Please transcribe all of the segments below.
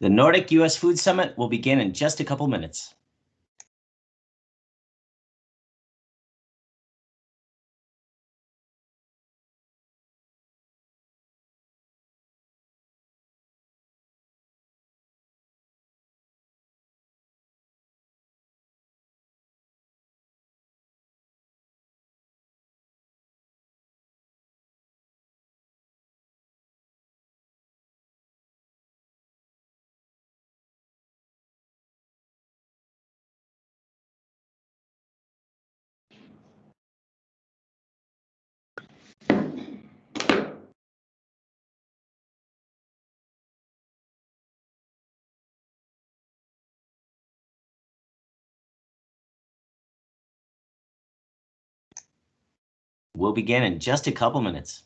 The Nordic U.S. Food Summit will begin in just a couple minutes. We'll begin in just a couple minutes.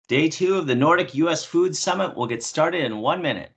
Day 2 of the Nordic U.S. Food Summit will get started in 1 minute.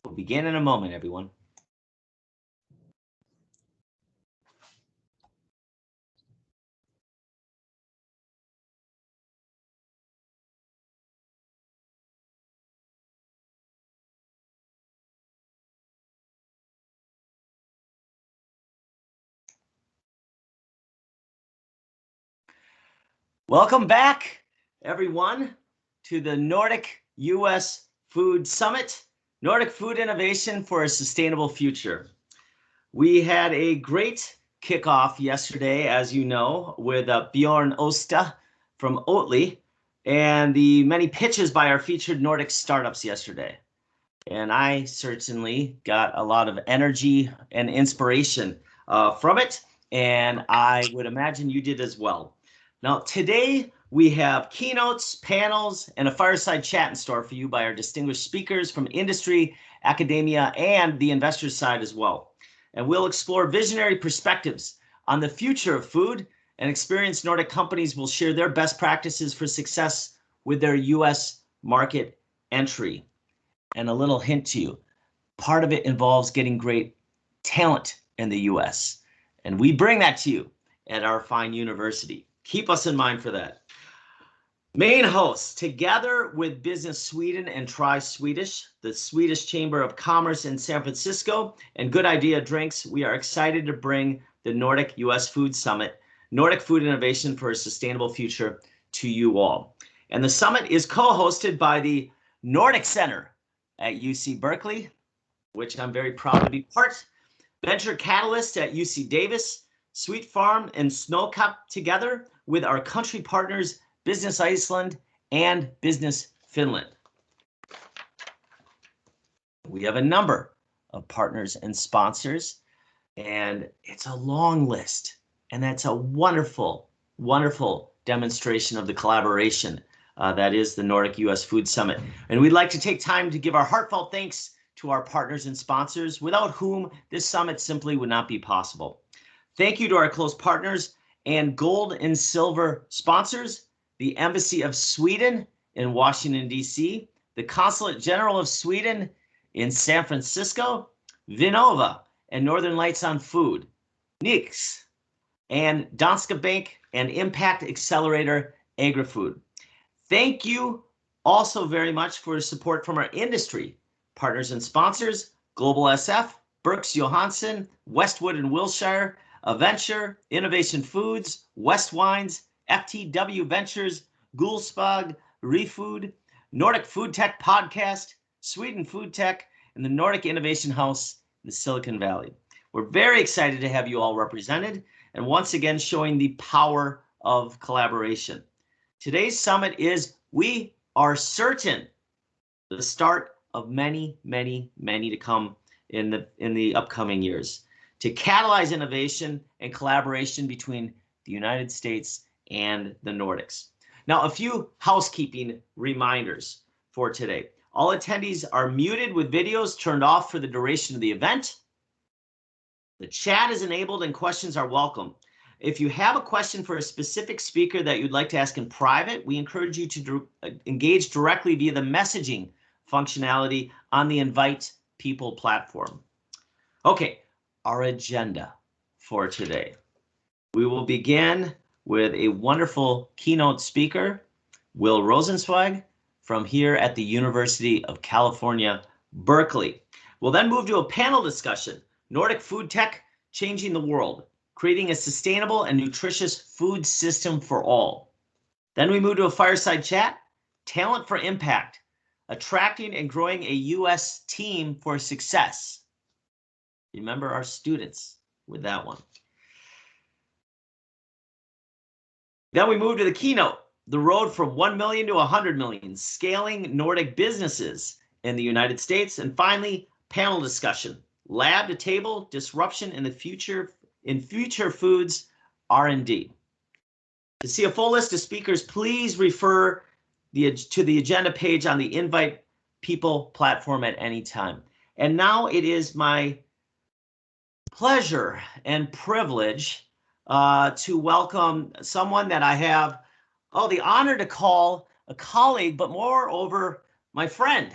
We'll begin in a moment, everyone. Welcome back, everyone, to the Nordic U.S. Food Summit, Nordic Food Innovation for a Sustainable Future. We had a great kickoff yesterday, as you know, with Bjorn Osta from Oatly and the many pitches by our featured Nordic startups yesterday. And I certainly got a lot of energy and inspiration from it, and I would imagine you did as well. Now, today we have keynotes, panels, and a fireside chat in store for you by our distinguished speakers from industry, academia, and the investors side as well. And we'll explore visionary perspectives on the future of food, and experienced Nordic companies will share their best practices for success with their U.S. market entry. And a little hint to you, part of it involves getting great talent in the U.S. And we bring that to you at our fine university. Keep us in mind for that. Main hosts, together with Business Sweden and Try Swedish, the Swedish Chamber of Commerce in San Francisco, and Good Idea Drinks, we are excited to bring the Nordic U.S. Food Summit, Nordic Food Innovation for a Sustainable Future, to you all. And the summit is co-hosted by the Nordic Center at UC Berkeley, which I'm very proud to be part, Venture Catalyst at UC Davis, Sweet Farm and Snowcup, together with our country partners, Business Iceland and Business Finland. We have a number of partners and sponsors, and it's a long list, and that's a wonderful, wonderful demonstration of the collaboration that is the Nordic U.S. Food Summit. And we'd like to take time to give our heartfelt thanks to our partners and sponsors, without whom this summit simply would not be possible. Thank you to our close partners and gold and silver sponsors, the Embassy of Sweden in Washington, D.C., the Consulate General of Sweden in San Francisco, Vinnova, and Northern Lights on Food. Nix, and Danske Bank and Impact Accelerator AgriFood. Thank you also very much for support from our industry partners and sponsors, Global SF, Berks Johansson, Westwood and Wilshire, Aventure, Innovation Foods, West Wines, FTW Ventures, Gulspag, Refood, Nordic Food Tech Podcast, Sweden Food Tech, and the Nordic Innovation House in the Silicon Valley. We're very excited to have you all represented and once again showing the power of collaboration. Today's summit is, we are certain, the start of many, many, many to come in the upcoming years to catalyze innovation and collaboration between the United States and the Nordics. Now, a few housekeeping reminders for today. All attendees are muted with videos turned off for the duration of the event. The chat is enabled and questions are welcome. If you have a question for a specific speaker that you'd like to ask in private, we encourage you to engage directly via the messaging functionality on the Invite People platform. Okay, our agenda for today. We will begin with a wonderful keynote speaker, Will Rosenzweig, from here at the University of California, Berkeley. We'll then move to a panel discussion, Nordic Food Tech Changing the World, creating a sustainable and nutritious food system for all. Then we move to a fireside chat, Talent for Impact, attracting and growing a U.S. team for success. Remember our students with that one. Then we move to the keynote, the road from 1 million to 100 million, scaling Nordic businesses in the United States. And finally, panel discussion, lab to table, disruption in the future foods R&D. To see a full list of speakers, please refer to the agenda page on the Invite People platform at any time. And now it is my pleasure and privilege to welcome someone that I have the honor to call a colleague, but moreover, my friend.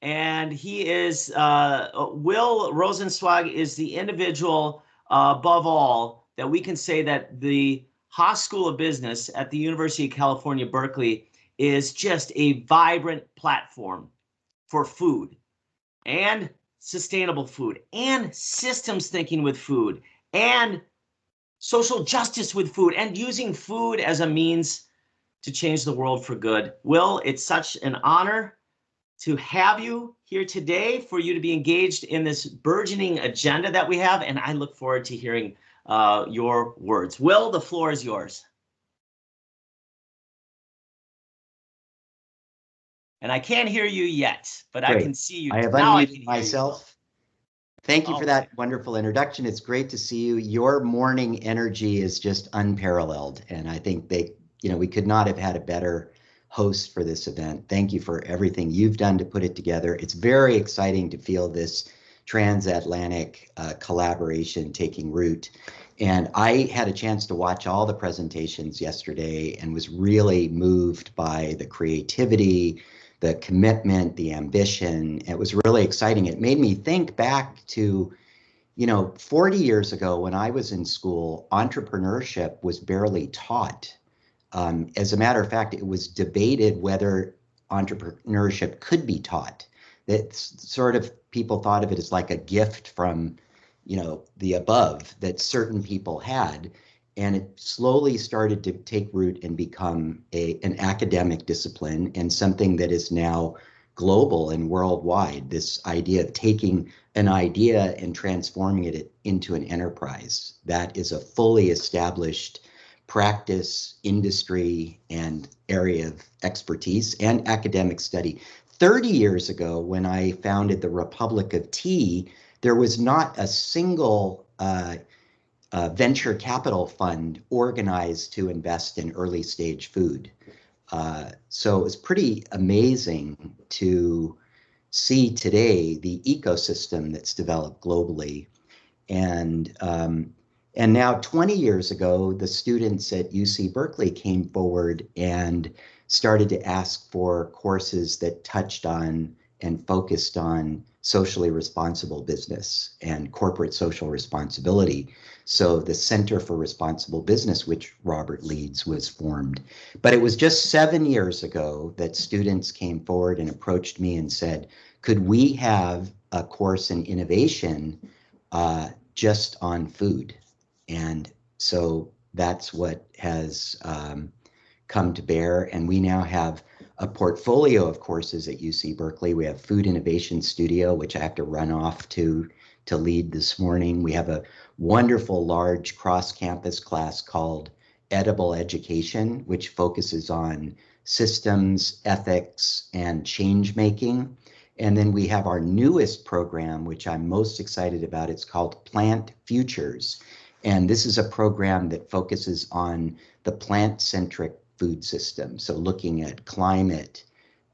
And he is, Will Rosenzweig is the individual above all that we can say that the Haas School of Business at the University of California, Berkeley is just a vibrant platform for food and sustainable food and systems thinking with food and social justice with food and using food as a means to change the world for good. Will, it's such an honor to have you here today, for you to be engaged in this burgeoning agenda that we have, and I look forward to hearing your words. Will, the floor is yours. And I can't hear you yet, but great. I can see you. I have unmuted myself. Thank you for that wonderful introduction. It's great to see you. Your morning energy is just unparalleled, and I think we could not have had a better host for this event. Thank you for everything you've done to put it together. It's very exciting to feel this transatlantic collaboration taking root. And I had a chance to watch all the presentations yesterday and was really moved by the creativity, the commitment, the ambition. It was really exciting. It made me think back to, 40 years ago when I was in school, entrepreneurship was barely taught. As a matter of fact, it was debated whether entrepreneurship could be taught. That sort of people thought of it as like a gift from, the above that certain people had. And it slowly started to take root and become an academic discipline and something that is now global and worldwide. This idea of taking an idea and transforming it into an enterprise. That is a fully established practice, industry, and area of expertise and academic study. 30 years ago, when I founded the Republic of Tea, there was not a single venture capital fund organized to invest in early stage food. So it was pretty amazing to see today the ecosystem that's developed globally. And now 20 years ago, the students at UC Berkeley came forward and started to ask for courses that touched on and focused on socially responsible business and corporate social responsibility. So the Center for Responsible Business, which Robert leads, was formed. But it was just 7 years ago that students came forward and approached me and said, could we have a course in innovation just on food? And so that's what has come to bear. And we now have a portfolio of courses at UC Berkeley. We have Food Innovation Studio, which I have to run off to lead this morning. We have a wonderful large cross-campus class called Edible Education, which focuses on systems, ethics, and change making. And then we have our newest program, which I'm most excited about. It's called Plant Futures. And this is a program that focuses on the plant-centric food system. So looking at climate,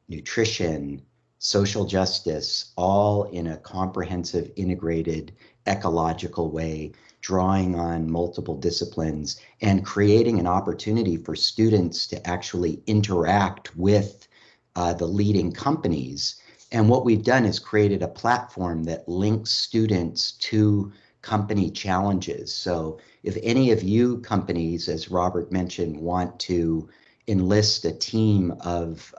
nutrition, social justice, all in a comprehensive, integrated, ecological way, drawing on multiple disciplines and creating an opportunity for students to actually interact with the leading companies. And what we've done is created a platform that links students to company challenges. So if any of you companies, as Robert mentioned, want to enlist a team of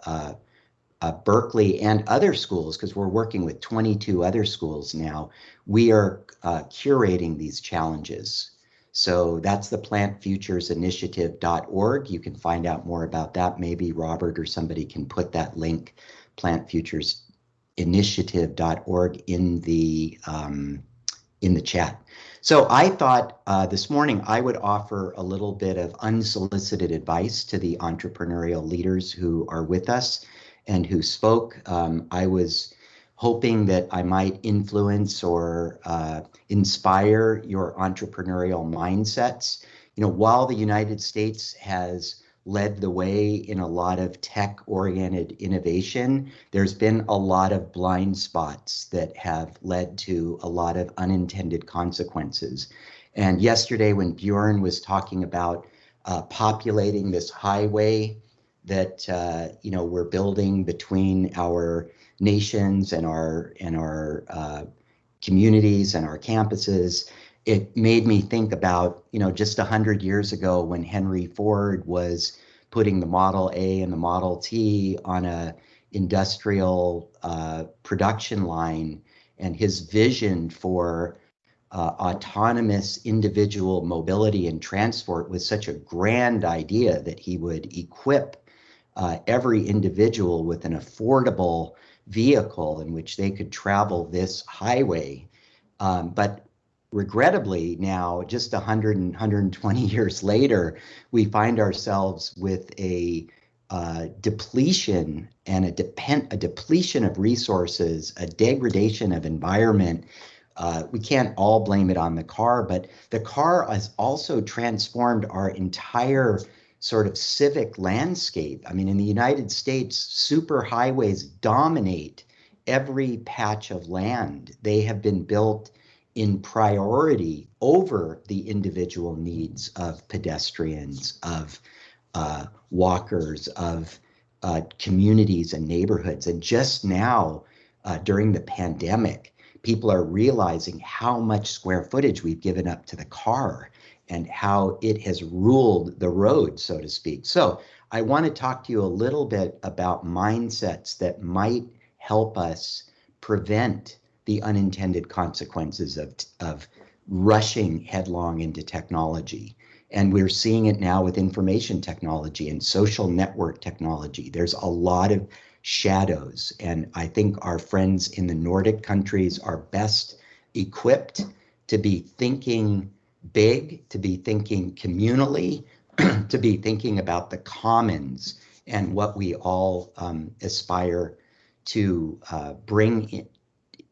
Berkeley and other schools, because we're working with 22 other schools now, we are curating these challenges. So that's the plantfuturesinitiative.org. You can find out more about that. Maybe Robert or somebody can put that link, plantfuturesinitiative.org, in the chat. So I thought this morning I would offer a little bit of unsolicited advice to the entrepreneurial leaders who are with us and who spoke. I was hoping that I might influence or inspire your entrepreneurial mindsets. You know, while the United States has led the way in a lot of tech-oriented innovation, there's been a lot of blind spots that have led to a lot of unintended consequences. And yesterday when Bjorn was talking about populating this highway that we're building between our nations and our communities and our campuses, it made me think about, just 100 years ago when Henry Ford was putting the Model A and the Model T on a industrial production line, and his vision for autonomous individual mobility and transport was such a grand idea that he would equip every individual with an affordable vehicle in which they could travel this highway. But regrettably now, just 100 and 120 years later, we find ourselves with a depletion and a depletion of resources, a degradation of environment. We can't all blame it on the car, but the car has also transformed our entire sort of civic landscape. I mean, in the United States, superhighways dominate every patch of land. They have been built in priority over the individual needs of pedestrians, of walkers, of communities and neighborhoods. And just now, during the pandemic, people are realizing how much square footage we've given up to the car and how it has ruled the road, so to speak. So I want to talk to you a little bit about mindsets that might help us prevent the unintended consequences of rushing headlong into technology. And we're seeing it now with information technology and social network technology. There's a lot of shadows, and I think our friends in the Nordic countries are best equipped to be thinking big, to be thinking communally, to be thinking about the commons and what we all aspire to bring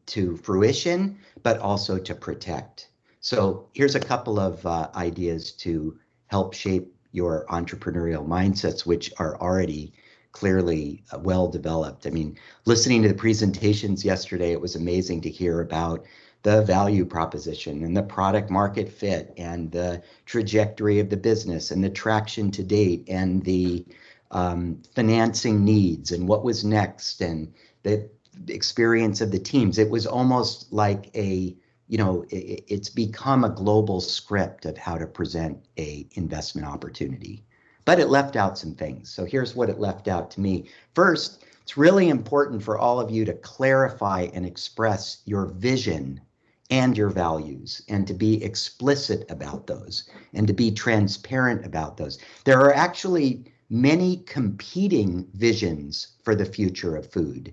to fruition, but also to protect. So here's a couple of ideas to help shape your entrepreneurial mindsets, which are already clearly well developed. I mean, listening to the presentations yesterday, it was amazing to hear about the value proposition and the product market fit and the trajectory of the business and the traction to date and the financing needs and what was next, and that experience of the teams. It was almost like it's become a global script of how to present a investment opportunity. But it left out some things. So here's what it left out to me. First, it's really important for all of you to clarify and express your vision and your values, and to be explicit about those, and to be transparent about those. There are actually many competing visions for the future of food,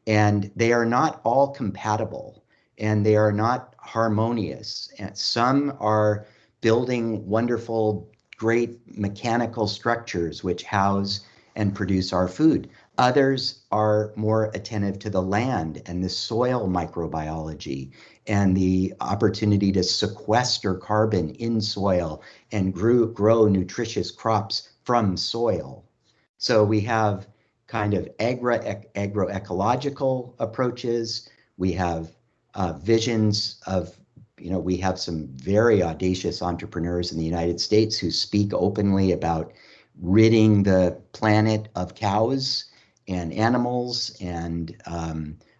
and they are not all compatible, and they are not harmonious. And some are building wonderful, great mechanical structures which house and produce our food. Others are more attentive to the land and the soil microbiology and the opportunity to sequester carbon in soil and grow nutritious crops from soil. So we have kind of agroecological approaches. We have visions of, we have some very audacious entrepreneurs in the United States who speak openly about ridding the planet of cows and animals, and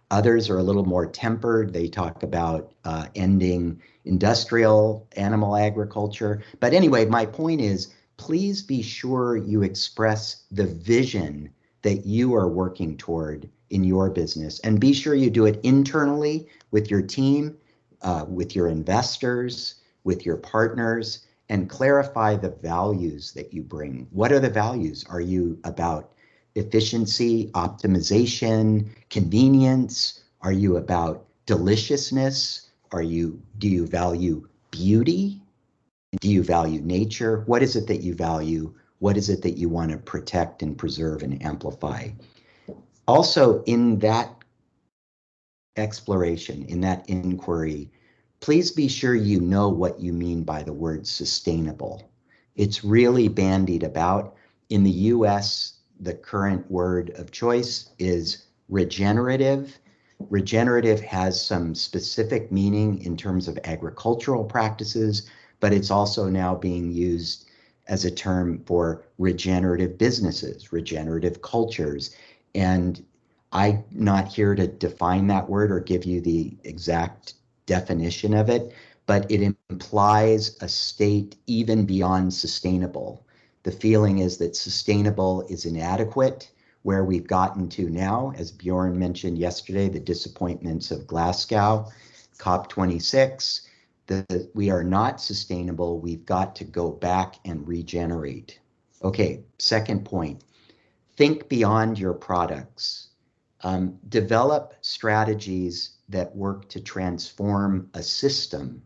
others are a little more tempered. They talk about ending industrial animal agriculture. But anyway, my point is, please be sure you express the vision that you are working toward in your business, and be sure you do it internally with your team, with your investors, with your partners, and clarify the values that you bring. What are the values? Are you about efficiency, optimization, convenience? Are you about deliciousness? Do you value beauty? Do you value nature? What is it that you value? What is it that you want to protect and preserve and amplify? Also, in that exploration, in that inquiry, please be sure you know what you mean by the word sustainable. It's really bandied about. In the US, the current word of choice is regenerative. Regenerative has some specific meaning in terms of agricultural practices, but it's also now being used as a term for regenerative businesses, regenerative cultures. And I'm not here to define that word or give you the exact definition of it, but it implies a state even beyond sustainable. The feeling is that sustainable is inadequate where we've gotten to now, as Bjorn mentioned yesterday, the disappointments of Glasgow, COP26, that we are not sustainable. We've got to go back and regenerate. Okay, second point, think beyond your products. Develop strategies that work to transform a system.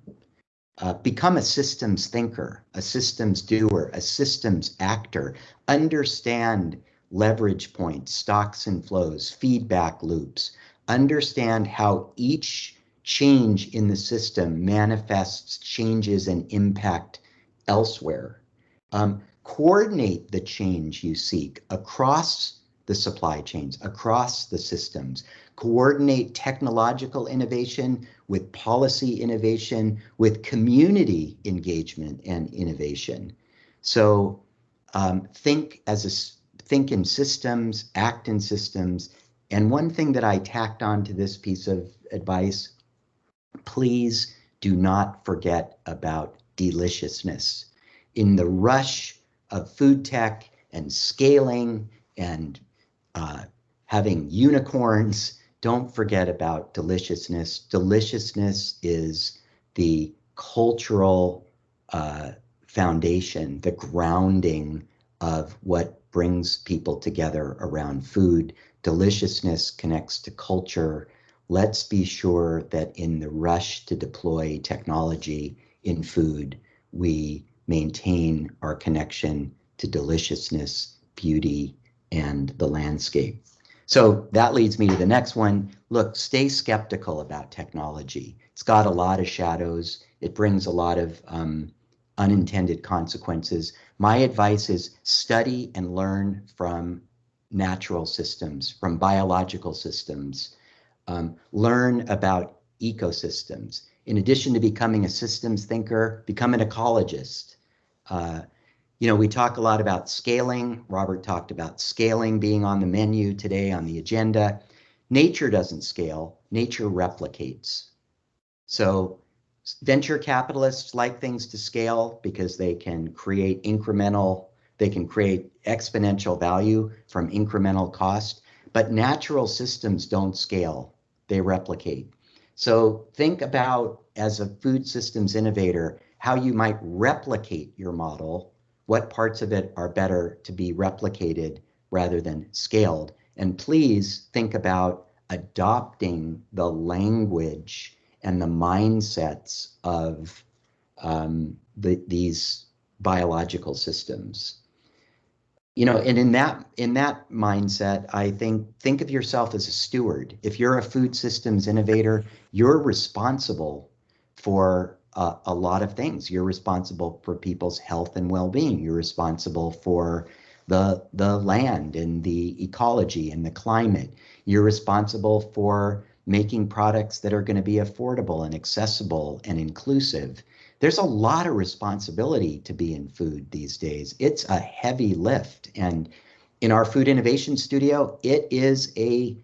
Become a systems thinker, a systems doer, a systems actor. Understand leverage points, stocks and flows, feedback loops. Understand how each change in the system manifests changes and impact elsewhere. Coordinate the change you seek across the supply chains, across the systems. Coordinate technological innovation with policy innovation, with community engagement and innovation. So think in systems, act in systems. And one thing that I tacked on to this piece of advice, please do not forget about deliciousness. In the rush of food tech and scaling and having unicorns, don't forget about deliciousness. Deliciousness is the cultural foundation, the grounding of what brings people together around food. Deliciousness connects to culture. Let's be sure that in the rush to deploy technology in food, we maintain our connection to deliciousness, beauty, and the landscape. So that leads me to the next one. Look, stay skeptical about technology. It's got a lot of shadows. It brings a lot of unintended consequences. My advice is study and learn from natural systems, from biological systems. Learn about ecosystems. In addition to becoming a systems thinker, become an ecologist. We talk a lot about scaling. Robert talked about scaling being on the menu today on the agenda. Nature doesn't scale, nature replicates. So venture capitalists like things to scale because they can create exponential value from incremental cost, but natural systems don't scale, they replicate. So think about, as a food systems innovator, how you might replicate your model, what parts of it are better to be replicated rather than scaled. And please think about adopting the language and the mindsets of these biological systems. And in that mindset, I think of yourself as a steward. If you're a food systems innovator, you're responsible for a lot of things. You're responsible for people's health and well-being. You're responsible for the land and the ecology and the climate. You're responsible for making products that are going to be affordable and accessible and inclusive. There's a lot of responsibility to be in food these days. It's a heavy lift. And in our food innovation studio, it is a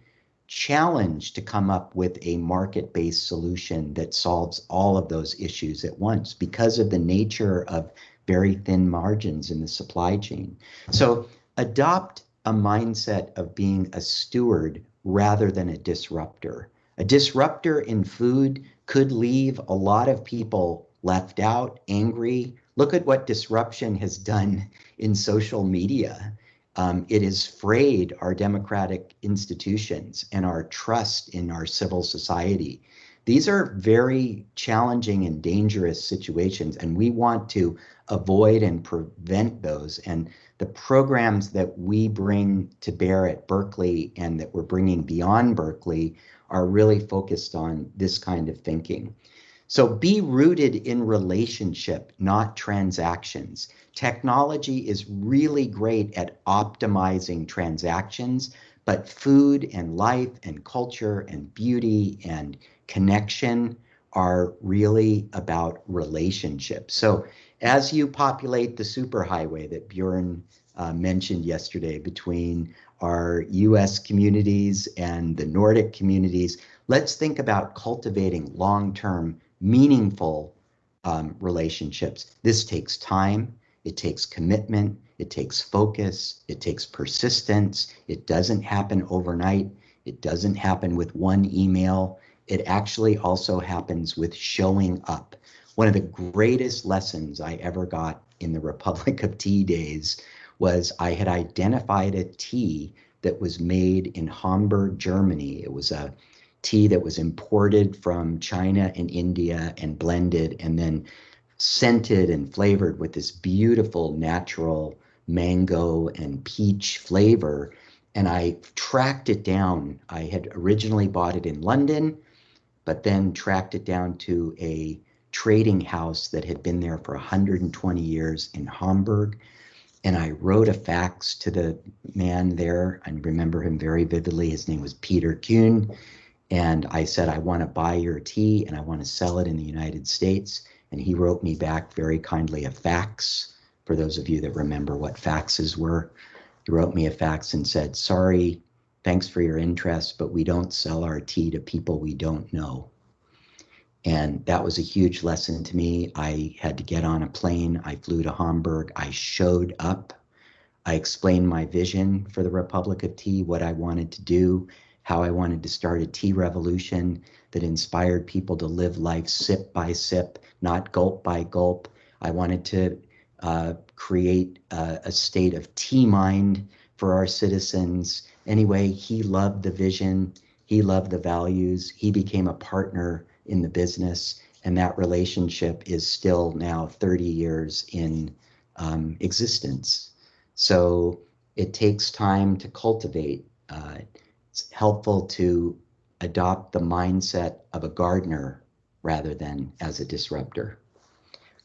challenge to come up with a market-based solution that solves all of those issues at once because of the nature of very thin margins in the supply chain. So adopt a mindset of being a steward rather than a disruptor. A disruptor in food could leave a lot of people left out, angry. Look at what disruption has done in social media. It has frayed our democratic institutions and our trust in our civil society. These are very challenging and dangerous situations, and we want to avoid and prevent those. And the programs that we bring to bear at Berkeley and that we're bringing beyond Berkeley are really focused on this kind of thinking. So be rooted in relationship, not transactions. Technology is really great at optimizing transactions, but food and life and culture and beauty and connection are really about relationships. So as you populate the superhighway that Bjorn mentioned yesterday between our US communities and the Nordic communities, let's think about cultivating long-term meaningful relationships. This takes time, it takes commitment, it takes focus, it takes persistence. It doesn't happen overnight. It doesn't happen with one email. It actually also happens with showing up. One of the greatest lessons I ever got in the Republic of Tea days was I had identified a tea that was made in Hamburg, Germany. It was a tea that was imported from China and India and blended and then scented and flavored with this beautiful natural mango and peach flavor. And I tracked it down. I had originally bought it in London, but then tracked it down to a trading house that had been there for 120 years in Hamburg. And I wrote a fax to the man there. I remember him very vividly. His name was Peter Kuhn. And I said, I want to buy your tea and I want to sell it in the United States. And he wrote me back very kindly a fax. For those of you that remember what faxes were, he wrote me a fax and said, sorry, thanks for your interest, but we don't sell our tea to people we don't know. And that was a huge lesson to me. I had to get on a plane. I flew to Hamburg. I showed up. I explained my vision for the Republic of Tea, what I wanted to do, how I wanted to start a tea revolution that inspired people to live life sip by sip, not gulp by gulp. I wanted to create a state of tea mind for our citizens. Anyway, he loved the vision. He loved the values. He became a partner in the business. And that relationship is still now 30 years in existence. So it takes time to cultivate. It's helpful to adopt the mindset of a gardener rather than as a disruptor.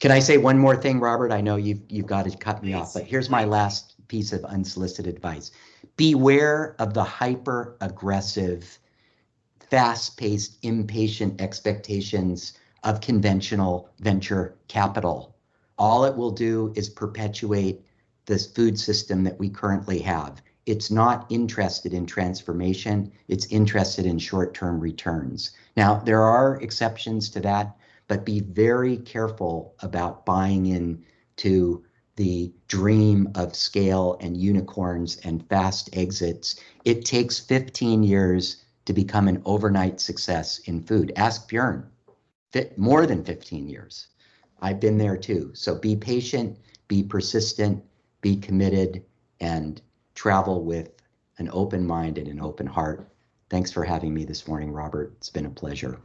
Can I say one more thing, Robert? I know you've got to cut me off, but here's my last piece of unsolicited advice. Beware of the hyper-aggressive, fast-paced, impatient expectations of conventional venture capital. All it will do is perpetuate this food system that we currently have. it's not interested in transformation. It's interested in short-term returns. Now, there are exceptions to that, but be very careful about buying into the dream of scale and unicorns and fast exits. It takes 15 years to become an overnight success in food. Ask Björn, more than 15 years. I've been there too. So be patient, be persistent, be committed, and travel with an open mind and an open heart. Thanks for having me this morning, Robert. It's been a pleasure.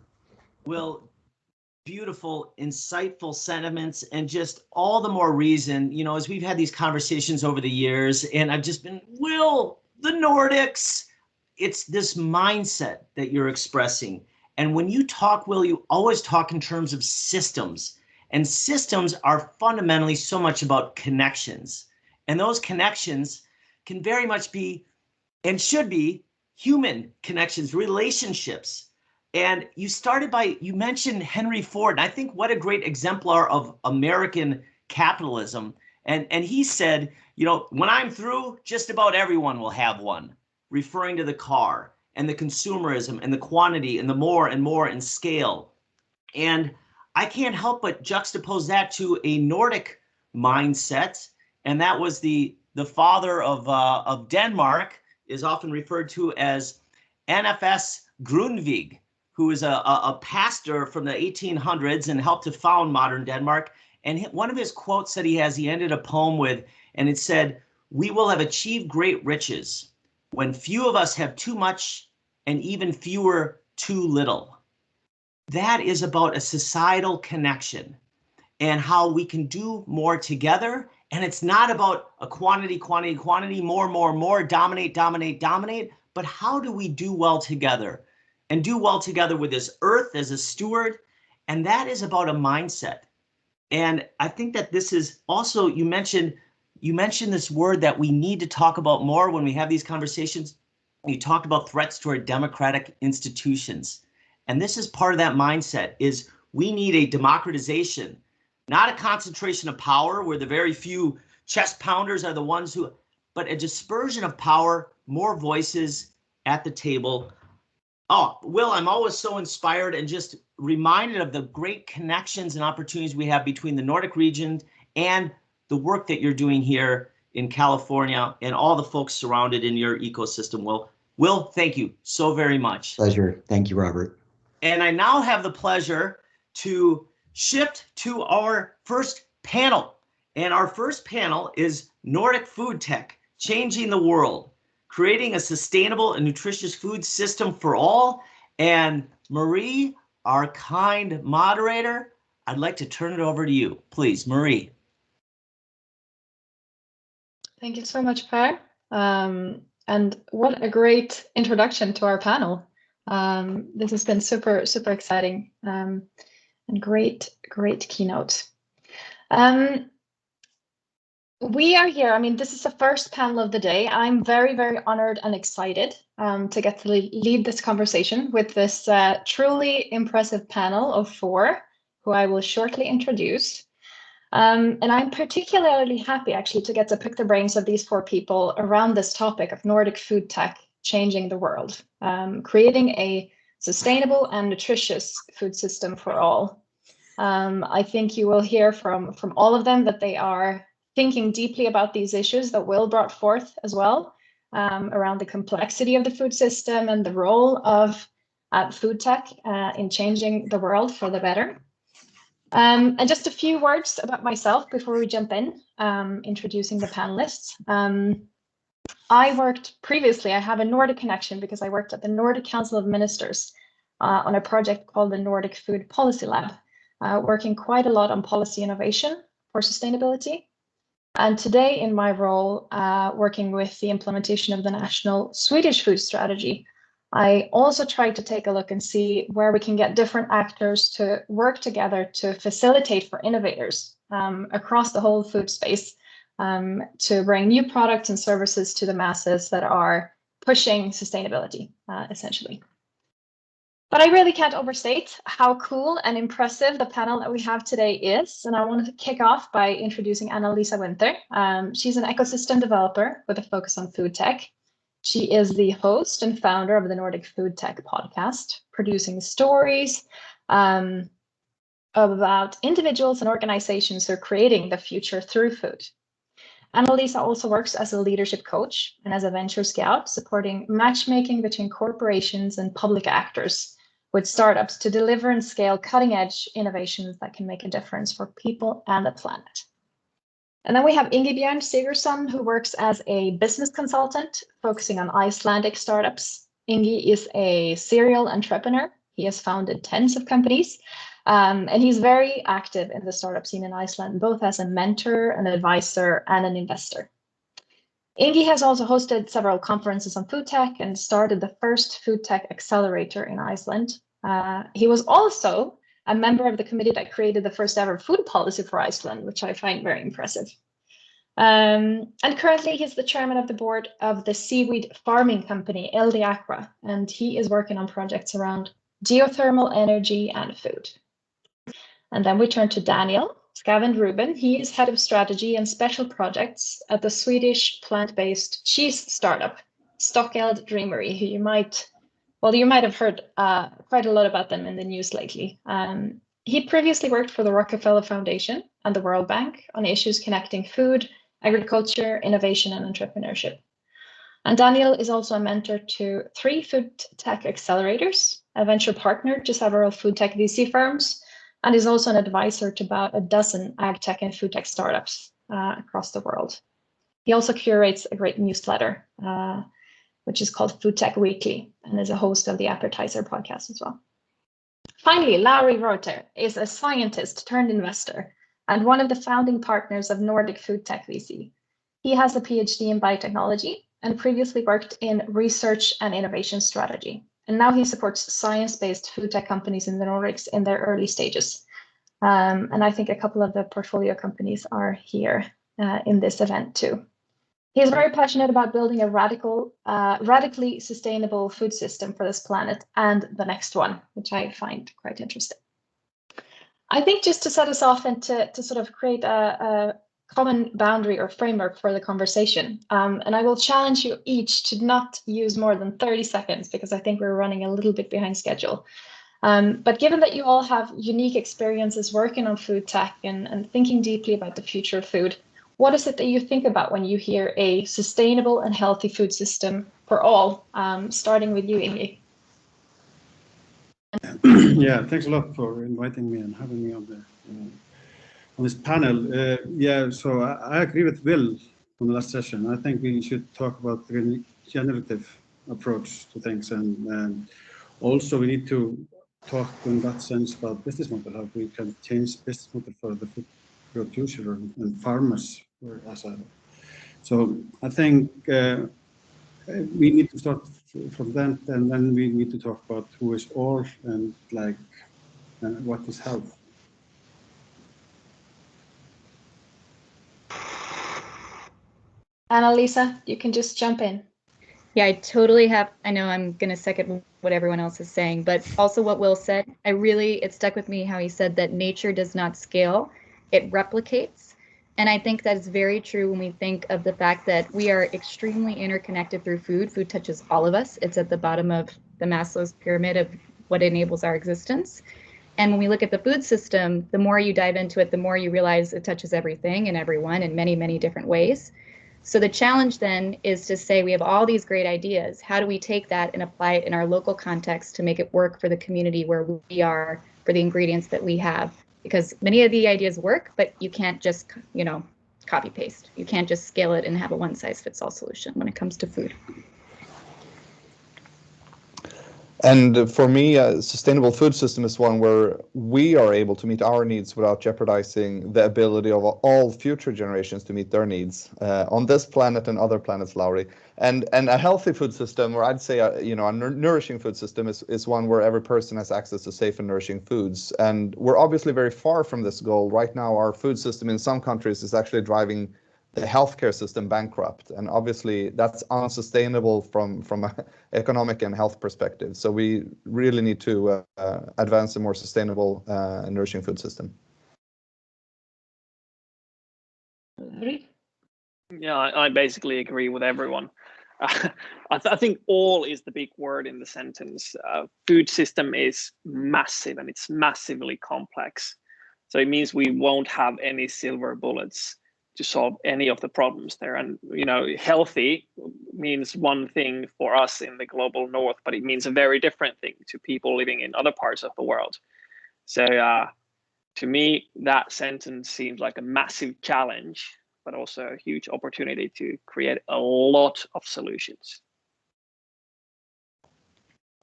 Will, beautiful, insightful sentiments, and just all the more reason, you know, as we've had these conversations over the years, and I've just been, Will, the Nordics, it's this mindset that you're expressing. And when you talk, Will, you always talk in terms of systems. And systems are fundamentally so much about connections. And those connections can very much be and should be human connections, relationships. And you mentioned Henry Ford, and I think what a great exemplar of American capitalism. And he said, you know, when I'm through, just about everyone will have one, referring to the car and the consumerism and the quantity and the more and more in scale. And I can't help but juxtapose that to a Nordic mindset, and that was the father of Denmark is often referred to as NFS Grundtvig, who is a pastor from the 1800s and helped to found modern Denmark. And one of his quotes that he ended a poem with, and it said, "We will have achieved great riches when few of us have too much and even fewer too little." That is about a societal connection and how we can do more together. And it's not about a quantity, more, dominate, but how do we do well together and do well together with this earth as a steward? And that is about a mindset. And I think that this is also, you mentioned this word that we need to talk about more when we have these conversations. You talked about threats to our democratic institutions. And this is part of that mindset, is we need a democratization, not a concentration of power where the very few chest pounders are the ones who, but a dispersion of power, more voices at the table. Oh, Will, I'm always so inspired and just reminded of the great connections and opportunities we have between the Nordic region and the work that you're doing here in California and all the folks surrounded in your ecosystem, Will. Will, thank you so very much. Pleasure. Thank you, Robert. And I now have the pleasure to shift to our first panel. And our first panel is Nordic Food Tech, Changing the World, Creating a Sustainable and Nutritious Food System for All. And Marie, our kind moderator, I'd like to turn it over to you. Please, Marie. Thank you so much, Per. And what a great introduction to our panel. This has been super exciting and great keynote. We are here. I mean, this is the first panel of the day. I'm very honored and excited to get to lead this conversation with this truly impressive panel of 4, who I will shortly introduce. And I'm particularly happy actually to get to pick the brains of these 4 people around this topic of Nordic food tech changing the world, creating a sustainable and nutritious food system for all. I think you will hear from all of them that they are thinking deeply about these issues that Will brought forth as well, around the complexity of the food system and the role of food tech in changing the world for the better. And just a few words about myself before we jump in, introducing the panelists. I worked previously, I have a Nordic connection because I worked at the Nordic Council of Ministers on a project called the Nordic Food Policy Lab, working quite a lot on policy innovation for sustainability. And today in my role, working with the implementation of the national Swedish food strategy, I also try to take a look and see where we can get different actors to work together to facilitate for innovators across the whole food space, to bring new products and services to the masses that are pushing sustainability, essentially. But I really can't overstate how cool and impressive the panel that we have today is. And I wanted to kick off by introducing Anna-Lisa Winter. She's an ecosystem developer with a focus on food tech. She is the host and founder of the Nordic Food Tech podcast, producing stories about individuals and organizations who are creating the future through food. Anna-Lisa also works as a leadership coach and as a venture scout, supporting matchmaking between corporations and public actors with startups to deliver and scale cutting-edge innovations that can make a difference for people and the planet. And then we have Ingebjørn Sigurdsson, who works as a business consultant, focusing on Icelandic startups. Ingi is a serial entrepreneur. He has founded tens of companies, and he's very active in the startup scene in Iceland, both as a mentor, an advisor, and an investor. Ingi has also hosted several conferences on food tech and started the first food tech accelerator in Iceland. He was also a member of the committee that created the first ever food policy for Iceland, which I find very impressive. And currently he's the chairman of the board of the seaweed farming company, Eldi Aqua, and he is working on projects around geothermal energy and food. And then we turn to Daniel Skavind Ruben. He is head of strategy and special projects at the Swedish plant-based cheese startup, Stockeld Dreamery, who you might have heard quite a lot about them in the news lately. He previously worked for the Rockefeller Foundation and the World Bank on issues connecting food, agriculture, innovation, and entrepreneurship. And Daniel is also a mentor to 3 food tech accelerators, a venture partner to several food tech VC firms, and is also an advisor to about a dozen ag tech and food tech startups across the world. He also curates a great newsletter, which is called Food Tech Weekly, and is a host of the Appetizer podcast as well. Finally, Lauri Reuter is a scientist turned investor and one of the founding partners of Nordic Food Tech VC. He has a PhD in biotechnology and previously worked in research and innovation strategy. And now he supports science-based food tech companies in the Nordics in their early stages. And I think a couple of the portfolio companies are here in this event too. He is very passionate about building a radically sustainable food system for this planet and the next one, which I find quite interesting. I think just to set us off and to sort of create a common boundary or framework for the conversation, and I will challenge you each to not use more than 30 seconds because I think we're running a little bit behind schedule. But given that you all have unique experiences working on food tech and thinking deeply about the future of food, what is it that you think about when you hear a sustainable and healthy food system for all? Starting with you, Ingi. Yeah, thanks a lot for inviting me and having me on this panel. Yeah, so I agree with Will from the last session. I think we should talk about the generative approach to things, and also we need to talk in that sense about business model, how we can change business model for the food producer and farmers. So I think we need to start from that, and then we need to talk about who is all and like what is health. Anna-Lisa, you can just jump in. Yeah, I totally have. I know I'm going to second what everyone else is saying, but also what Will said. It stuck with me how he said that nature does not scale, it replicates. And I think that is very true when we think of the fact that we are extremely interconnected through food. Food touches all of us. It's at the bottom of the Maslow's pyramid of what enables our existence. And when we look at the food system, the more you dive into it, the more you realize it touches everything and everyone in many, many different ways. So the challenge then is to say we have all these great ideas. How do we take that and apply it in our local context to make it work for the community where we are, for the ingredients that we have? Because many of the ideas work, but you can't just, copy paste. You can't just scale it and have a one size fits all solution when it comes to food. And for me, a sustainable food system is one where we are able to meet our needs without jeopardizing the ability of all future generations to meet their needs on this planet and other planets, Lauri. And a healthy food system, or I'd say, a nourishing food system is one where every person has access to safe and nourishing foods. And we're obviously very far from this goal. Right now, our food system in some countries is actually driving the healthcare system bankrupt, and obviously that's unsustainable from an economic and health perspective. So we really need to advance a more sustainable and nourishing food system. Yeah, I basically agree with everyone. I think all is the big word in the sentence. Food system is massive and it's massively complex. So it means we won't have any silver bullets to solve any of the problems there. And, you know, healthy means one thing for us in the global north, but it means a very different thing to people living in other parts of the world. So to me, that sentence seems like a massive challenge, but also a huge opportunity to create a lot of solutions.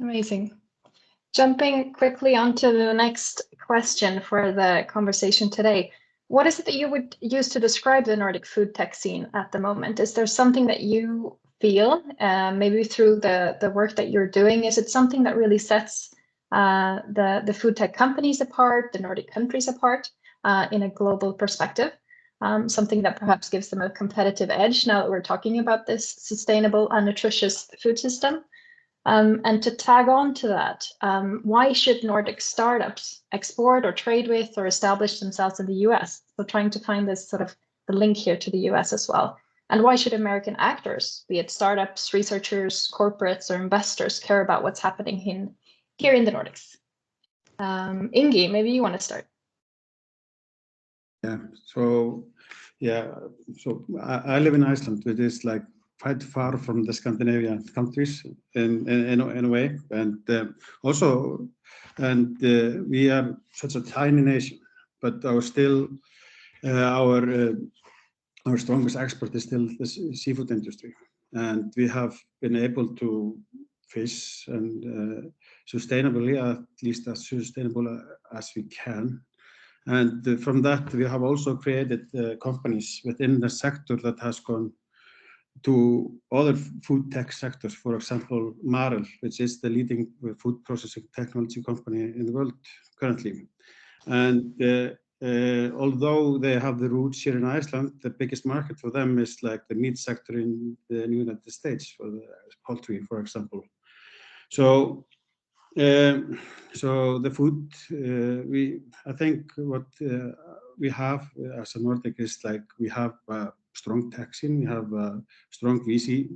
Amazing. Jumping quickly onto the next question for the conversation today. What is it that you would use to describe the Nordic food tech scene at the moment? Is there something that you feel, maybe through the work that you're doing, is it something that really sets the food tech companies apart, the Nordic countries apart in a global perspective? Something that perhaps gives them a competitive edge now that we're talking about this sustainable and nutritious food system. And to tag on to that, why should Nordic startups export or trade with or establish themselves in the US? So trying to find this sort of the link here to the US as well. And why should American actors, be it startups, researchers, corporates, or investors, care about what's happening here in the Nordics? Ingi, maybe you want to start. Yeah, so I live in Iceland, which is like quite far from the Scandinavian countries in a way, and we are such a tiny nation, but our strongest export is still the seafood industry, and we have been able to fish and sustainably, at least as sustainable as we can. And from that, we have also created companies within the sector that has gone to other food tech sectors. For example, Marel, which is the leading food processing technology company in the world currently. And although they have the roots here in Iceland, the biggest market for them is like the meat sector in the United States, for the poultry, for example. So the food, I think what we have as a Nordic is like we have a strong tech scene, we have a strong VC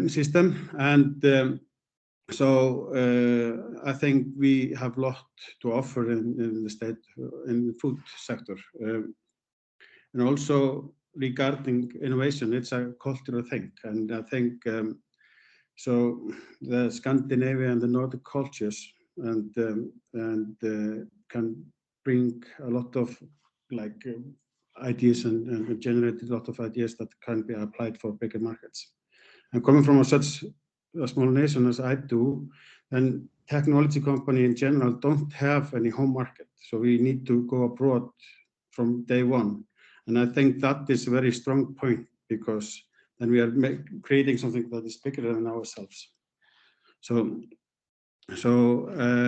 system, and I think we have a lot to offer in the state, in the food sector. And also regarding innovation, it's a cultural thing, and I think so the Scandinavian and the Nordic cultures and can bring a lot of like ideas and generate a lot of ideas that can be applied for bigger markets. And coming from such a small nation as I do, and technology company in general don't have any home market, so we need to go abroad from day one. And I think that is a very strong point, because then we are creating something that is bigger than ourselves. So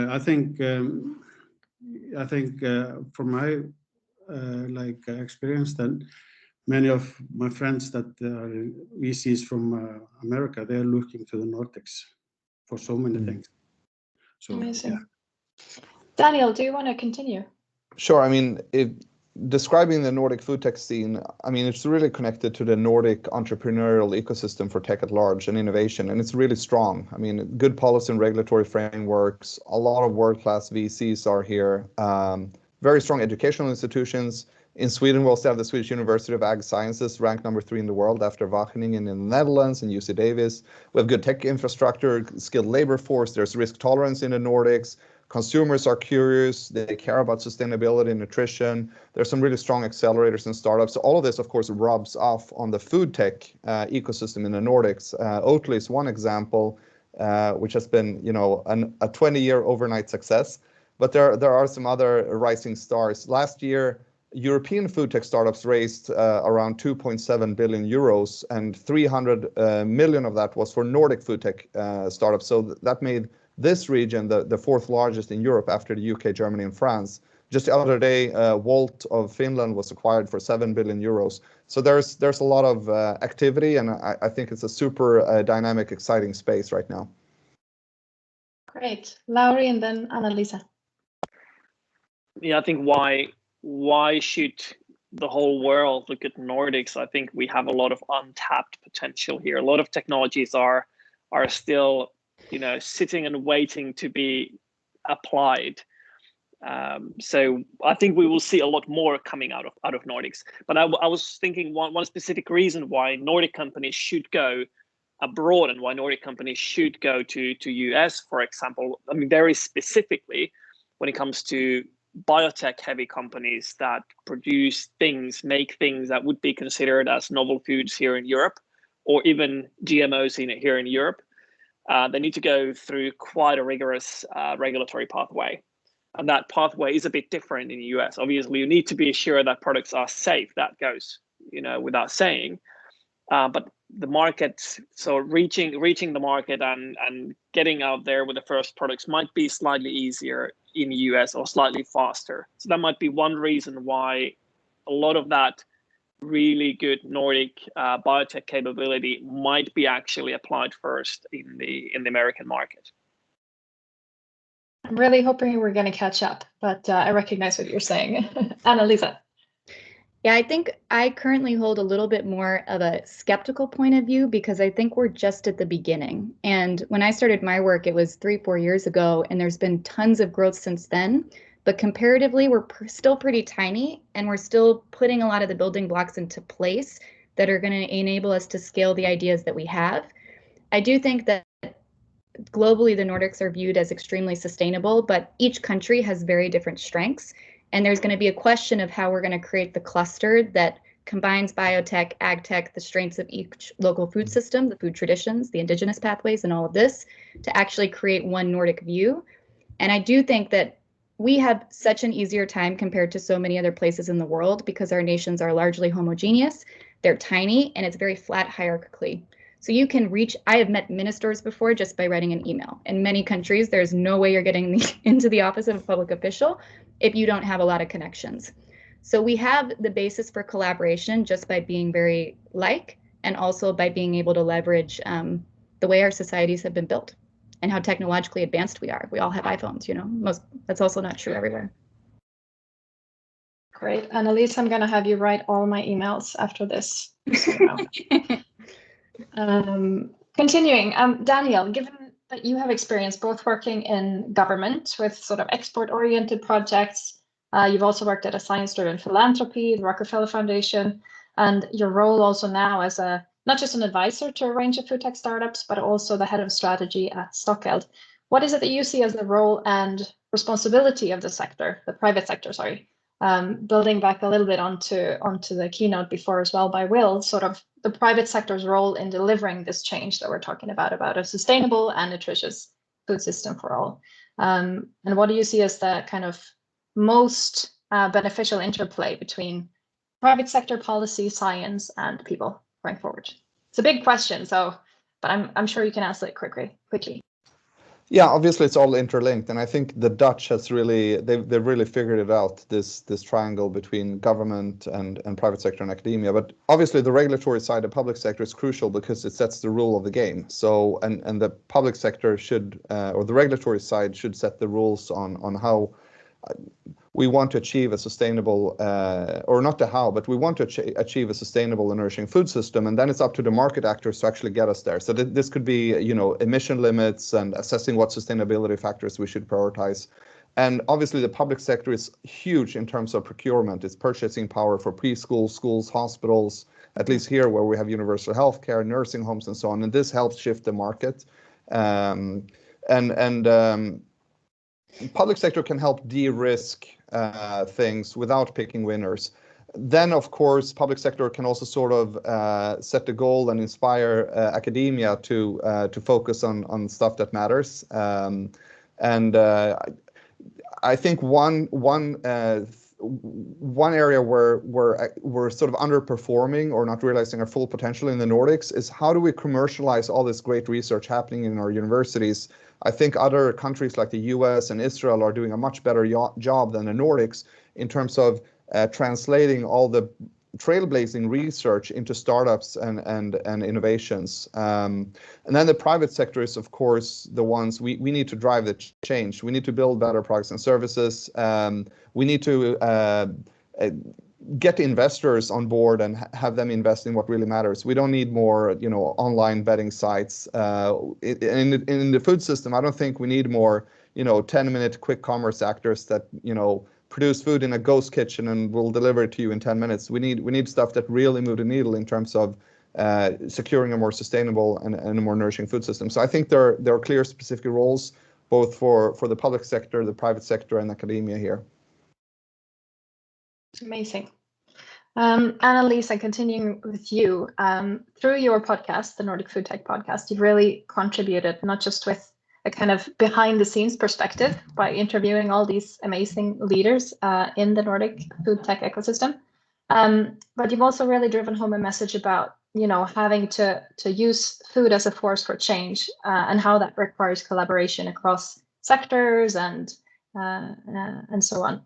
I think from my experience, then many of my friends that are VCs from America, they are looking to the Nordics for so many things. So, amazing. Yeah. Daniel, do you want to continue? Sure. I mean, describing the Nordic food tech scene, I mean, it's really connected to the Nordic entrepreneurial ecosystem for tech at large and innovation, and it's really strong. I mean, good policy and regulatory frameworks, a lot of world-class VCs are here, very strong educational institutions. In Sweden, we also have the Swedish University of Ag Sciences, ranked number 3 in the world after Wageningen in the Netherlands and UC Davis. We have good tech infrastructure, skilled labor force, there's risk tolerance in the Nordics. Consumers are curious, they care about sustainability and nutrition. There's some really strong accelerators and startups. So all of this, of course, rubs off on the food tech ecosystem in the Nordics. Oatly is one example, which has been, you know, a 20-year overnight success. But there are some other rising stars. Last year, European food tech startups raised around 2.7 billion euros, and 300 million of that was for Nordic food tech startups. So that made this region the 4th largest in Europe after the UK, Germany, and France. just the other day, Wolt of Finland was acquired for 7 billion euros. So there's a lot of activity, and I think it's a super dynamic, exciting space right now. Great. Lauri and then Anna-Liisa. Yeah, I think why should the whole world look at Nordics? I think we have a lot of untapped potential here. A lot of technologies are still, sitting and waiting to be applied. So I think we will see a lot more coming out of Nordics. But I was thinking one specific reason why Nordic companies should go abroad and why Nordic companies should go to US, for example. I mean, very specifically when it comes to biotech heavy companies that make things that would be considered as novel foods here in Europe, or even GMOs here in Europe. They need to go through quite a rigorous regulatory pathway. And that pathway is a bit different in the US. Obviously, you need to be sure that products are safe. That goes, without saying. But the market, so reaching the market and getting out there with the first products might be slightly easier in the US or slightly faster. So that might be one reason why a lot of that really good Nordic biotech capability might be actually applied first in the American market. I'm really hoping we're going to catch up, but I recognize what you're saying. Anna-Liisa. Yeah, I think I currently hold a little bit more of a skeptical point of view because I think we're just at the beginning. And when I started my work, it was 3-4 years ago, and there's been tons of growth since then. But comparatively, we're still pretty tiny, and we're still putting a lot of the building blocks into place that are going to enable us to scale the ideas that we have. I do think that globally, the Nordics are viewed as extremely sustainable, but each country has very different strengths. And there's going to be a question of how we're going to create the cluster that combines biotech, ag tech, the strengths of each local food system, the food traditions, the indigenous pathways, and all of this to actually create one Nordic view. And I do think that we have such an easier time compared to so many other places in the world because our nations are largely homogeneous, they're tiny, and it's very flat hierarchically. So you can reach, I have met ministers before just by writing an email. In many countries, there's no way you're getting into the office of a public official if you don't have a lot of connections. So we have the basis for collaboration just by being very like, and also by being able to leverage the way our societies have been built and how technologically advanced we are. We all have iPhones, that's also not true everywhere. Great. Anna-Liisa, I'm going to have you write all my emails after this. Continuing, Daniel, given that you have experience both working in government with sort of export-oriented projects, you've also worked at a science-driven philanthropy, the Rockefeller Foundation, and your role also now as not just an advisor to a range of food tech startups, but also the head of strategy at Stockeld. What is it that you see as the role and responsibility of the private sector, sorry, building back a little bit onto the keynote before as well by Will, sort of the private sector's role in delivering this change that we're talking about a sustainable and nutritious food system for all. And what do you see as the kind of most beneficial interplay between private sector policy, science, and people going forward? It's a big question, but I'm sure you can answer it quickly. Yeah, obviously it's all interlinked, and I think the Dutch has they've really figured it out, this triangle between government and private sector and academia. But obviously the regulatory side of public sector is crucial because it sets the rule of the game. So and the public sector should or the regulatory side should set the rules on how we want to achieve a sustainable, or not the how, but we want to achieve a sustainable and nourishing food system, and then it's up to the market actors to actually get us there. So this could be, emission limits and assessing what sustainability factors we should prioritize. And obviously the public sector is huge in terms of procurement. It's purchasing power for preschools, schools, hospitals, at least here where we have universal healthcare, nursing homes, and so on. And this helps shift the market. Public sector can help de-risk things without picking winners. Then, of course, public sector can also sort of set the goal and inspire academia to focus on stuff that matters. I think one one area where we're sort of underperforming or not realizing our full potential in the Nordics is how do we commercialize all this great research happening in our universities? I think other countries like the US and Israel are doing a much better job than the Nordics in terms of translating all the trailblazing research into startups and innovations. And then the private sector is, of course, the ones we need to drive the change. We need to build better products and services. We need to get investors on board and have them invest in what really matters. We don't need more, online betting sites. In the food system, I don't think we need more, 10-minute quick commerce actors that, produce food in a ghost kitchen and will deliver it to you in 10 minutes. We need stuff that really move the needle in terms of securing a more sustainable and a more nourishing food system. So I think there are clear specific roles both for the public sector, the private sector, and academia here. Amazing. Annalisa, continuing with you, through your podcast, the Nordic Food Tech Podcast, you've really contributed not just with a kind of behind the scenes perspective by interviewing all these amazing leaders in the Nordic food tech ecosystem, but you've also really driven home a message about, having to use food as a force for change and how that requires collaboration across sectors and so on.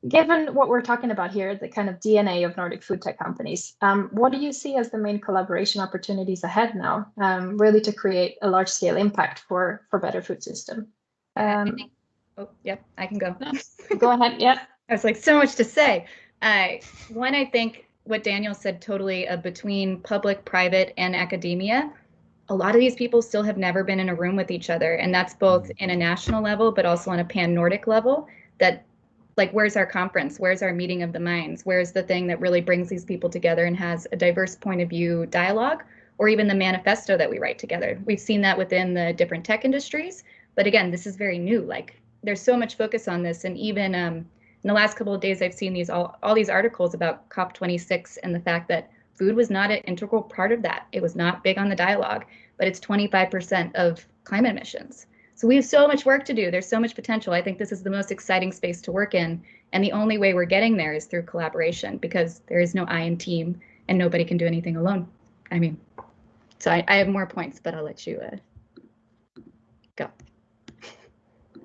Given what we're talking about here, the kind of DNA of Nordic food tech companies, what do you see as the main collaboration opportunities ahead now, really to create a large-scale impact for better food system? I can go. Go ahead. Yeah. I was like, so much to say. One, I think what Daniel said totally, between public, private, and academia, a lot of these people still have never been in a room with each other. And that's both in a national level, but also on a pan-Nordic level. That, like, where's our conference? Where's our meeting of the minds? Where's the thing that really brings these people together and has a diverse point of view dialogue, or even the manifesto that we write together? We've seen that within the different tech industries. But again, this is very new. Like, there's so much focus on this. And even in the last couple of days, I've seen all these articles about COP26 and the fact that food was not an integral part of that. It was not big on the dialogue, but it's 25% of climate emissions. So we have so much work to do. There's so much potential. I think this is the most exciting space to work in. And the only way we're getting there is through collaboration, because there is no I in team and nobody can do anything alone. I mean, so I have more points, but I'll let you go.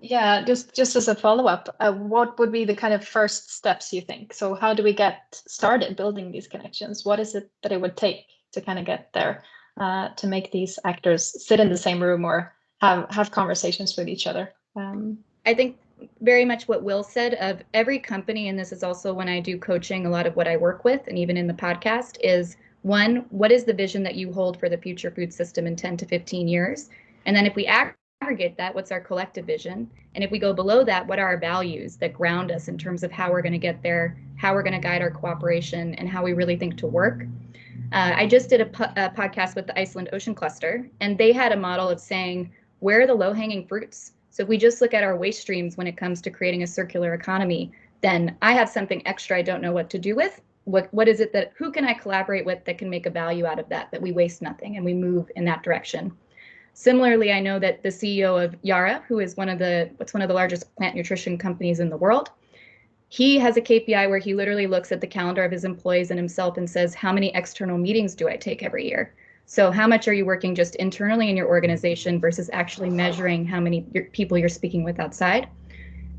Yeah, just as a follow-up, what would be the kind of first steps you think? So how do we get started building these connections? What is it that it would take to kind of get there, to make these actors sit in the same room or have conversations with each other? I think very much what Will said, of every company, and this is also when I do coaching, a lot of what I work with, and even in the podcast, is one, what is the vision that you hold for the future food system in 10 to 15 years? And then if we aggregate that, what's our collective vision? And if we go below that, what are our values that ground us in terms of how we're going to get there, how we're going to guide our cooperation, and how we really think to work? I just did a podcast with the Iceland Ocean Cluster, and they had a model of saying, where are the low-hanging fruits? So if we just look at our waste streams when it comes to creating a circular economy, then I have something extra I don't know what to do with. What is it that, who can I collaborate with that can make a value out of that we waste nothing and we move in that direction? Similarly, I know that the CEO of Yara, who is one of the largest plant nutrition companies in the world, he has a KPI where he literally looks at the calendar of his employees and himself and says, how many external meetings do I take every year? So how much are you working just internally in your organization versus actually measuring how many people you're speaking with outside?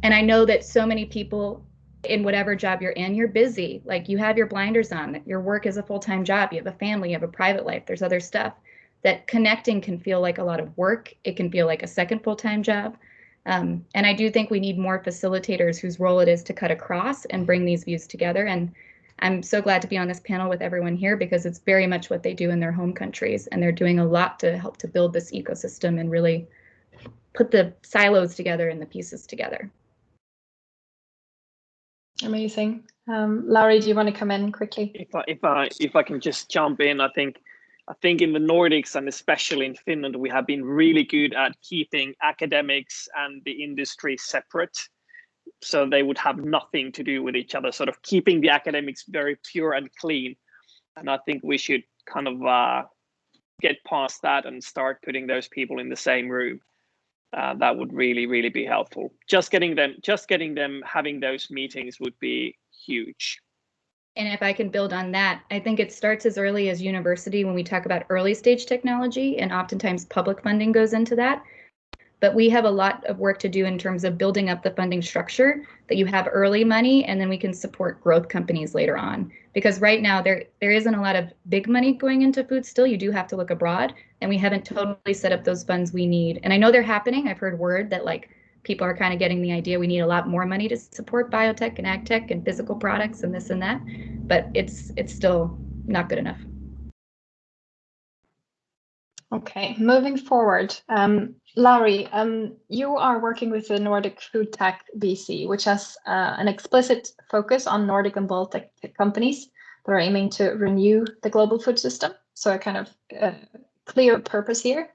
And I know that so many people in whatever job you're in, you're busy. Like, you have your blinders on. Your work is a full-time job. You have a family, you have a private life. There's other stuff. That connecting can feel like a lot of work. It can feel like a second full-time job. And I do think we need more facilitators whose role it is to cut across and bring these views together. And I'm so glad to be on this panel with everyone here, because it's very much what they do in their home countries. And they're doing a lot to help to build this ecosystem and really put the silos together and the pieces together. Amazing. Larry, do you want to come in quickly? If I can just jump in, I think in the Nordics, and especially in Finland, we have been really good at keeping academics and the industry separate. So they would have nothing to do with each other, sort of keeping the academics very pure and clean. And I think we should kind of get past that and start putting those people in the same room. that would really be helpful. Just getting them having those meetings would be huge. And if I can build on that, I think it starts as early as university when we talk about early stage technology, and oftentimes public funding goes into that. But we have a lot of work to do in terms of building up the funding structure, that you have early money and then we can support growth companies later on. Because right now there isn't a lot of big money going into food still. You do have to look abroad, and we haven't totally set up those funds we need. And I know they're happening. I've heard word that like people are kind of getting the idea we need a lot more money to support biotech and ag tech and physical products and this and that, but it's still not good enough. Okay, moving forward, Larry, you are working with the Nordic Food Tech BC, which has an explicit focus on Nordic and Baltic companies that are aiming to renew the global food system. So a kind of clear purpose here.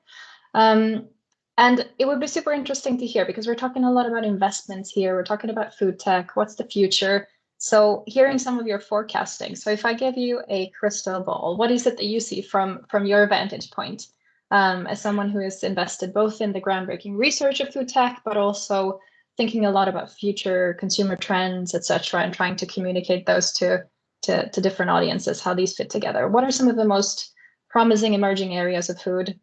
And it would be super interesting to hear, because we're talking a lot about investments here. We're talking about food tech. What's the future? So hearing some of your forecasting. So if I give you a crystal ball, what is it that you see from your vantage point? As someone who has invested both in the groundbreaking research of food tech, but also thinking a lot about future consumer trends, etc., and trying to communicate those to different audiences, how these fit together. What are some of the most promising emerging areas of food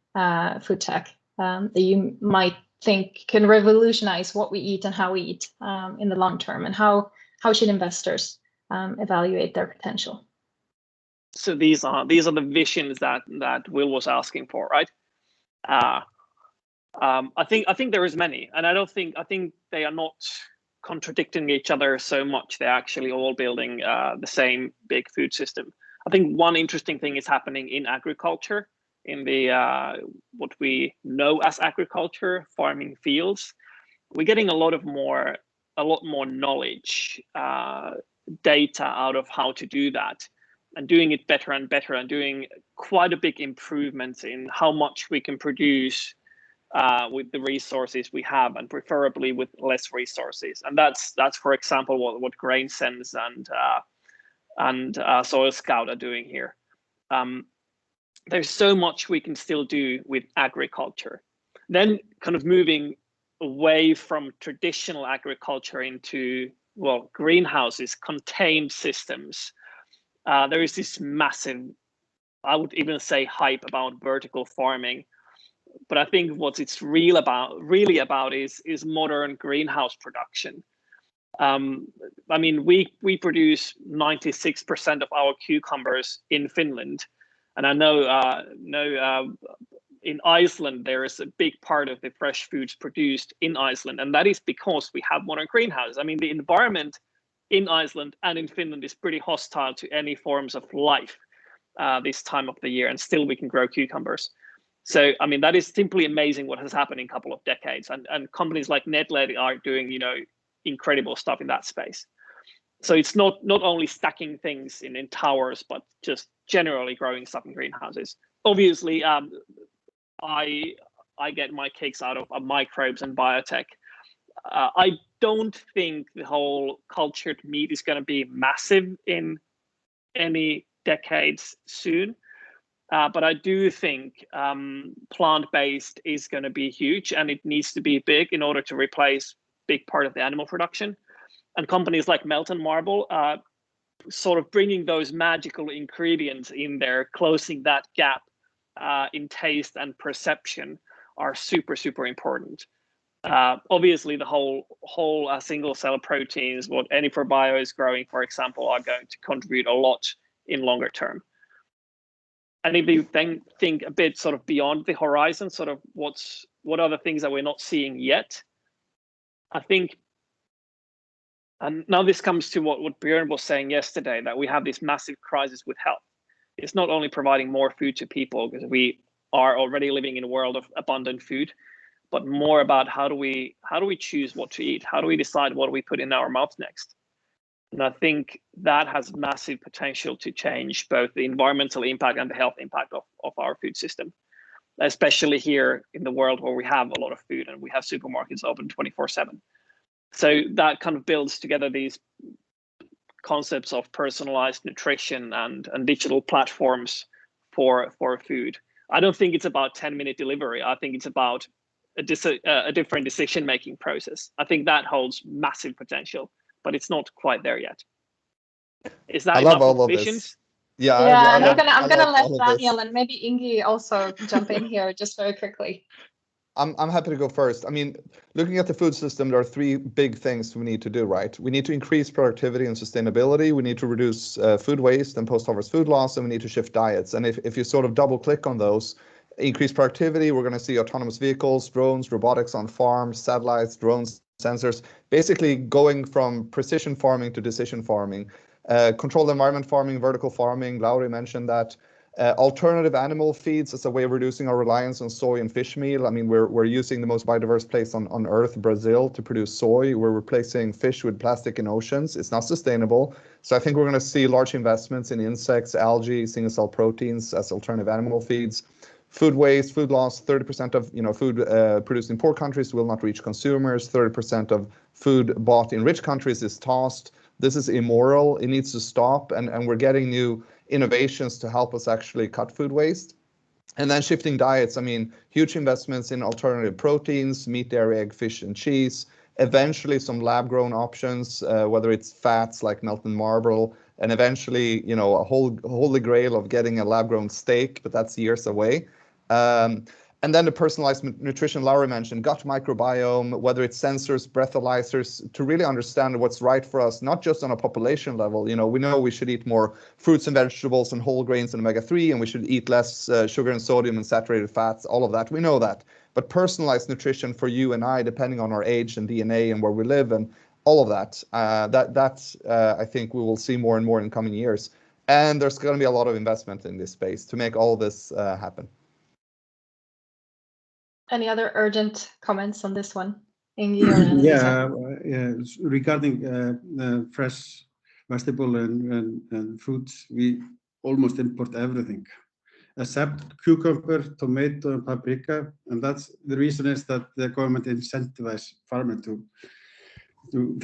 tech that you might think can revolutionize what we eat and how we eat in the long term, and how should investors evaluate their potential? So these are the visions that Will was asking for, right? I think there is many, and I think they are not contradicting each other so much. They're actually all building the same big food system. I think one interesting thing is happening in agriculture, in the what we know as agriculture, farming fields. We're getting a lot more knowledge, data out of how to do that, and doing it better and better, and doing quite a big improvements in how much we can produce with the resources we have, and preferably with less resources. And that's for example what GrainSense and Soil Scout are doing here. There's so much we can still do with agriculture. Then kind of moving away from traditional agriculture into, well, greenhouses, contained systems. There is this massive, I would even say, hype about vertical farming. But I think what it's really about is modern greenhouse production. I mean, we produce 96% of our cucumbers in Finland, and I know in Iceland there is a big part of the fresh foods produced in Iceland, and that is because we have modern greenhouses. I mean, the environment in Iceland and in Finland is pretty hostile to any forms of life this time of the year, and still we can grow cucumbers. So, I mean, that is simply amazing what has happened in a couple of decades, and companies like Nedled are doing, incredible stuff in that space. So it's not only stacking things in towers, but just generally growing stuff in greenhouses. Obviously, I get my kicks out of microbes and biotech. I don't think the whole cultured meat is going to be massive in any decades soon. But I do think plant-based is going to be huge, and it needs to be big in order to replace big part of the animal production. And companies like Melt and Marble sort of bringing those magical ingredients in there, closing that gap in taste and perception, are super important. Obviously, the whole single cell proteins, what Any4Bio is growing, for example, are going to contribute a lot in longer term. And if you then think a bit sort of beyond the horizon, sort of what are the things that we're not seeing yet? I think, and now this comes to what Björn was saying yesterday, that we have this massive crisis with health. It's not only providing more food to people, because we are already living in a world of abundant food, but more about how do we choose what to eat? How do we decide what we put in our mouth next? And I think that has massive potential to change both the environmental impact and the health impact of our food system, especially here in the world where we have a lot of food and we have supermarkets open 24/7. So that kind of builds together these concepts of personalized nutrition and digital platforms for food. I don't think it's about 10-minute delivery. I think it's about a different decision-making process. I think that holds massive potential, but it's not quite there yet. Is that I love enough all of visions? this. Yeah, Yeah, and I I'm gonna love let all of this. Daniel and maybe Ingi also jump in here just very quickly. I'm happy to go first. I mean, looking at the food system, there are three big things we need to do, right? We need to increase productivity and sustainability. We need to reduce food waste and post-harvest food loss, and we need to shift diets. And if you sort of double click on those, increase productivity, we're going to see autonomous vehicles, drones, robotics on farms, satellites, drones, sensors, basically going from precision farming to decision farming. Controlled environment farming, vertical farming, Lauri mentioned that. Alternative animal feeds as a way of reducing our reliance on soy and fish meal. I mean, we're using the most biodiverse place on earth, Brazil, to produce soy. We're replacing fish with plastic in oceans. It's not sustainable. So I think we're going to see large investments in insects, algae, single-cell proteins as alternative animal feeds. Food waste, food loss, 30% of food produced in poor countries will not reach consumers. 30% of food bought in rich countries is tossed. This is immoral. It needs to stop. And we're getting new innovations to help us actually cut food waste. And then shifting diets, I mean, huge investments in alternative proteins, meat, dairy, egg, fish, and cheese. Eventually some lab-grown options, whether it's fats like melted marble, and eventually, a holy grail of getting a lab-grown steak, but that's years away. And then the personalized nutrition Laura mentioned, gut microbiome, whether it's sensors, breathalyzers, to really understand what's right for us, not just on a population level. We know we should eat more fruits and vegetables and whole grains and omega-3, and we should eat less sugar and sodium and saturated fats, all of that. We know that. But personalized nutrition for you and I, depending on our age and DNA and where we live and all of that, I think we will see more and more in coming years. And there's going to be a lot of investment in this space to make all this happen. Any other urgent comments on this one, Ingi or Annalisa? Yeah, regarding fresh vegetable and fruits, we almost import everything except cucumber, tomato, and paprika, and that's the reason is that the government incentivizes farming to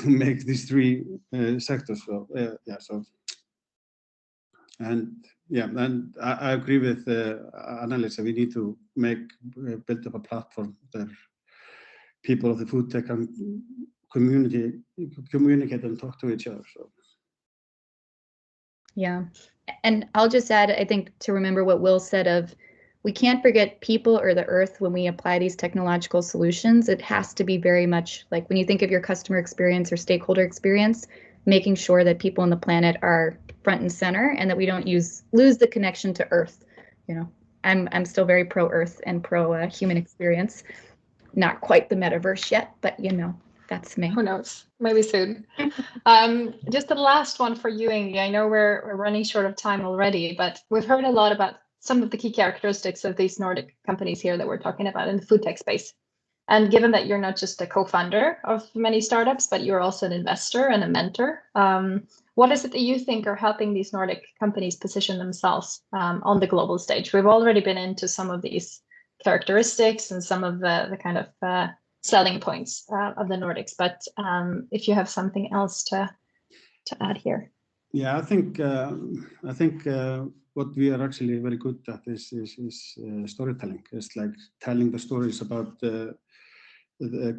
make these three sectors. So and I agree with Annalisa. We need to build up a platform that people of the food tech can communicate and talk to each other. So. Yeah, and I'll just add, I think, to remember what Will said of, we can't forget people or the earth when we apply these technological solutions. It has to be very much like when you think of your customer experience or stakeholder experience, making sure that people on the planet are front and center and that we don't lose the connection to earth. I'm still very pro earth and pro human experience. Not quite the metaverse yet, but that's me. Who knows? Maybe soon. Just the last one for you, Ingi. I know we're running short of time already, but we've heard a lot about some of the key characteristics of these Nordic companies here that we're talking about in the food tech space. And given that you're not just a co-founder of many startups, but you're also an investor and a mentor, what is it that you think are helping these Nordic companies position themselves on the global stage? We've already been into some of these characteristics and some of the kind of selling points of the Nordics, but if you have something else to add here. Yeah, I think what we are actually very good at is storytelling. It's like telling the stories about the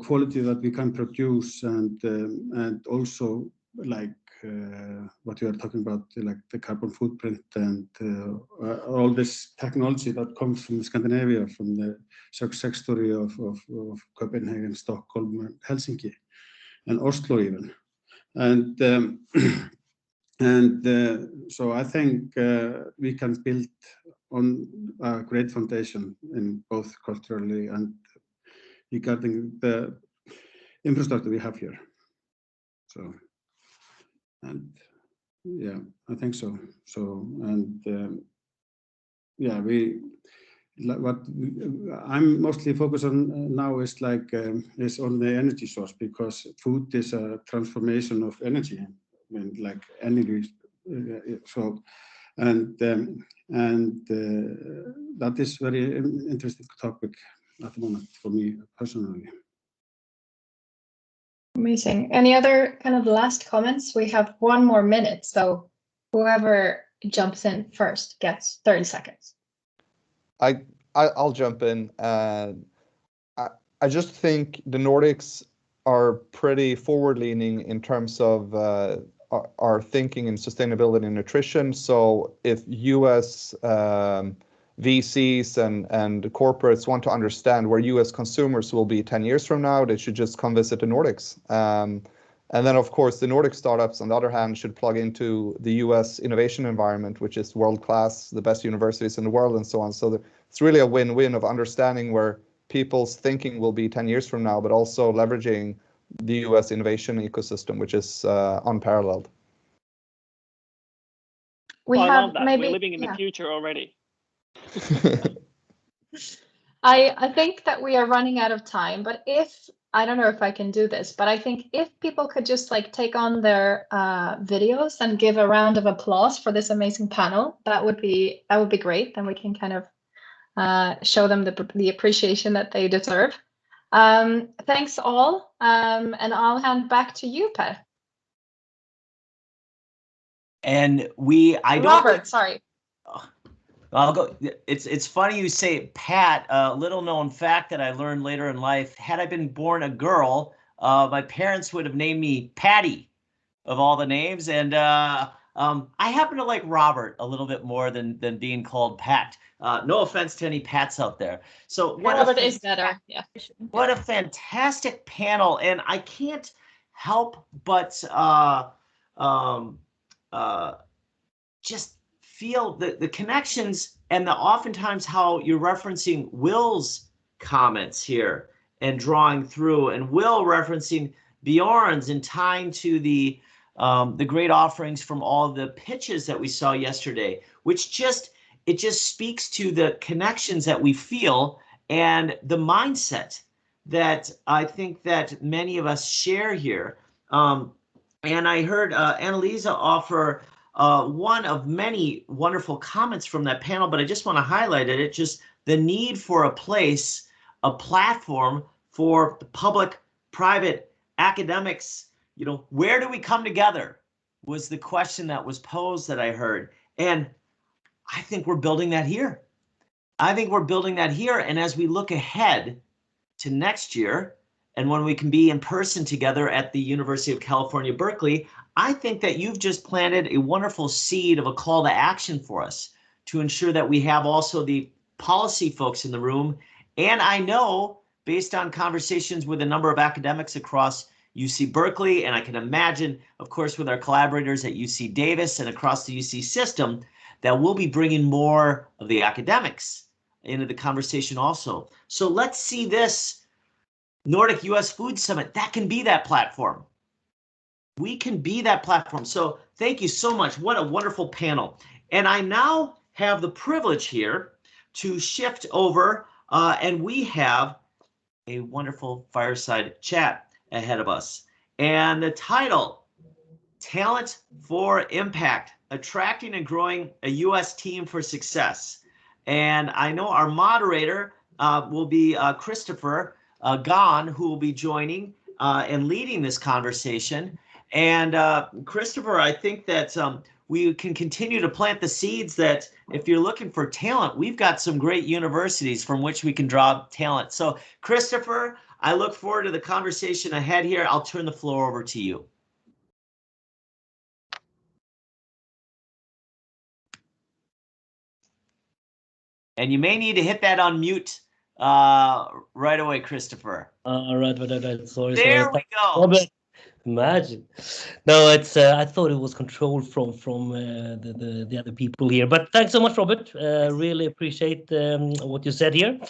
quality that we can produce, and also like what you are talking about, like the carbon footprint and all this technology that comes from Scandinavia, from the success story of Copenhagen, Stockholm, Helsinki, and Oslo even. And so I think we can build on a great foundation in both culturally and regarding the infrastructure we have here. So, and yeah, I think so. So, and yeah, what I'm mostly focused on now is is on the energy source, because food is a transformation of energy. I mean, like energy. So, and that is very interesting topic at the moment for me personally. Amazing. Any other kind of last comments? We have 1 more minute, so whoever jumps in first gets 30 seconds. I'll jump in. I just think the Nordics are pretty forward-leaning in terms of our thinking in sustainability and nutrition. So if US VCs and corporates want to understand where US consumers will be 10 years from now, they should just come visit the Nordics. And then, of course, the Nordic startups, on the other hand, should plug into the US innovation environment, which is world-class, the best universities in the world, and so on. So it's really a win-win of understanding where people's thinking will be 10 years from now, but also leveraging the US innovation ecosystem, which is unparalleled. We I have love that. maybe We're living in the future already. I think that we are running out of time, but I don't know if I can do this, but I think if people could just like take on their videos and give a round of applause for this amazing panel, that would be great. Then we can kind of show them the appreciation that they deserve. Thanks all, and I'll hand back to you, Per. And Robert, sorry. I'll go. It's funny you say Pat. A little known fact that I learned later in life: had I been born a girl, my parents would have named me Patty, of all the names. And I happen to like Robert a little bit more than being called Pat. No offense to any Pats out there. So Robert is better. Yeah. What a fantastic panel, and I can't help but just feel the connections and oftentimes how you're referencing Will's comments here and drawing through, and Will referencing Bjorn's and tying to the great offerings from all the pitches that we saw yesterday, which just speaks to the connections that we feel and the mindset that I think that many of us share here. And I heard Annalisa offer one of many wonderful comments from that panel, but I just want to highlight it. It's just the need for a place, a platform for the public, private, academics. You know, where do we come together was the question that was posed that I heard. And I think we're building that here. And as we look ahead to next year, and when we can be in person together at the University of California, Berkeley, I think that you've just planted a wonderful seed of a call to action for us to ensure that we have also the policy folks in the room. And I know, based on conversations with a number of academics across UC Berkeley, and I can imagine, of course, with our collaborators at UC Davis and across the UC system, that we'll be bringing more of the academics into the conversation also. So let's see this Nordic US Food Summit. That can be that platform. We can be that platform. So thank you so much. What a wonderful panel. And I now have the privilege here to shift over, and we have a wonderful fireside chat ahead of us. And the title, Talent for Impact, Attracting and Growing a U.S. Team for Success. And I know our moderator will be Christopher Gahn, who will be joining and leading this conversation. And Christopher, I think that we can continue to plant the seeds that if you're looking for talent, we've got some great universities from which we can draw talent. So Christopher, I look forward to the conversation ahead here. I'll turn the floor over to you. And you may need to hit that unmute right away, Christopher. Right. Sorry. There we go. Robert, imagine. No, it's. I thought it was controlled from the other people here. But thanks so much, Robert. Really appreciate what you said here.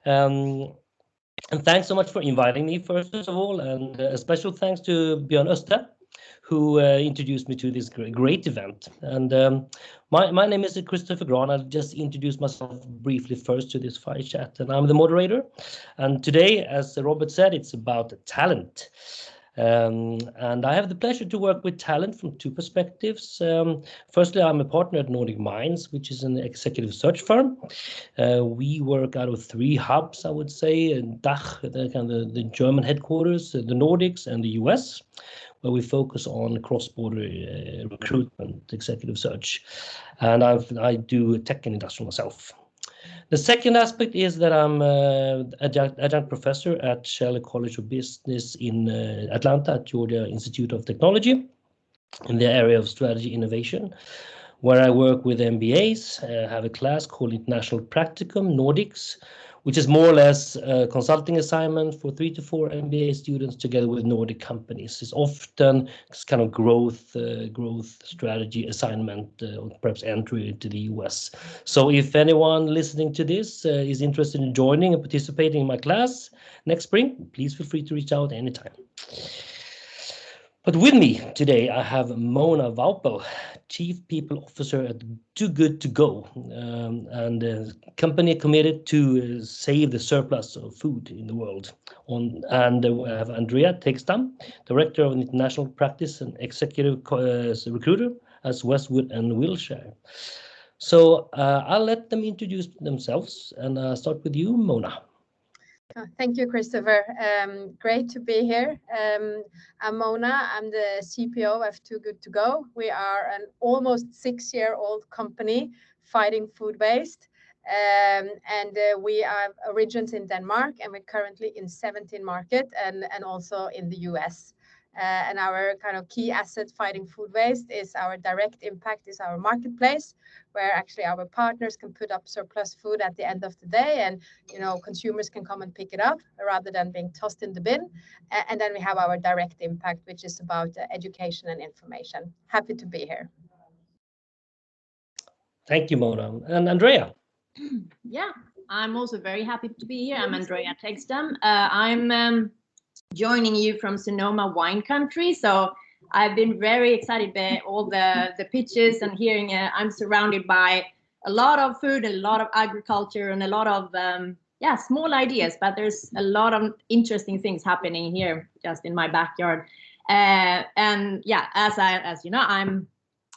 And thanks so much for inviting me, first of all, and a special thanks to Björn Öster, who introduced me to this great event. And my name is Christopher Gahn. I'll just introduce myself briefly first to this fire chat, and I'm the moderator. And today, as Robert said, it's about talent. And I have the pleasure to work with talent from two perspectives. Firstly, I'm a partner at Nordic Minds, which is an executive search firm. We work out of 3 hubs, I would say, DACH, the German headquarters, the Nordics, and the US, where we focus on cross-border recruitment, executive search. And I do tech and industrial myself. The second aspect is that I'm adjunct professor at Shelley College of Business in Atlanta at Georgia Institute of Technology in the area of strategy innovation, where I work with MBAs. Have a class called International Practicum Nordics, which is more or less a consulting assignment for 3 to 4 MBA students together with Nordic companies. It's often kind of growth strategy assignment, or perhaps entry to the US. So if anyone listening to this is interested in joining and participating in my class next spring, please feel free to reach out anytime. But with me today, I have Mona Vaupel, Chief People Officer at Too Good To Go, and a company committed to save the surplus of food in the world. And we have Andrea Tegstam, Director of International Practice and Executive Recruiter at Westwood and Wilshire. So I'll let them introduce themselves, and start with you, Mona. Thank you, Christopher. Great to be here. I'm Mona. I'm the CPO of Too Good To Go. We are an almost 6-year-old company fighting food waste. We have origins in Denmark, and we're currently in 17 markets and also in the US. And our kind of key asset fighting food waste is our direct impact is our marketplace, where actually our partners can put up surplus food at the end of the day, and consumers can come and pick it up rather than being tossed in the bin. And then we have our direct impact, which is about education and information. Happy to be here. Thank you, Mona. And Andrea. Yeah, I'm also very happy to be here. I'm Andrea Tegstam. I'm joining you from Sonoma wine country. So I've been very excited by all the pitches and hearing. I'm surrounded by a lot of food, and a lot of agriculture, and a lot of small ideas. But there's a lot of interesting things happening here, just in my backyard. As you know, I'm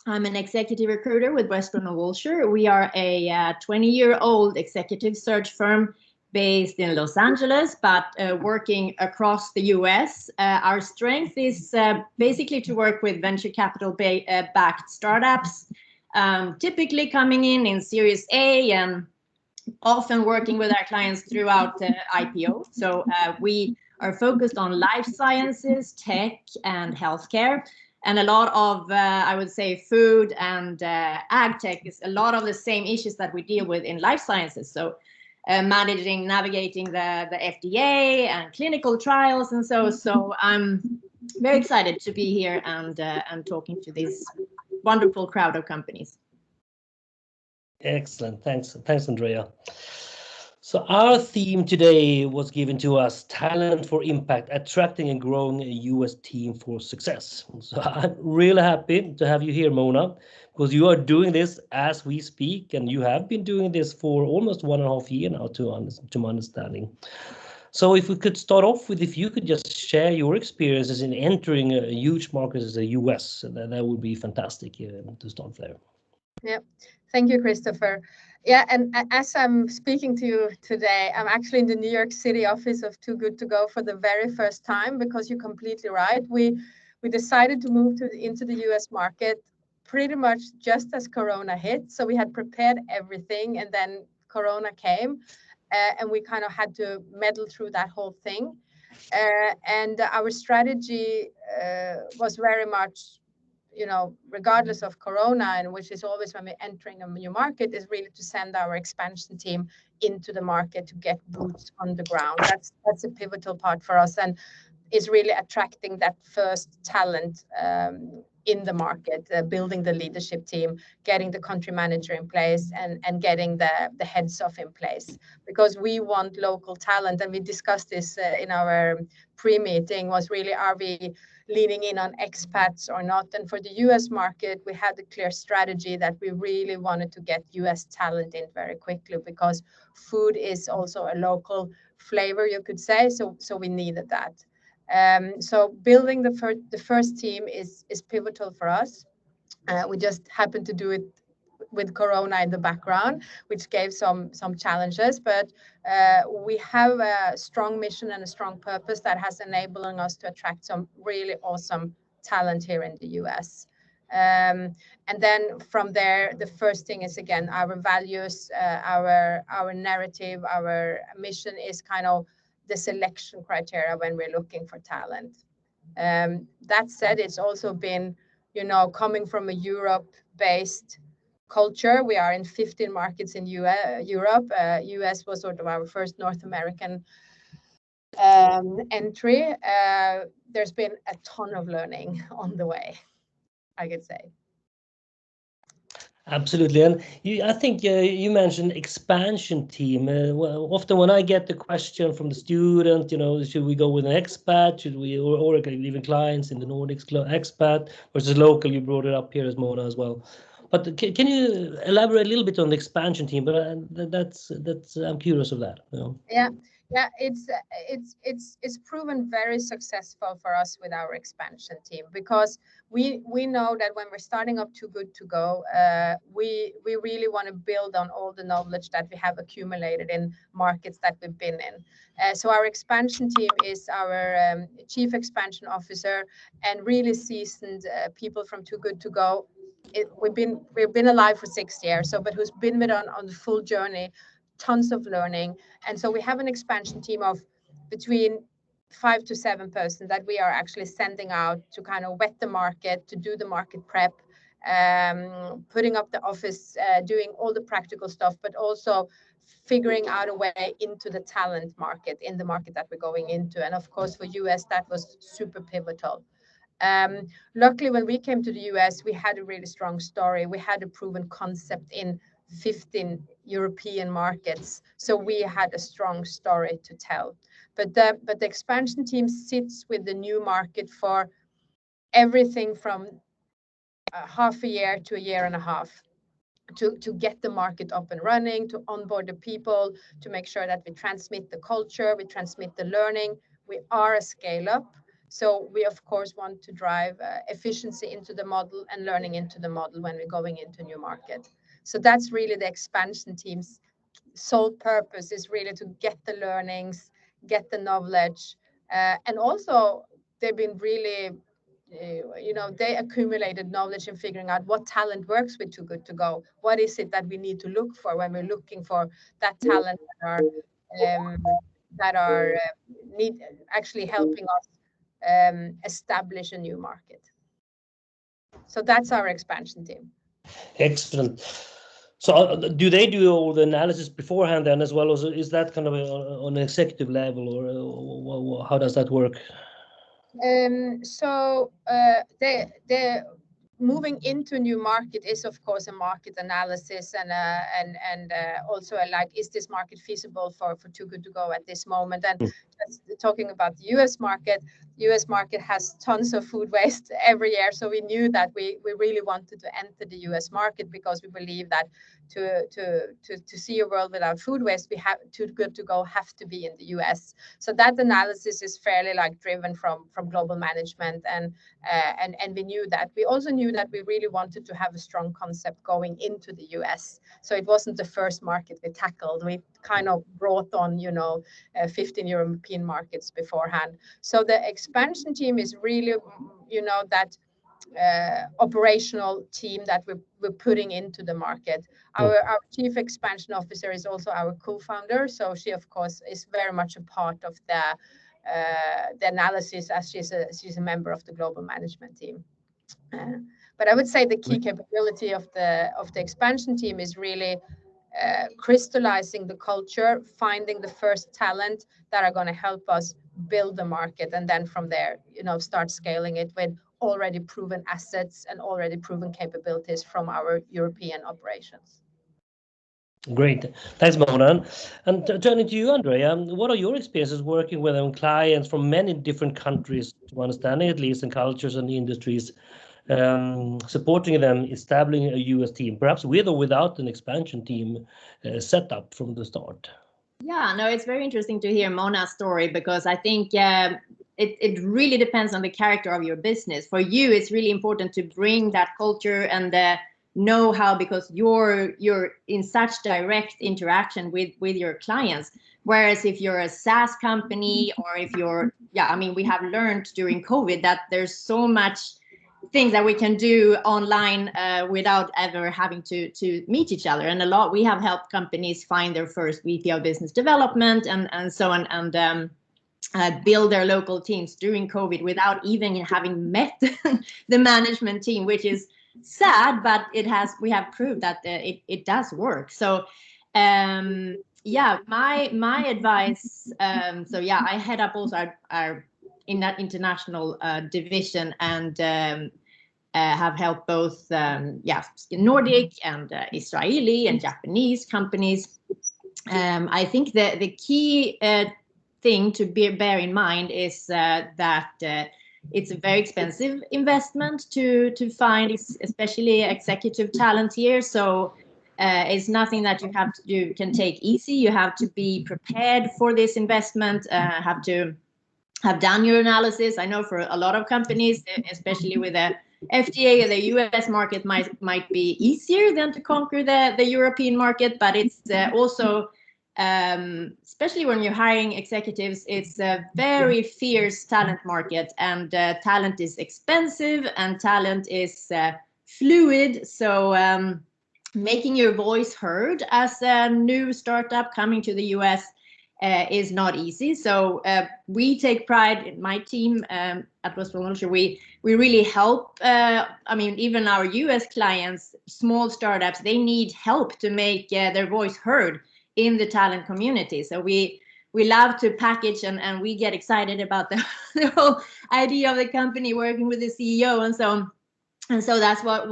an executive recruiter with Westwood and Wilshire. We are a 20-year-old executive search firm based in Los Angeles, but working across the US. Our strength is basically to work with venture capital backed startups, typically coming in Series A, and often working with our clients throughout the IPO. So we are focused on life sciences, tech, and healthcare. And a lot of, I would say, food and ag tech is a lot of the same issues that we deal with in life sciences. So navigating the FDA and clinical trials and so I'm very excited to be here and talking to this wonderful crowd of companies. Excellent. Thanks, Andrea. So our theme today was given to us: talent for impact, attracting and growing a US team for success. So I'm really happy to have you here, Mona, because you are doing this as we speak, and you have been doing this for almost 1.5 years now, to my understanding. So if we could start off with, if you could just share your experiences in entering a huge market as the US, that would be fantastic to start there. Yeah, thank you, Christopher. Yeah, and as I'm speaking to you today, I'm actually in the New York City office of Too Good To Go for the very first time, because you're completely right. We decided to move into the US market pretty much just as Corona hit. So we had prepared everything, and then Corona came, and we kind of had to meddle through that whole thing. And our strategy was very much, regardless of Corona, and which is always when we're entering a new market, is really to send our expansion team into the market to get boots on the ground. That's a pivotal part for us, and is really attracting that first talent in the market, building the leadership team, getting the country manager in place, and getting the heads off in place, because we want local talent. And we discussed this in our pre-meeting, was really, are we leaning in on expats or not? And for the US market, we had a clear strategy that we really wanted to get US talent in very quickly, because food is also a local flavor, you could say. So we needed that. So building the first team is pivotal for us. We just happened to do it with Corona in the background, which gave some challenges, but we have a strong mission and a strong purpose that has enabling us to attract some really awesome talent here in the US. And then from there, the first thing is, again, our values, our narrative, our mission is kind of the selection criteria when we're looking for talent. That said, it's also been, coming from a Europe-based culture. We are in 15 markets in Europe. US was sort of our first North American entry. There's been a ton of learning on the way, I could say. Absolutely. And I think you mentioned expansion team. Well, often when I get the question from the student, should we go with an expat? Should we, or even clients in the Nordics, expat versus local? You brought it up here as Mona as well. But can you elaborate a little bit on the expansion team? But that's I'm curious of that. Yeah, it's proven very successful for us with our expansion team, because we know that when we're starting up Too Good To Go, we really want to build on all the knowledge that we have accumulated in markets that we've been in. So our expansion team is our chief expansion officer and really seasoned people from Too Good To Go. We've been alive for 6 years, but who's been with on the full journey, tons of learning. And so we have an expansion team of between 5 to 7 persons that we are actually sending out to kind of wet the market, to do the market prep, putting up the office, doing all the practical stuff, but also figuring out a way into the talent market, in the market that we're going into. And of course, for US, that was super pivotal. Luckily, when we came to the US, we had a really strong story. We had a proven concept in 15 European markets, so we had a strong story to tell. But the expansion team sits with the new market for everything from half a year to a year and a half, to get the market up and running, to onboard the people, to make sure that we transmit the culture, we transmit the learning. We are a scale up, so we of course want to drive efficiency into the model and learning into the model when we're going into a new market. So that's really the expansion team's sole purpose, is really to get the learnings, get the knowledge, and also they've been really, they accumulated knowledge in figuring out what talent works with Too Good To Go. What is it that we need to look for when we're looking for that talent that are actually helping us establish a new market. So that's our expansion team. Excellent. So do they do all the analysis beforehand then as well, or is that kind of on an executive level, or how does that work? So they moving into a new market is of course a market analysis and also like, is this market feasible for Too Good To Go at this moment? And just talking about the US market has tons of food waste every year, so we knew that we really wanted to enter the US market, because we believe that to see a world without food waste, we have Too Good To Go have to be in the US. So that analysis is fairly like driven from global management, and we knew that. We also knew that we really wanted to have a strong concept going into the US. So it wasn't the first market we tackled. We kind of brought on 15 European markets beforehand. So the expansion team is really that operational team that we're putting into the market. Our chief expansion officer is also our co-founder, so she of course is very much a part of the analysis, as she's a member of the global management team. But I would say the key capability of the expansion team is really crystallizing the culture, finding the first talent that are going to help us build the market, and then from there, start scaling it with already proven assets and already proven capabilities from our European operations. Great. Thanks, Mona. And turning to you, Andrea, what are your experiences working with clients from many different countries, to understanding at least, and cultures and industries, supporting them establishing a US team, perhaps with or without an expansion team set up from the start? Yeah, no, it's very interesting to hear Mona's story, because I think it really depends on the character of your business. For you, it's really important to bring that culture and the know-how, because you're in such direct interaction with your clients. Whereas if you're a SaaS company, or if you're, we have learned during COVID that there's so much things that we can do online without ever having to meet each other. And we have helped companies find their first VP of business development and so on, and build their local teams during COVID without even having met the management team, which is sad, but we have proved that it does work. So yeah, my advice, so yeah, I head up also our in that international division, and have helped both Nordic and Israeli and Japanese companies. I think the key thing to bear in mind is that it's a very expensive investment to find, especially executive talent here. So it's nothing that you can take easy. You have to be prepared for this investment. Have to have done your analysis. I know for a lot of companies, especially with the FDA, the US market might be easier than to conquer the European market, but it's also, especially when you're hiring executives, it's a very fierce talent market, and talent is expensive and talent is fluid. So making your voice heard as a new startup coming to the US is not easy. So we take pride in my team at Entrepreneurial. We really help. I mean, even our US clients, small startups, they need help to make their voice heard in the talent community. So we love to package, and we get excited about the whole idea of the company, working with the CEO and so on. And so that's what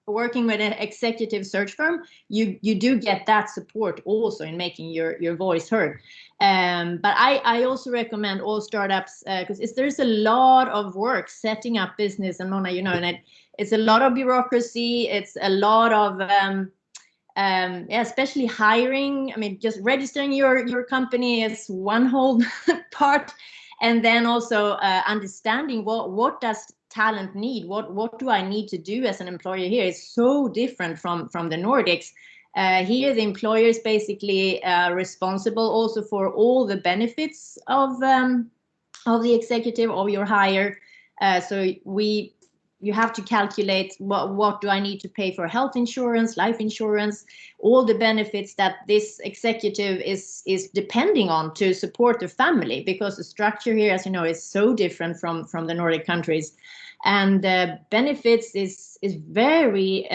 working with an executive search firm, you do get that support also in making your voice heard. But I also recommend all startups, because there's a lot of work setting up business, and Mona, and it's a lot of bureaucracy. It's a lot of especially hiring. I mean, just registering your company is one whole part, and then also understanding what does talent need, what do I need to do as an employer here is so different from the Nordics. Here the employer is basically responsible also for all the benefits of the executive of your hire. So you have to calculate what do I need to pay for health insurance, life insurance, all the benefits that this executive is depending on to support the family, because the structure here, as you know, is so different from the Nordic countries. And benefits is very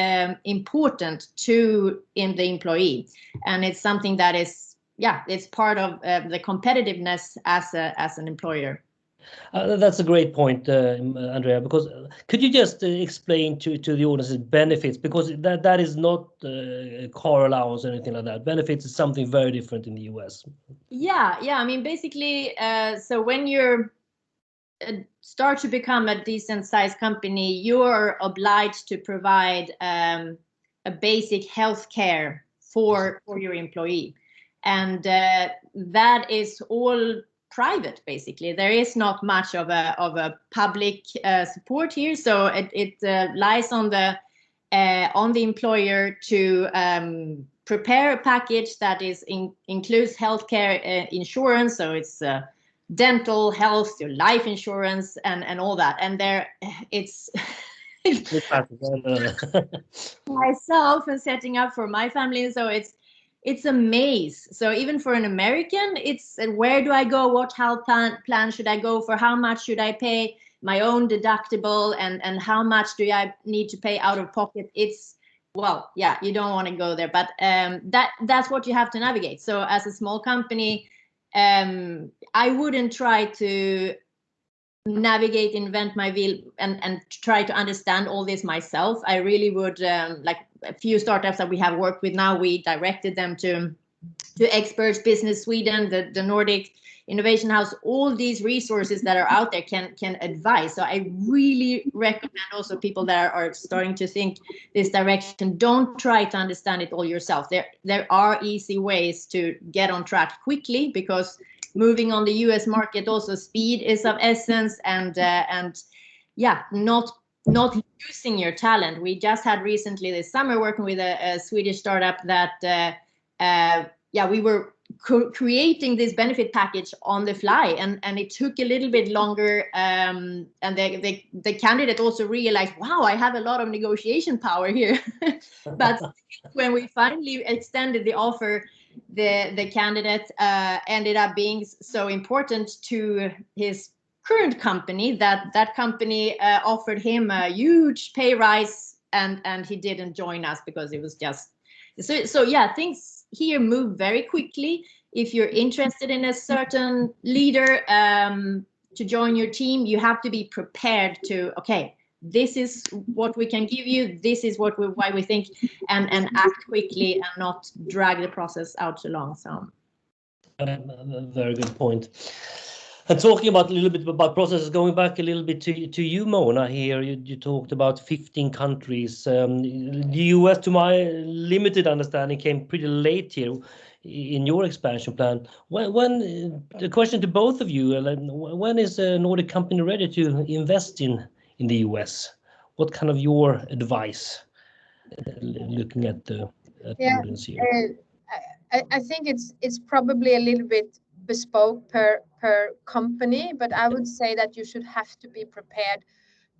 important in the employee, and it's something that is it's part of the competitiveness as an employer. That's a great point, Andrea, because could you just explain to the audience benefits, because that is not car allowance or anything like that. Benefits is something very different in the US. Yeah. I mean, basically, so when you're start to become a decent sized company, you're obliged to provide a basic health care for your employee, and that is all private. Basically, there is not much of a public support here, so it lies on the employer to prepare a package that includes healthcare insurance. So it's dental, health, your life insurance, and all that. And it's myself and setting up for my family. So it's a maze. So even for an American, it's where do I go? What health plan should I go for? How much should I pay? My own deductible, and how much do I need to pay out of pocket? It's, well, yeah, you don't want to go there, but that's what you have to navigate. So as a small company, I wouldn't try to navigate, invent my wheel, and try to understand all this myself. I really would, like a few startups that we have worked with now, we directed them to Experts Business Sweden, the Nordic Innovation House. All these resources that are out there can advise. So I really recommend also people that are starting to think this direction, don't try to understand it all yourself. There are easy ways to get on track quickly, because moving on the US market, also speed is of essence, and yeah, not losing your talent. We just had recently this summer working with a Swedish startup that we were creating this benefit package on the fly, and it took a little bit longer, and the candidate also realized, wow, I have a lot of negotiation power here. But when we finally extended the offer, the candidate ended up being so important to his current company that company offered him a huge pay rise, and he didn't join us because it was just so yeah, things here move very quickly. If you're interested in a certain leader to join your team, you have to be prepared to, okay, this is what we can give you, this is why we think, and act quickly and not drag the process out too long. So very good point. And talking about a little bit about processes, going back a little bit to you, Mona, here, you talked about 15 countries. The US, to my limited understanding, came pretty late here in your expansion plan. When the question to both of you, when is a Nordic company ready to invest in the US? What kind of your advice, looking at the audience here? I think it's probably a little bit bespoke per company, but I would say that you should have to be prepared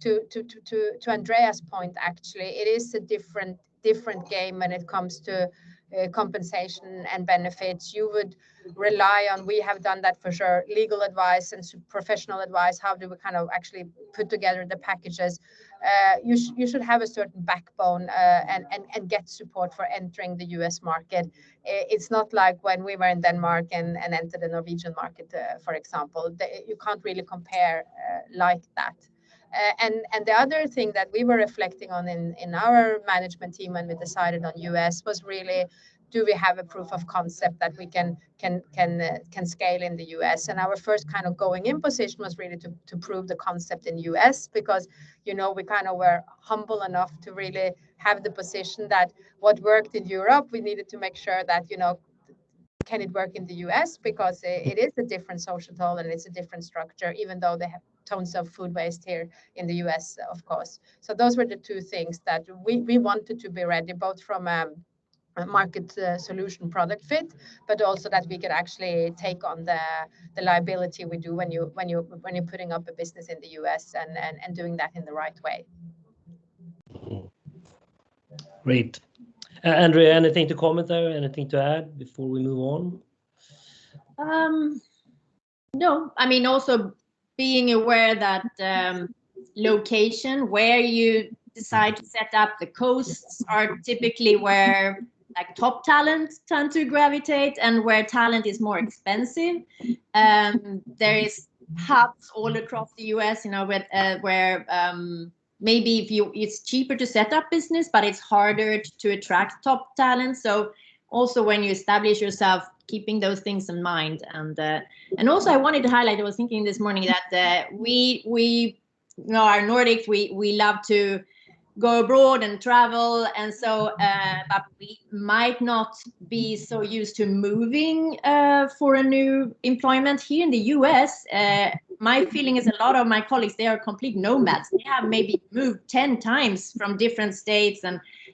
to Andreas' point. Actually, it is a different game when it comes to compensation and benefits. You would rely on, we have done that for sure, legal advice and professional advice. How do we kind of actually put together the packages? You should have a certain backbone and get support for entering the US market. It's not like when we were in Denmark and entered the Norwegian market, for example. You can't really compare like that. And the other thing that we were reflecting on in our management team when we decided on US was really, do we have a proof of concept that we can scale in the US? And our first kind of going in position was really to prove the concept in US, because, you know, we kind of were humble enough to really have the position that what worked in Europe, we needed to make sure that, you know, can it work in the US? Because it is a different social toll and it's a different structure, even though they have tons of food waste here in the US, of course. So those were the two things that we wanted to be ready, both from a market solution product fit, but also that we could actually take on the liability we do when you're putting up a business in the US and doing that in the right way. Great. Andrea, anything to comment there? Anything to add before we move on? No, I mean, also being aware that location where you decide to set up, the coasts are typically where like top talent tend to gravitate, and where talent is more expensive. There is hubs all across the US, you know, where maybe it's cheaper to set up business, but it's harder to attract top talent. So also when you establish yourself, keeping those things in mind. And also I wanted to highlight, I was thinking this morning that we you know, our Nordics, we love to go abroad and travel, and so but we might not be so used to moving for a new employment. Here in the US, my feeling is a lot of my colleagues, they are complete nomads. They have maybe moved 10 times from different states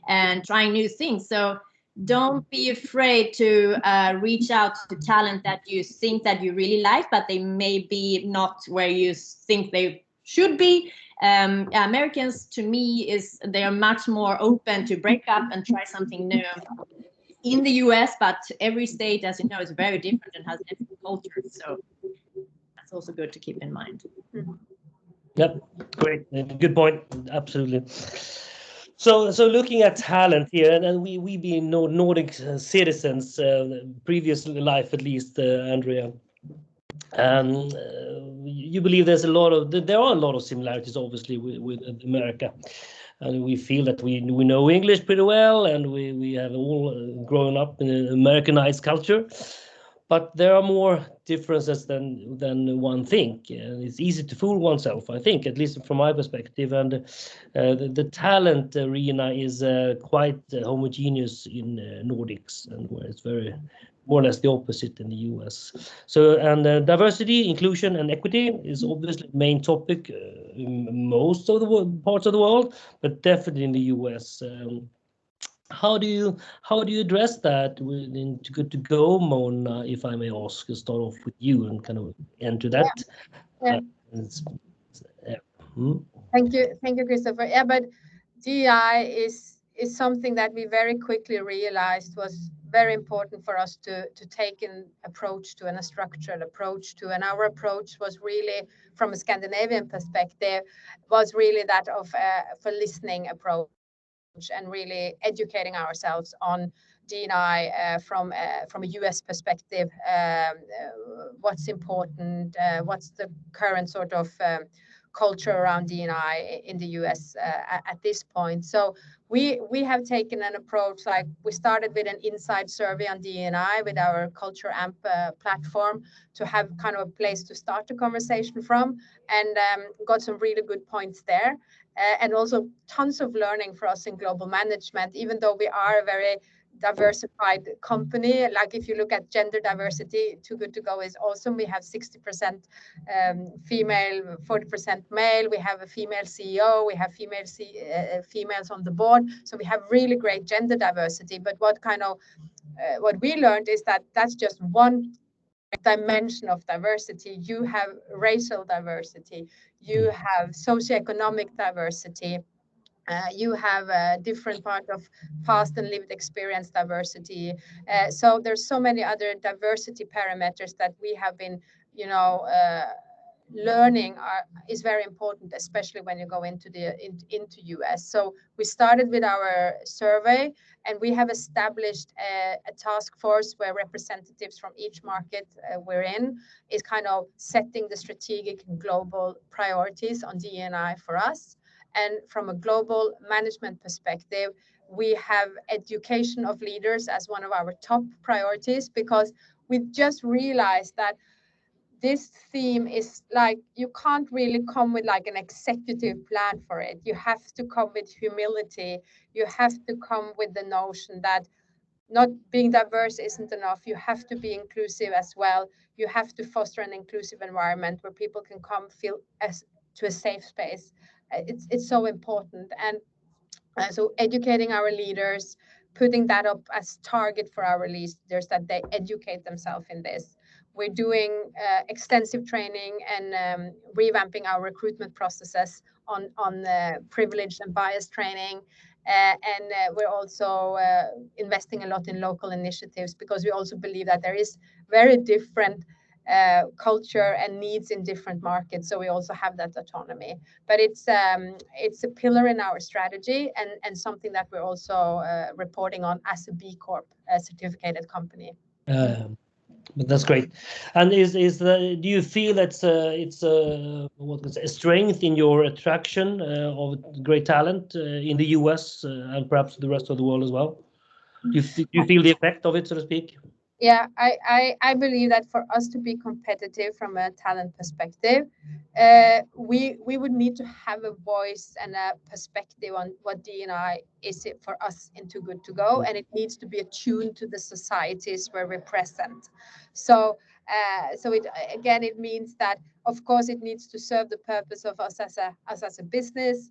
and trying new things. So don't be afraid to reach out to talent that you think that you really like, but they may be not where you think they should be. Americans, to me, they are much more open to break up and try something new in the US, but every state, as you know, is very different and has different cultures. So that's also good to keep in mind. Yep, great, good point. Absolutely. So looking at talent here, and we being Nordic citizens, previous life at least, Andrea. You believe there are a lot of similarities, obviously, with America, and we feel that we know English pretty well, and we have all grown up in an Americanized culture, but there are more differences than one think. It's easy to fool oneself, I think, at least from my perspective, and the talent arena is quite homogeneous in Nordics, and where it's very more or less the opposite in the US. So, and diversity, inclusion, and equity is obviously the main topic in most of the parts of the world, but definitely in the US. how do you address that within Too Good To Go, Mona, if I may ask? Start off with you and kind of enter that. Yeah. Thank you, Christopher. Yeah, but DEI is something that we very quickly realized was very important for us to take an approach to, and a structured approach to. And our approach was really, from a Scandinavian perspective, was really that of for listening approach, and really educating ourselves on DEI from a US perspective. What's important, what's the current sort of culture around DEI in the US at this point. So we have taken an approach, like we started with an inside survey on DEI with our Culture Amp platform, to have kind of a place to start the conversation from, and got some really good points there. And also tons of learning for us in global management, even though we are a very diversified company. Like if you look at gender diversity, Too Good To Go is awesome. We have 60% female, 40% male. We have a female CEO. We have females on the board. So we have really great gender diversity. But what we learned is that that's just one dimension of diversity. You have racial diversity, you have socioeconomic diversity, you have a different part of past and lived experience diversity. So there's so many other diversity parameters that we have been, learning is very important, especially when you go into US. So we started with our survey, and we have established a task force where representatives from each market we're in is kind of setting the strategic and global priorities on DE&I for us. And from a global management perspective, we have education of leaders as one of our top priorities, because we just realized that this theme is like, you can't really come with like an executive plan for it. You have to come with humility. You have to come with the notion that not being diverse isn't enough. You have to be inclusive as well. You have to foster an inclusive environment where people can come feel to a safe space. It's so important. And so educating our leaders, putting that up as target for our leaders, that they educate themselves in this. We're doing extensive training and revamping our recruitment processes on privilege and bias training. And we're also investing a lot in local initiatives, because we also believe that there is very different culture and needs in different markets. So we also have that autonomy. But it's a pillar in our strategy, and something that we're also reporting on as a B Corp certificated company. But that's great. And do you feel it's a strength in your attraction of great talent in the US and perhaps the rest of the world as well? Do you feel the effect of it, so to speak? Yeah, I believe that for us to be competitive from a talent perspective, we would need to have a voice and a perspective on what D&I is it for us in Too Good To Go, and it needs to be attuned to the societies where we're present. So it means that, of course, it needs to serve the purpose of us as a business,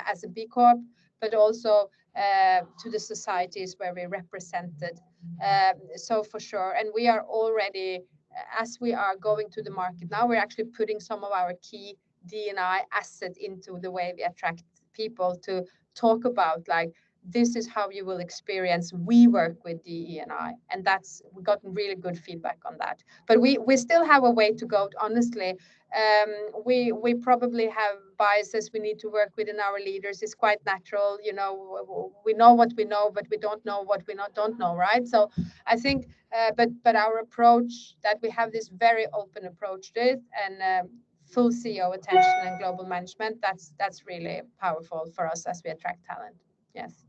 as a B Corp, but also to the societies where we're represented. So for sure, and we are already, as we are going to the market now, we're actually putting some of our key D&I assets into the way we attract people to talk about, like, this is how you will experience we work with DE&I, and we've gotten really good feedback on that. But we still have a way to go, honestly. We probably have biases we need to work with in our leaders. It's quite natural, we know what we know, but we don't know what we don't know, right? So I think, but our approach, that we have this very open approach to it, and full CEO attention and global management, that's really powerful for us as we attract talent. Yes.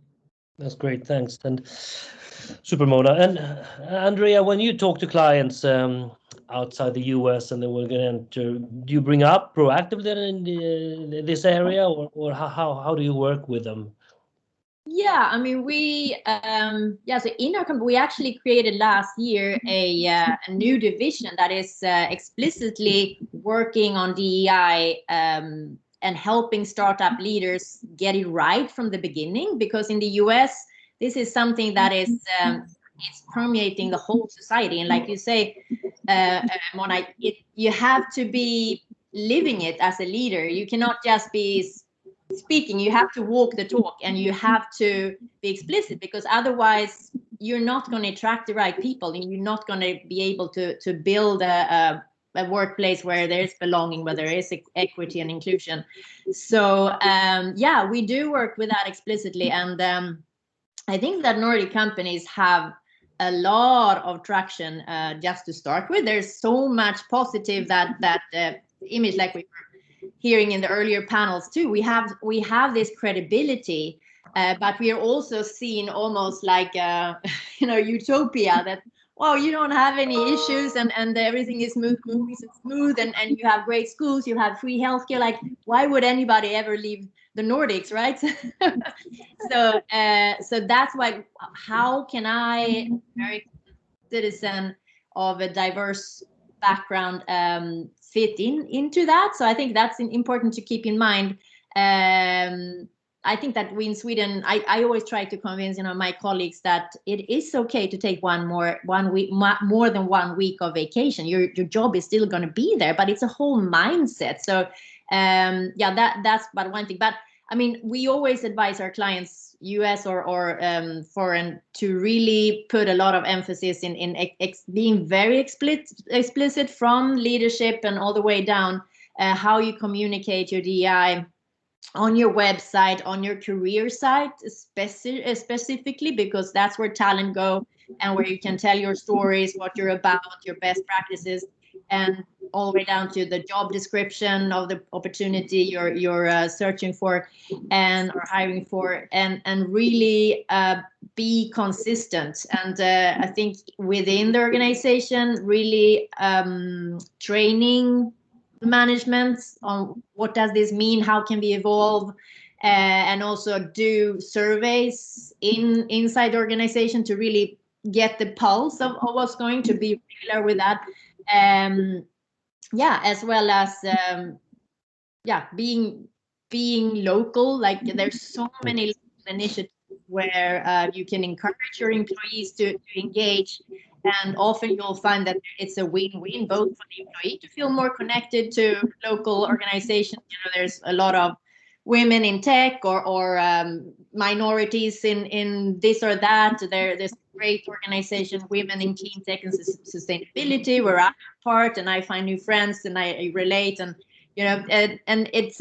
That's great, thanks. And super, Mona. And Andrea, when you talk to clients outside the US and then we're going to enter, do you bring up proactively in this area, or how do you work with them? Yeah, I mean, so in our company, we actually created last year a new division that is explicitly working on DEI and helping startup leaders get it right from the beginning. Because in the US, this is something that is it's permeating the whole society. And like you say, Mona, you have to be living it as a leader. You cannot just be speaking, you have to walk the talk, and you have to be explicit, because otherwise you're not going to attract the right people, and you're not going to be able to build a workplace where there is belonging, where there is equity and inclusion. So yeah, we do work with that explicitly, and I think that Nordic companies have a lot of traction. Just to start with, there's so much positive that image, like we were hearing in the earlier panels too. We have this credibility, but we are also seen almost like utopia, that wow, you don't have any issues, and everything is smooth, and you have great schools, you have free healthcare. Like, why would anybody ever leave the Nordics, right? So that's why, how can I, American citizen of a diverse background, fit into that? So I think that's important to keep in mind. I think that we in Sweden, I always try to convince my colleagues that it is okay to take more than 1 week of vacation. Your job is still going to be there, but it's a whole mindset. So yeah, that's but one thing. But I mean, we always advise our clients, US or foreign, to really put a lot of emphasis in being very explicit from leadership and all the way down, how you communicate your DEI on your website, on your career site, specifically, because that's where talent go, and where you can tell your stories, what you're about, your best practices, and all the way down to the job description of the opportunity you're searching for and or hiring for, and really be consistent. And I think within the organization, really training management on what does this mean, how can we evolve, and also do surveys inside the organization to really get the pulse of what's going to be regular with that. Yeah, as well as yeah, being local. Like, there's so many local initiatives where you can encourage your employees to engage, and often you'll find that it's a win-win, both for the employee to feel more connected to local organizations. There's a lot of women in tech, or minorities in this or that. There's a great organization, Women in Clean Tech and Sustainability, where I'm part, and I find new friends and I relate, and and it's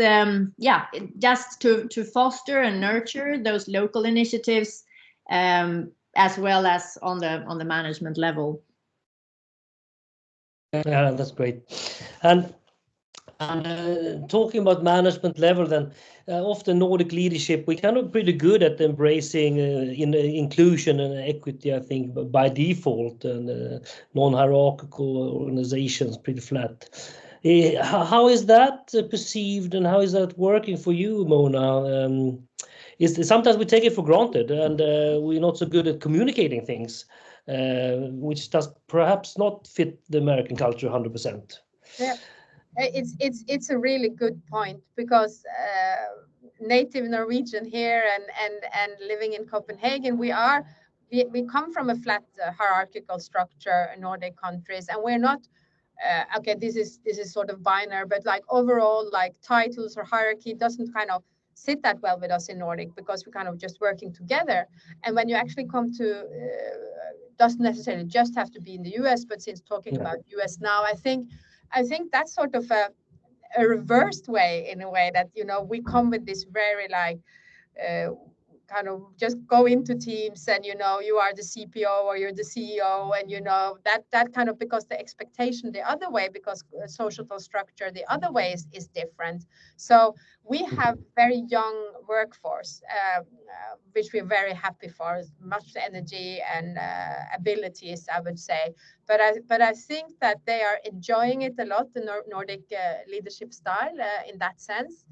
yeah, just to foster and nurture those local initiatives, as well as on the management level. Yeah, that's great. And talking about management level, then often Nordic leadership, we kind of pretty good at embracing inclusion and equity, I think, by default, and non-hierarchical organizations, pretty flat. How is that perceived, and how is that working for you, Mona? Sometimes we take it for granted, and we're not so good at communicating things, which does perhaps not fit the American culture 100%. Yeah. It's a really good point, because native Norwegian here and living in Copenhagen, we come from a flat hierarchical structure in Nordic countries, and we're not okay, this is sort of binary, but like overall, like titles or hierarchy doesn't kind of sit that well with us in Nordic, because we're kind of just working together. And when you actually come to doesn't necessarily just have to be in the US, but since talking about US now, I think that's sort of a reversed way, in a way, that we come with this very like kind of just go into teams, and you are the CPO or you're the CEO, and that kind of, because the expectation the other way, because social structure the other way is different. So we have very young workforce, which we're very happy for, much energy and abilities, I would say. But I think that they are enjoying it a lot, the Nordic leadership style, in that sense.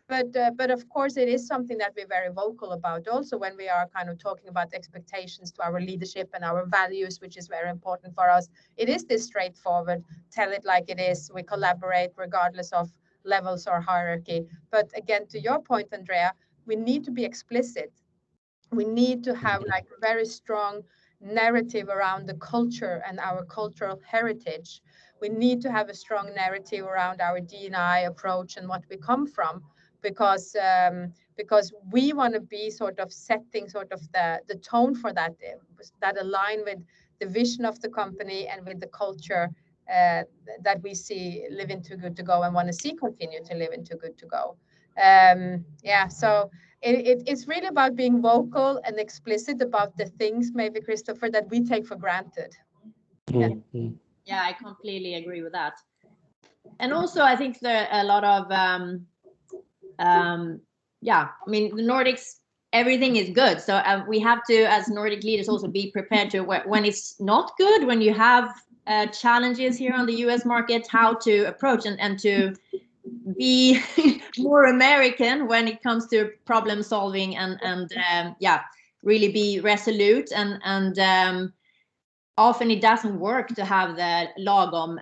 But of course, it is something that we're very vocal about also, when we are kind of talking about expectations to our leadership and our values, which is very important for us. It is this straightforward, tell it like it is. We collaborate regardless of levels or hierarchy. But again, to your point, Andrea, we need to be explicit. We need to have like a very strong narrative around the culture and our cultural heritage. We need to have a strong narrative around our D&I approach and what we come from, because we want to be sort of setting sort of the tone for that align with the vision of the company and with the culture that we see live in Too Good To Go and want to see continue to live in Too Good To Go. So it's really about being vocal and explicit about the things, maybe, Christopher, that we take for granted. Mm-hmm. Yeah, I completely agree with that. And also, I think there are a lot of, I mean, the Nordics, everything is good. So we have to, as Nordic leaders, also be prepared to, when it's not good, when you have challenges here on the US market, how to approach and to be more American when it comes to problem solving and really be resolute and often it doesn't work to have the lagom.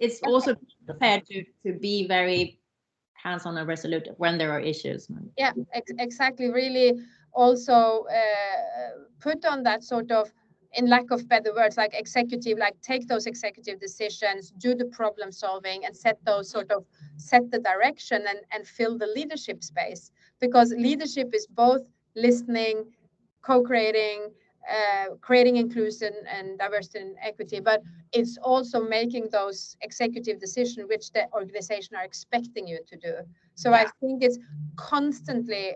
It's also prepared to be very hands-on and resolute when there are issues. Yeah, exactly. Really, also put on that sort of, in lack of better words, like executive, like take those executive decisions, do the problem solving, and set the direction and fill the leadership space. Because leadership is both listening, co-creating, creating inclusion and diversity and equity, but it's also making those executive decisions which the organization are expecting you to do. So I think it's constantly,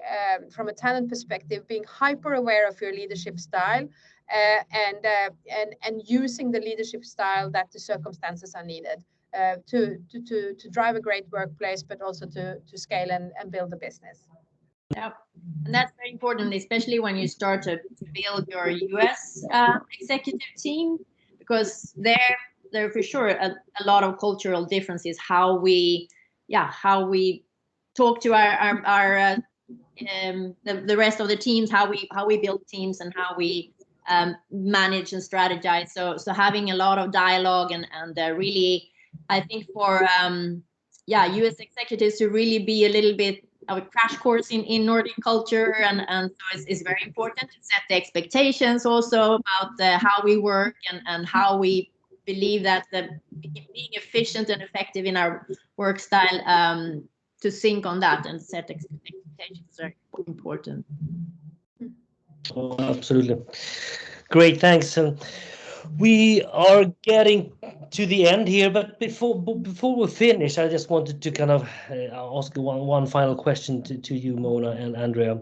from a talent perspective, being hyper aware of your leadership style and using the leadership style that the circumstances are needed to drive a great workplace, but also to scale and build a business. Yeah, and that's very important, especially when you start to build your US executive team, because there are for sure a lot of cultural differences. How we talk to our the rest of the teams, how we build teams, and how we manage and strategize. So having a lot of dialogue and really, I think for US executives to really be a little bit of a crash course in Nordic culture, and so it's very important to set the expectations also about how we work and how we believe that being efficient and effective in our work style, to sync on that and set expectations is very important. Oh, absolutely. Great, thanks. We are getting to the end here, but before we finish, I just wanted to kind of ask one final question to you, Mona and Andrea.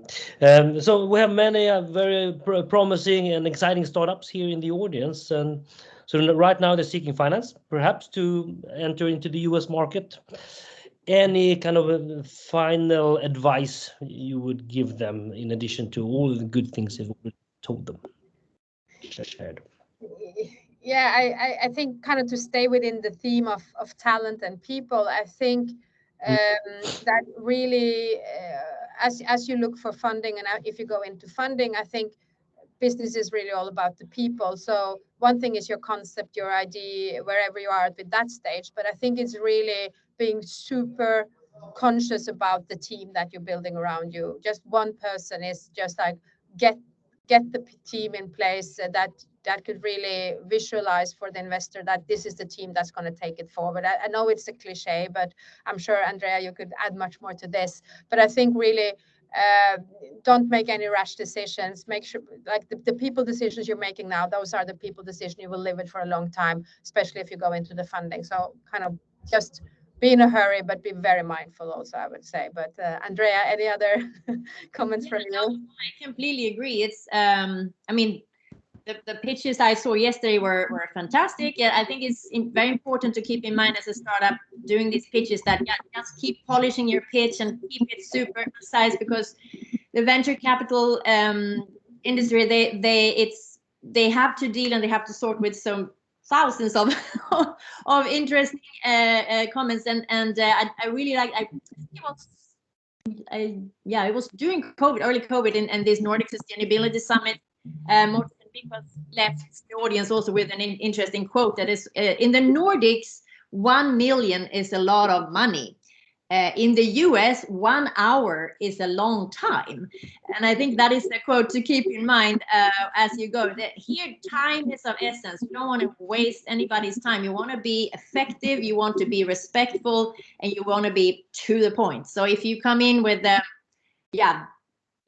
So we have many very promising and exciting startups here in the audience, and so right now they're seeking finance, perhaps to enter into the US market. Any kind of final advice you would give them in addition to all the good things you've told them? Shared. Yeah, I think kind of to stay within the theme of talent and people, I think that really, as you look for funding and if you go into funding, I think business is really all about the people. So one thing is your concept, your idea, wherever you are with that stage, but I think it's really being super conscious about the team that you're building around you. Just one person is just like get the team in place that could really visualize for the investor that this is the team that's going to take it forward. I know it's a cliche, but I'm sure, Andrea, you could add much more to this. But I think really don't make any rash decisions. Make sure, like the people decisions you're making now, those are the people decisions you will live with for a long time, especially if you go into the funding. So kind of just be in a hurry, but be very mindful also, I would say. But Andrea, any other comments from you? I completely agree. It's, I mean, the pitches I saw yesterday were fantastic. I think it's very important to keep in mind as a startup doing these pitches that just keep polishing your pitch and keep it super precise, because the venture capital industry, they have to deal and they have to sort with some thousands of interesting comments, and I really like. It was during COVID, early COVID, and this Nordic Sustainability Summit. Morten Wigwas left the audience also with an interesting quote that is, in the Nordics, 1 million is a lot of money. in the US, 1 hour is a long time. And I think that is the quote to keep in mind as you go. That here, time is of essence. You don't want to waste anybody's time. You want to be effective, you want to be respectful, and you want to be to the point. So if you come in with a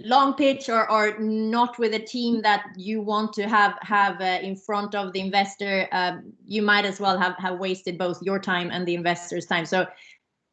long pitch or not with a team that you want to have in front of the investor, you might as well have wasted both your time and the investor's time. So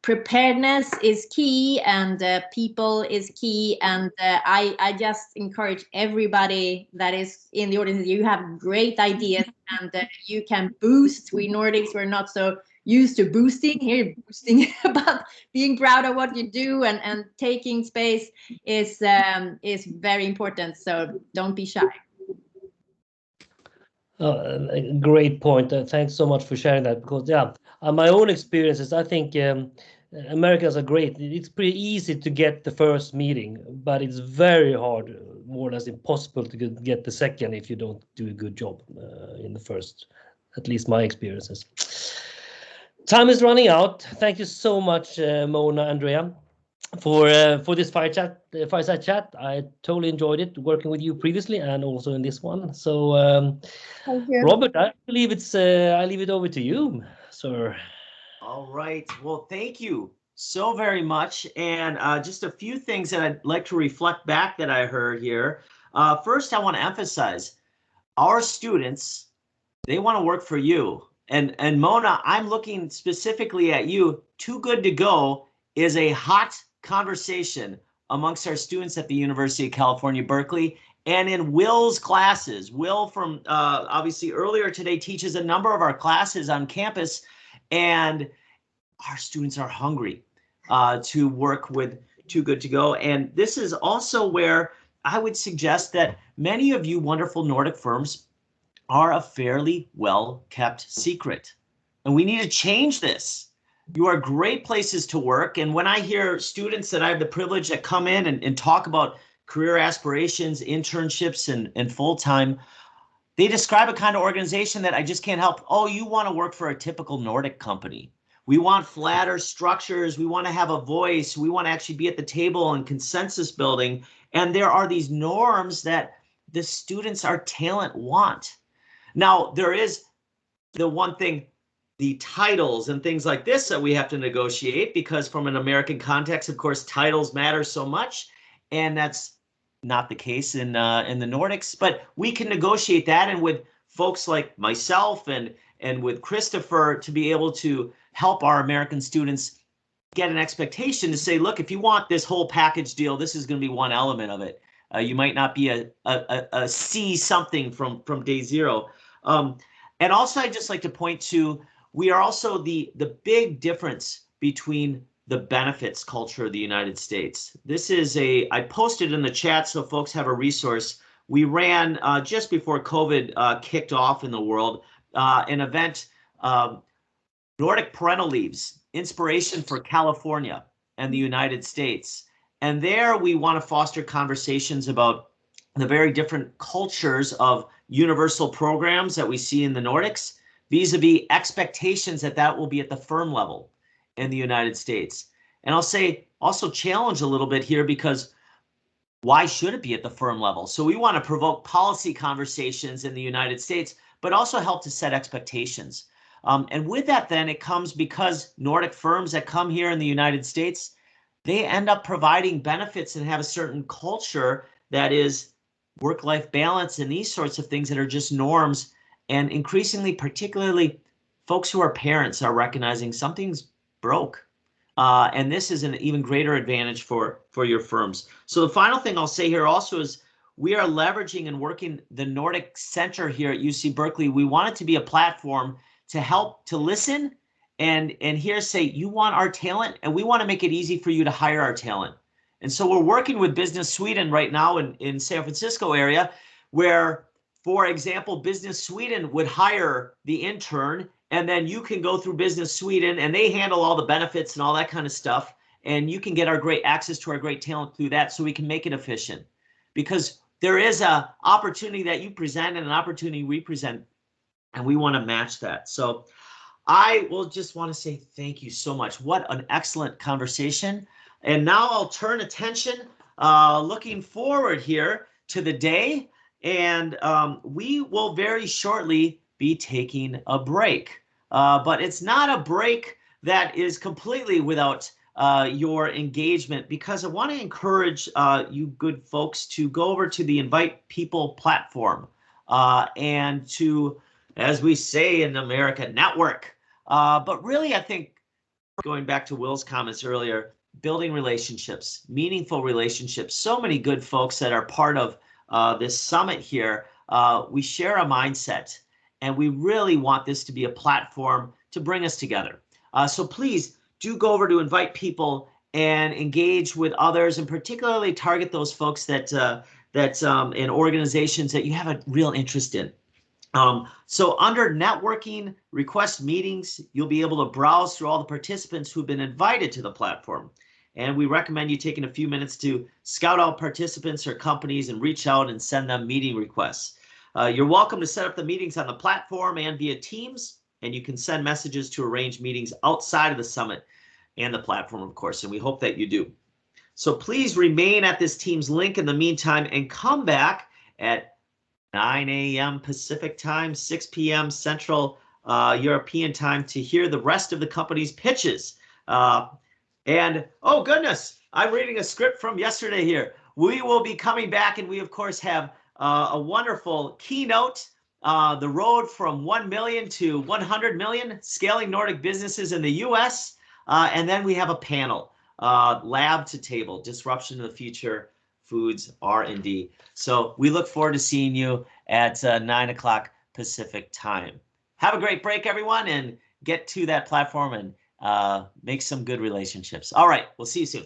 preparedness is key, and people is key, and I just encourage everybody that is in the audience. You have great ideas, and you can boost. We Nordics, we're not so used to boosting. Here, boosting about being proud of what you do, and taking space is very important. So don't be shy. Great point. Thanks so much for sharing that, because my own experiences, I think Americans are great. It's pretty easy to get the first meeting, but it's very hard, more or less impossible to get the second if you don't do a good job in the first, at least my experiences. Time is running out. Thank you so much, Mona, Andrea, for this fireside chat. I totally enjoyed it, working with you previously and also in this one. So, Thank you. Robert, I believe I leave it over to you, sir. All right. Well, thank you so very much. And just a few things that I'd like to reflect back that I heard here. First, I want to emphasize our students, they want to work for you. And Mona, I'm looking specifically at you. Too Good to Go is a hot conversation amongst our students at the University of California, Berkeley, and in Will's classes. Will from obviously earlier today teaches a number of our classes on campus, and our students are hungry to work with Too Good to Go. And this is also where I would suggest that many of you wonderful Nordic firms are a fairly well-kept secret. And we need to change this. You are great places to work. And when I hear students that I have the privilege that come in and talk about career aspirations, internships, and full-time, they describe a kind of organization that I just can't help. Oh, you want to work for a typical Nordic company. We want flatter structures. We want to have a voice. We want to actually be at the table and consensus building. And there are these norms that the students, our talent, want. Now, there is the one thing, the titles and things like this that we have to negotiate, because from an American context, of course, titles matter so much. And that's not the case in the Nordics, but we can negotiate that. And with folks like myself and with Christopher, to be able to help our American students get an expectation to say, look, if you want this whole package deal, this is going to be one element of it. You might not be a C something from day zero. And also, I'd just like to point to, we are also the big difference between the benefits culture of the United States. This is I posted in the chat so folks have a resource. We ran just before COVID kicked off in the world, an event, Nordic Parental Leaves, Inspiration for California and the United States. And there we want to foster conversations about the very different cultures of universal programs that we see in the Nordics, vis-a-vis expectations that will be at the firm level in the United States. And I'll say also challenge a little bit here, because why should it be at the firm level? So we want to provoke policy conversations in the United States, but also help to set expectations. And with that, then it comes, because Nordic firms that come here in the United States, they end up providing benefits and have a certain culture that is work-life balance and these sorts of things that are just norms. And increasingly, particularly folks who are parents, are recognizing something's broke. And this is an even greater advantage for your firms. So the final thing I'll say here also is we are leveraging and working the Nordic Center here at UC Berkeley. We want it to be a platform to help to listen and here say, you want our talent, and we want to make it easy for you to hire our talent. And so we're working with Business Sweden right now in San Francisco area, where, for example, Business Sweden would hire the intern, and then you can go through Business Sweden and they handle all the benefits and all that kind of stuff. And you can get our great access to our great talent through that, so we can make it efficient. Because there is an opportunity that you present and an opportunity we present, and we want to match that. So I will just want to say thank you so much. What an excellent conversation. And now I'll turn attention, looking forward here to the day. And we will very shortly be taking a break. But it's not a break that is completely without your engagement, because I want to encourage you good folks to go over to the Invite People platform and to, as we say in America, network. But really, I think, going back to Will's comments earlier, building relationships, meaningful relationships. So many good folks that are part of this summit here. We share a mindset, and we really want this to be a platform to bring us together. So please do go over to Invite People and engage with others, and particularly target those folks that in organizations that you have a real interest in. So under networking, request meetings, you'll be able to browse through all the participants who've been invited to the platform. And we recommend you taking a few minutes to scout out participants or companies and reach out and send them meeting requests. You're welcome to set up the meetings on the platform and via Teams, and you can send messages to arrange meetings outside of the summit and the platform, of course, and we hope that you do. So please remain at this Teams link in the meantime and come back at 9 a.m. Pacific time, 6 p.m. Central European time to hear the rest of the company's pitches. And oh goodness, I'm reading a script from yesterday here. We will be coming back, and we of course have a wonderful keynote, the road from 1 million to 100 million, scaling Nordic businesses in the U.S. And then we have a panel, lab to table, disruption of the future, foods, R&D. So we look forward to seeing you at 9 o'clock Pacific time. Have a great break, everyone, and get to that platform and make some good relationships. All right, we'll see you soon.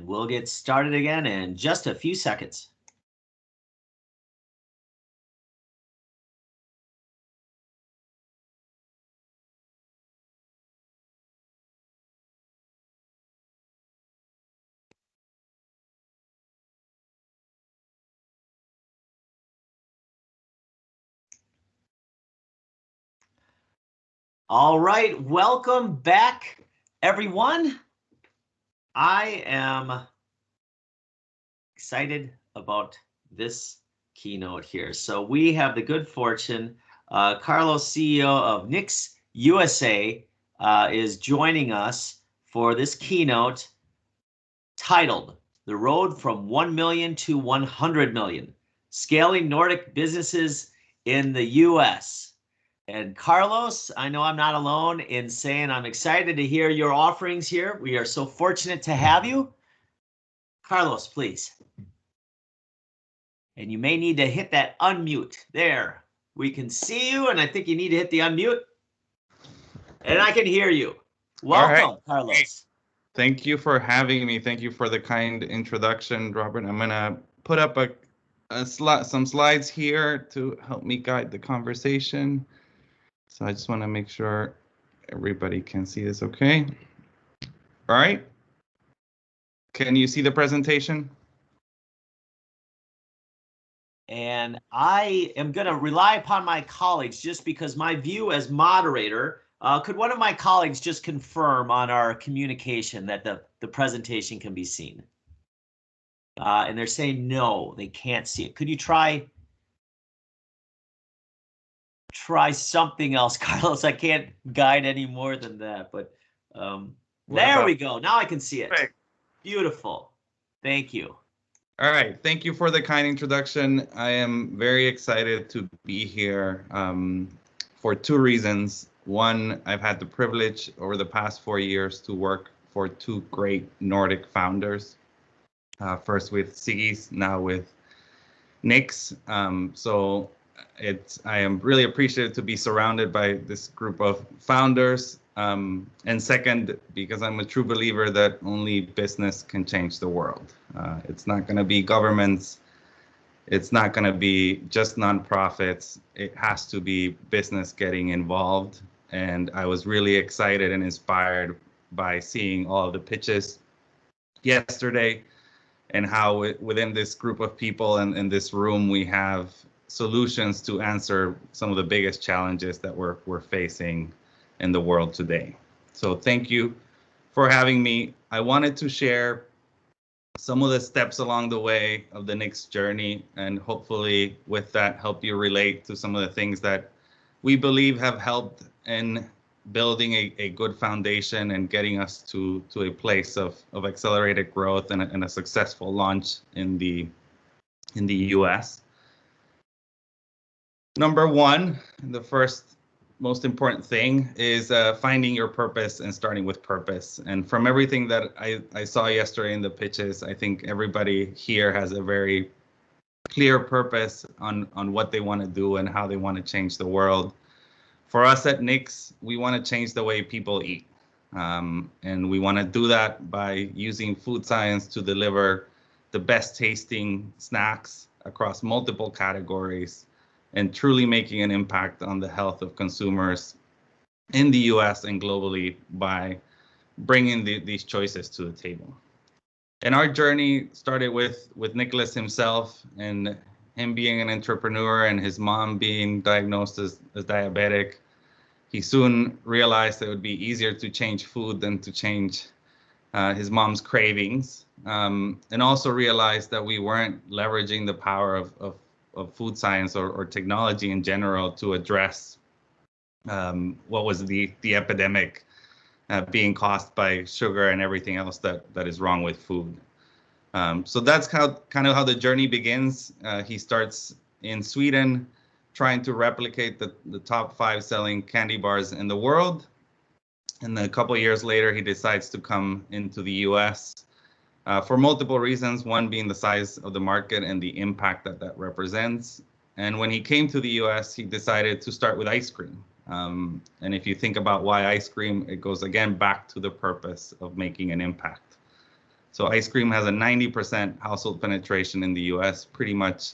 And we'll get started again in just a few seconds. All right, welcome back, everyone. I am excited about this keynote here. So we have the good fortune, Carlos, CEO of NICS USA, is joining us for this keynote titled The Road from 1 Million to 100 Million, Scaling Nordic Businesses in the U.S. And Carlos, I know I'm not alone in saying I'm excited to hear your offerings here. We are so fortunate to have you. Carlos, please. And you may need to hit that unmute. There, we can see you, and I think you need to hit the unmute. And I can hear you. Welcome, Carlos. Thank you for having me. Thank you for the kind introduction, Robert. I'm gonna put up some slides here to help me guide the conversation. So I just want to make sure everybody can see this okay. All right. Can you see the presentation? And I am going to rely upon my colleagues just because my view as moderator, could one of my colleagues just confirm on our communication that the presentation can be seen? And they're saying no, they can't see it. Could you try something else, Carlos? I can't guide any more than that, but there we go. Now I can see it. Perfect. Beautiful. Thank you. All right. Thank you for the kind introduction. I am very excited to be here for two reasons. One, I've had the privilege over the past 4 years to work for two great Nordic founders. First with Siggy's, now with NICS. I am really appreciative to be surrounded by this group of founders. And second, because I'm a true believer that only business can change the world. It's not going to be governments. It's not going to be just nonprofits. It has to be business getting involved. And I was really excited and inspired by seeing all of the pitches yesterday and how within this group of people and in this room, we have solutions to answer some of the biggest challenges that we're facing in the world today. So thank you for having me. I wanted to share some of the steps along the way of the NICS journey, and hopefully with that help you relate to some of the things that we believe have helped in building a good foundation and getting us to a place of accelerated growth and a successful launch in the US. Number one, the first most important thing is finding your purpose and starting with purpose. And from everything that I saw yesterday in the pitches, I think everybody here has a very clear purpose on what they want to do and how they want to change the world. For us at NICS, we want to change the way people eat. And we want to do that by using food science to deliver the best tasting snacks across multiple categories and truly making an impact on the health of consumers in the US and globally by bringing these choices to the table. And our journey started with Nicholas himself and him being an entrepreneur and his mom being diagnosed as diabetic. He soon realized it would be easier to change food than to change his mom's cravings, and also realized that we weren't leveraging the power of food science or technology in general to address what was the epidemic being caused by sugar and everything else that is wrong with food. So that's kind of how the journey begins. He starts in Sweden, trying to replicate the top 5 selling candy bars in the world. And then a couple of years later, he decides to come into the US for multiple reasons, one being the size of the market and the impact that represents. And when he came to the US, he decided to start with ice cream. And if you think about why ice cream, it goes again back to the purpose of making an impact. So ice cream has a 90% household penetration in the US. Pretty much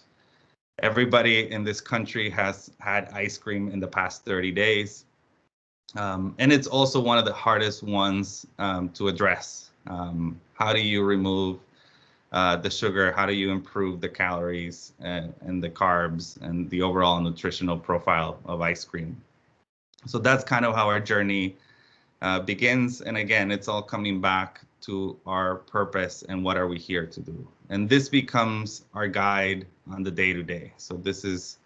everybody in this country has had ice cream in the past 30 days. And it's also one of the hardest ones to address. How do you remove the sugar? How do you improve the calories and the carbs and the overall nutritional profile of ice cream? So that's kind of how our journey begins. And again, it's all coming back to our purpose and what are we here to do. And this becomes our guide on the day-to-day. So this is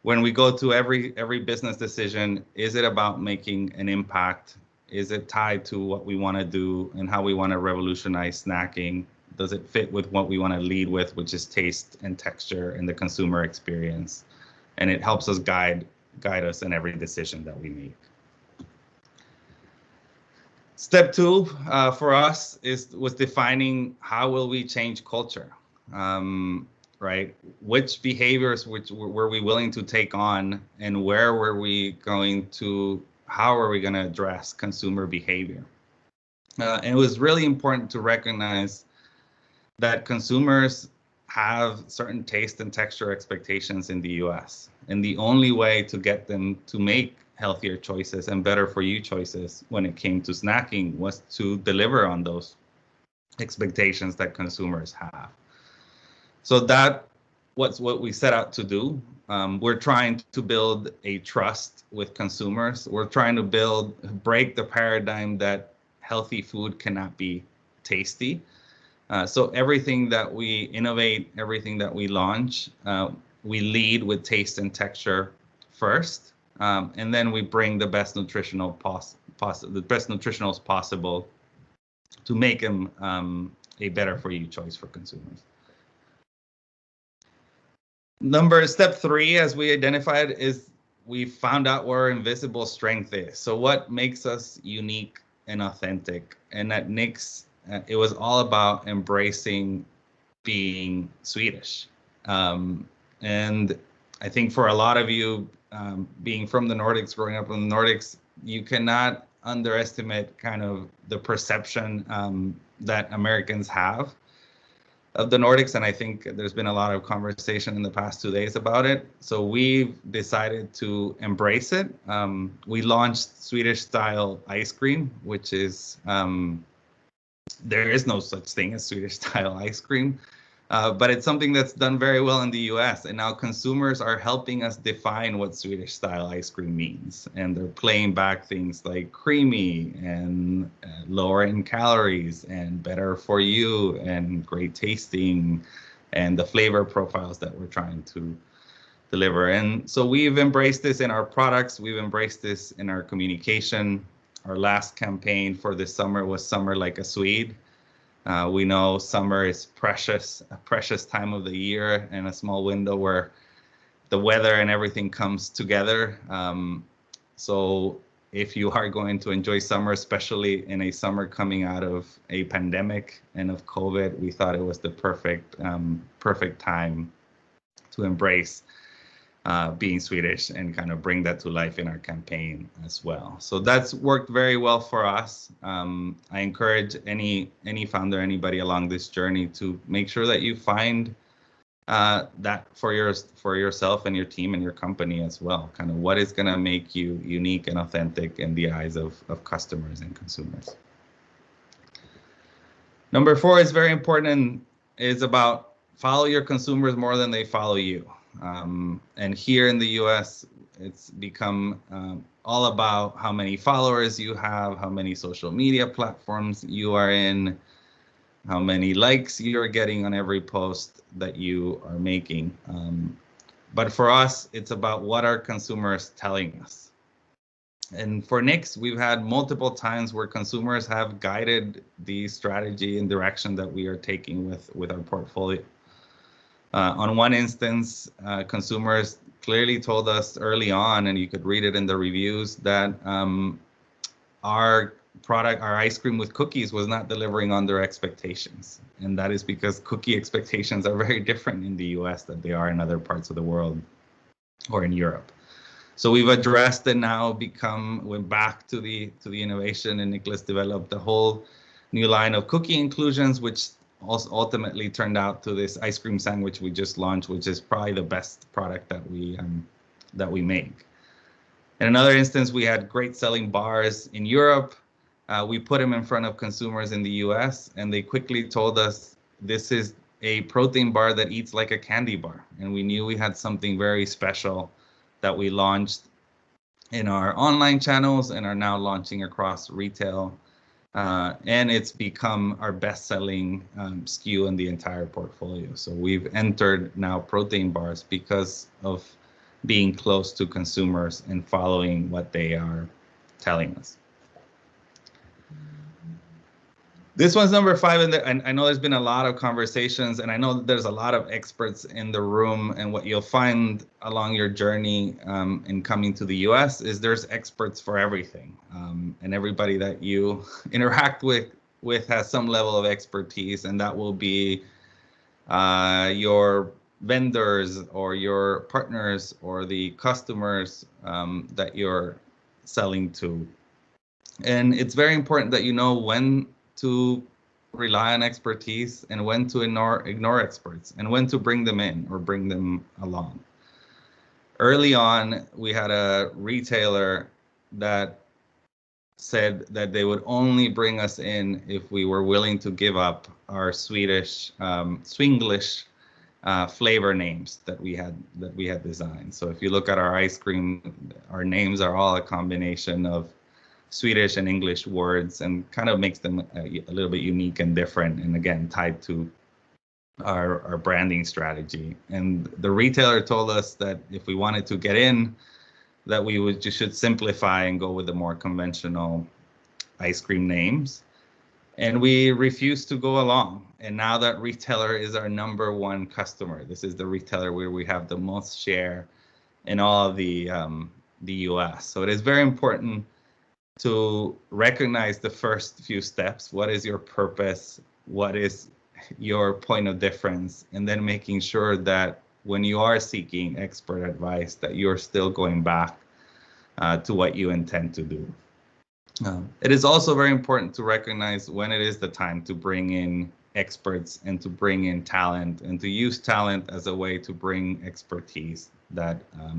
when we go to every business decision. Is it about making an impact? Is it tied to what we want to do and how we want to revolutionize snacking? Does it fit with what we want to lead with, which is taste and texture and the consumer experience? And it helps us guide us in every decision that we make. Step two for us was defining how will we change culture, right? Which behaviors were we willing to take on, and where were we going to? How are we going to address consumer behavior? And it was really important to recognize that consumers have certain taste and texture expectations in the US. And the only way to get them to make healthier choices and better for you choices when it came to snacking was to deliver on those expectations that consumers have. So that was what we set out to do. We're trying to build a trust with consumers. We're trying to break the paradigm that healthy food cannot be tasty. So everything that we innovate, everything that we launch, we lead with taste and texture first, and then we bring the best nutritionals possible to make them a better for you choice for consumers. Step three, as we identified, is we found out where our invisible strength is. So what makes us unique and authentic? And at Nix, it was all about embracing being Swedish. And I think for a lot of you, being from the Nordics, growing up in the Nordics, you cannot underestimate kind of the perception that Americans have of the Nordics. And I think there's been a lot of conversation in the past 2 days about it. So we've decided to embrace it. We launched Swedish style ice cream, which is, there is no such thing as Swedish style ice cream, but it's something that's done very well in the US. And now consumers are helping us define what Swedish style ice cream means. And they're playing back things like creamy and lower in calories and better for you and great tasting and the flavor profiles that we're trying to deliver. And so we've embraced this in our products. We've embraced this in our communication. Our last campaign for this summer was Summer Like a Swede. We know summer is a precious time of the year and a small window where the weather and everything comes together. So if you are going to enjoy summer, especially in a summer coming out of a pandemic and of COVID, we thought it was the perfect time to embrace being Swedish and kind of bring that to life in our campaign as well. So that's worked very well for us. I encourage any founder, anybody along this journey to make sure that you find that for yourself and your team and your company as well. Kind of what is going to make you unique and authentic in the eyes of customers and consumers. Number 4 is very important and is about follow your consumers more than they follow you. And here in the US, it's become all about how many followers you have, how many social media platforms you are in, how many likes you're getting on every post that you are making. But for us, it's about what are consumers telling us. And for Nix, we've had multiple times where consumers have guided the strategy and direction that we are taking with our portfolio. On one instance, consumers clearly told us early on, and you could read it in the reviews, that our ice cream with cookies was not delivering on their expectations. And that is because cookie expectations are very different in the US than they are in other parts of the world or in Europe. So we've addressed and now went back to the innovation, and Nicholas developed a whole new line of cookie inclusions, which also ultimately turned out to this ice cream sandwich we just launched, which is probably the best product that we make. In another instance, we had great selling bars in Europe. We put them in front of consumers in the US, and they quickly told us this is a protein bar that eats like a candy bar. And we knew we had something very special that we launched in our online channels and are now launching across retail. And it's become our best-selling SKU in the entire portfolio. So we've entered now protein bars because of being close to consumers and following what they are telling us. This one's number 5, and I know there's been a lot of conversations, and I know that there's a lot of experts in the room, and what you'll find along your journey in coming to the US is there's experts for everything, and everybody that you interact with has some level of expertise, and that will be your vendors or your partners or the customers that you're selling to. And it's very important that you know when to rely on expertise and when to ignore experts and when to bring them in or bring them along. Early on, we had a retailer that said that they would only bring us in if we were willing to give up our Swedish, Swinglish flavor names that we had designed. So if you look at our ice cream, our names are all a combination of Swedish and English words, and kind of makes them a little bit unique and different, and again tied to our branding strategy. And the retailer told us that if we wanted to get in, that we should simplify and go with the more conventional ice cream names. And we refused to go along. And now that retailer is our #1 customer. This is the retailer where we have the most share in all of the US. So it is very important to recognize the first few steps. What is your purpose? What is your point of difference? And then making sure that when you are seeking expert advice, that you're still going back to what you intend to do. It is also very important to recognize when it is the time to bring in experts and to bring in talent and to use talent as a way to bring expertise that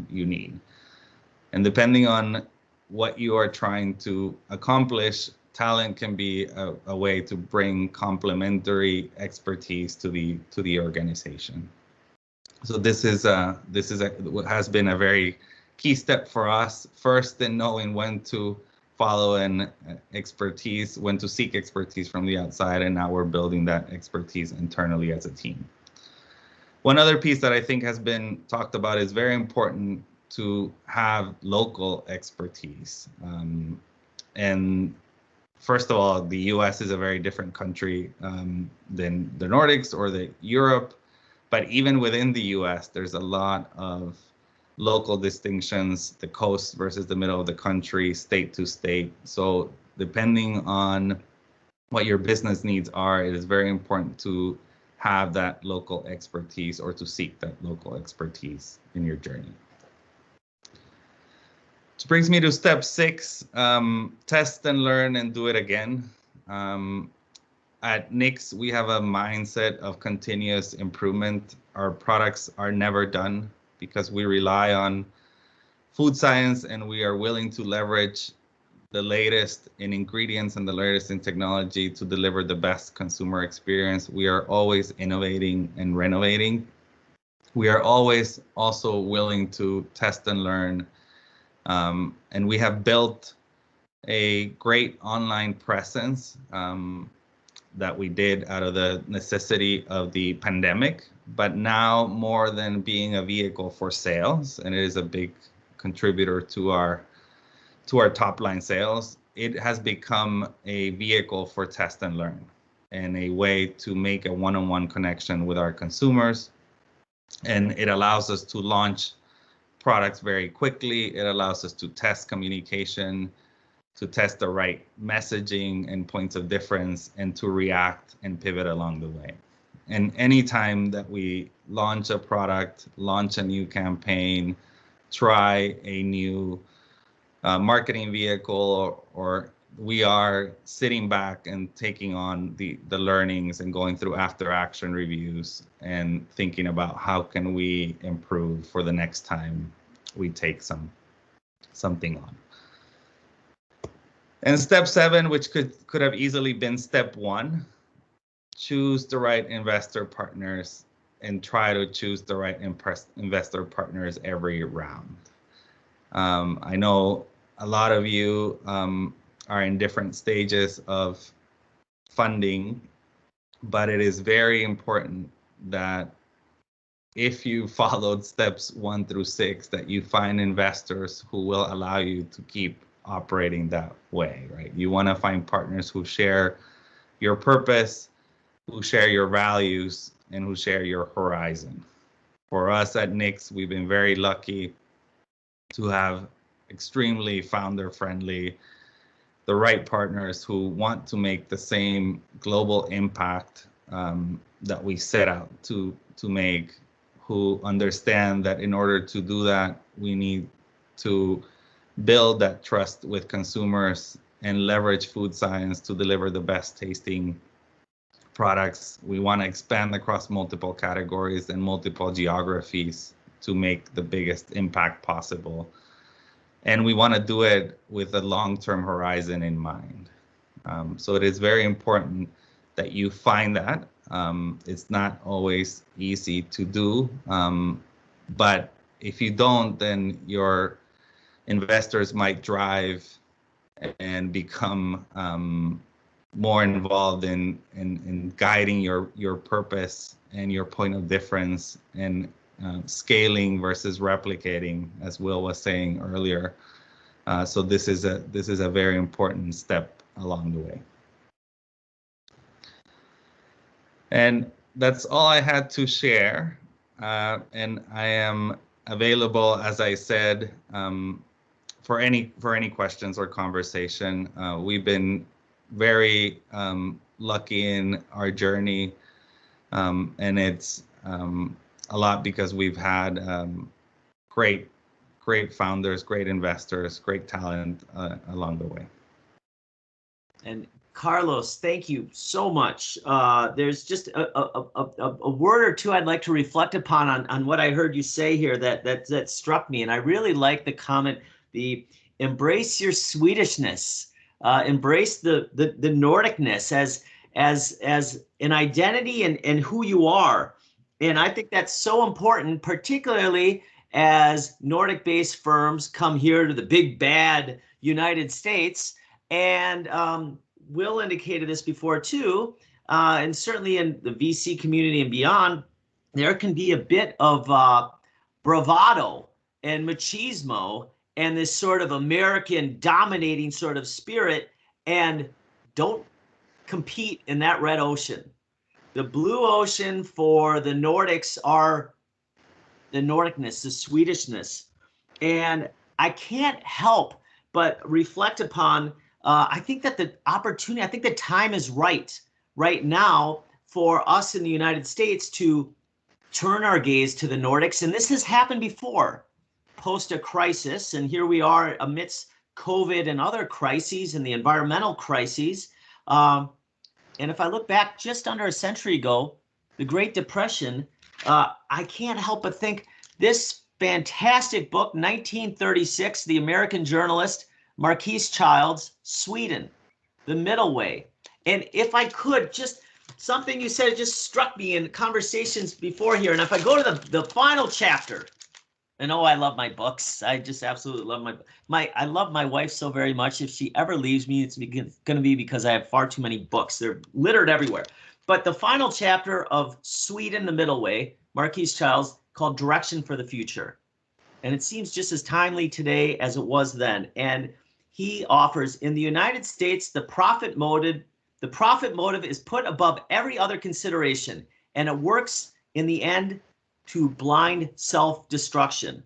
you need. And depending on what you are trying to accomplish, talent can be a way to bring complementary expertise to the organization. So this has been a very key step for us, first in knowing when to follow an expertise, when to seek expertise from the outside, and now we're building that expertise internally as a team. One other piece that I think has been talked about is very important to have local expertise. And first of all, the US is a very different country than the Nordics or Europe, but even within the US, there's a lot of local distinctions, the coast versus the middle of the country, state to state. So depending on what your business needs are, it is very important to have that local expertise or to seek that local expertise in your journey. Which brings me to step 6, test and learn and do it again. At Nix, we have a mindset of continuous improvement. Our products are never done because we rely on food science and we are willing to leverage the latest in ingredients and the latest in technology to deliver the best consumer experience. We are always innovating and renovating. We are always also willing to test and learn. And we have built a great online presence that we did out of the necessity of the pandemic, but now more than being a vehicle for sales, and it is a big contributor to our top line sales, it has become a vehicle for test and learn and a way to make a one-on-one connection with our consumers. And it allows us to launch products very quickly. It allows us to test communication, to test the right messaging and points of difference, and to react and pivot along the way. And anytime that we launch a product, launch a new campaign, try a new marketing vehicle, or we are sitting back and taking on the learnings and going through after action reviews and thinking about how can we improve for the next time we take something on. And step 7, which could have easily been step 1, choose the right investor partners and try to choose the right investor partners every round. I know a lot of you are in different stages of funding, but it is very important that if you followed steps 1 through 6, that you find investors who will allow you to keep operating that way, right? You want to find partners who share your purpose, who share your values, and who share your horizon. For us at Nix, we've been very lucky to have extremely founder-friendly, the right partners who want to make the same global impact that we set out to make, who understand that in order to do that, we need to build that trust with consumers and leverage food science to deliver the best tasting products. We want to expand across multiple categories and multiple geographies to make the biggest impact possible. And we want to do it with a long-term horizon in mind. So it is very important that you find that. It's not always easy to do, but if you don't, then your investors might drive and become more involved in guiding your purpose and your point of difference and scaling versus replicating, as Will was saying earlier. So this is a very important step along the way. And that's all I had to share. And I am available, as I said, for any questions or conversation. We've been very lucky in our journey, and it's a lot because we've had great founders, great investors, great talent along the way. And Carlos, thank you so much. There's just a word or two I'd like to reflect upon on what I heard you say here that struck me, and I really like the comment, the embrace your Swedishness, embrace the Nordicness as an identity and who you are. And I think that's so important, particularly as Nordic-based firms come here to the big bad United States. And Will indicated this before too, and certainly in the VC community and beyond, there can be a bit of bravado and machismo and this sort of American dominating sort of spirit, and don't compete in that red ocean. The blue ocean for the Nordics are the Nordicness, the Swedishness. And I can't help but reflect upon, I think that the opportunity, I think the time is right now for us in the United States to turn our gaze to the Nordics. And this has happened before, post a crisis. And here we are amidst COVID and other crises and the environmental crises. And if I look back just under a century ago, the Great Depression, I can't help but think this fantastic book, 1936, the American journalist Marquise Childs, Sweden, The Middle Way. And if I could, just something you said, it just struck me in conversations before here. And if I go to the final chapter, and oh, I love my books. I just absolutely love I love my wife so very much. If she ever leaves me, it's going to be because I have far too many books. They're littered everywhere. But the final chapter of Sweden, The Middle Way, Marquise Childs, called Direction for the Future. And it seems just as timely today as it was then. And he offers, in the United States, the profit motive is put above every other consideration, and it works in the end to blind self-destruction.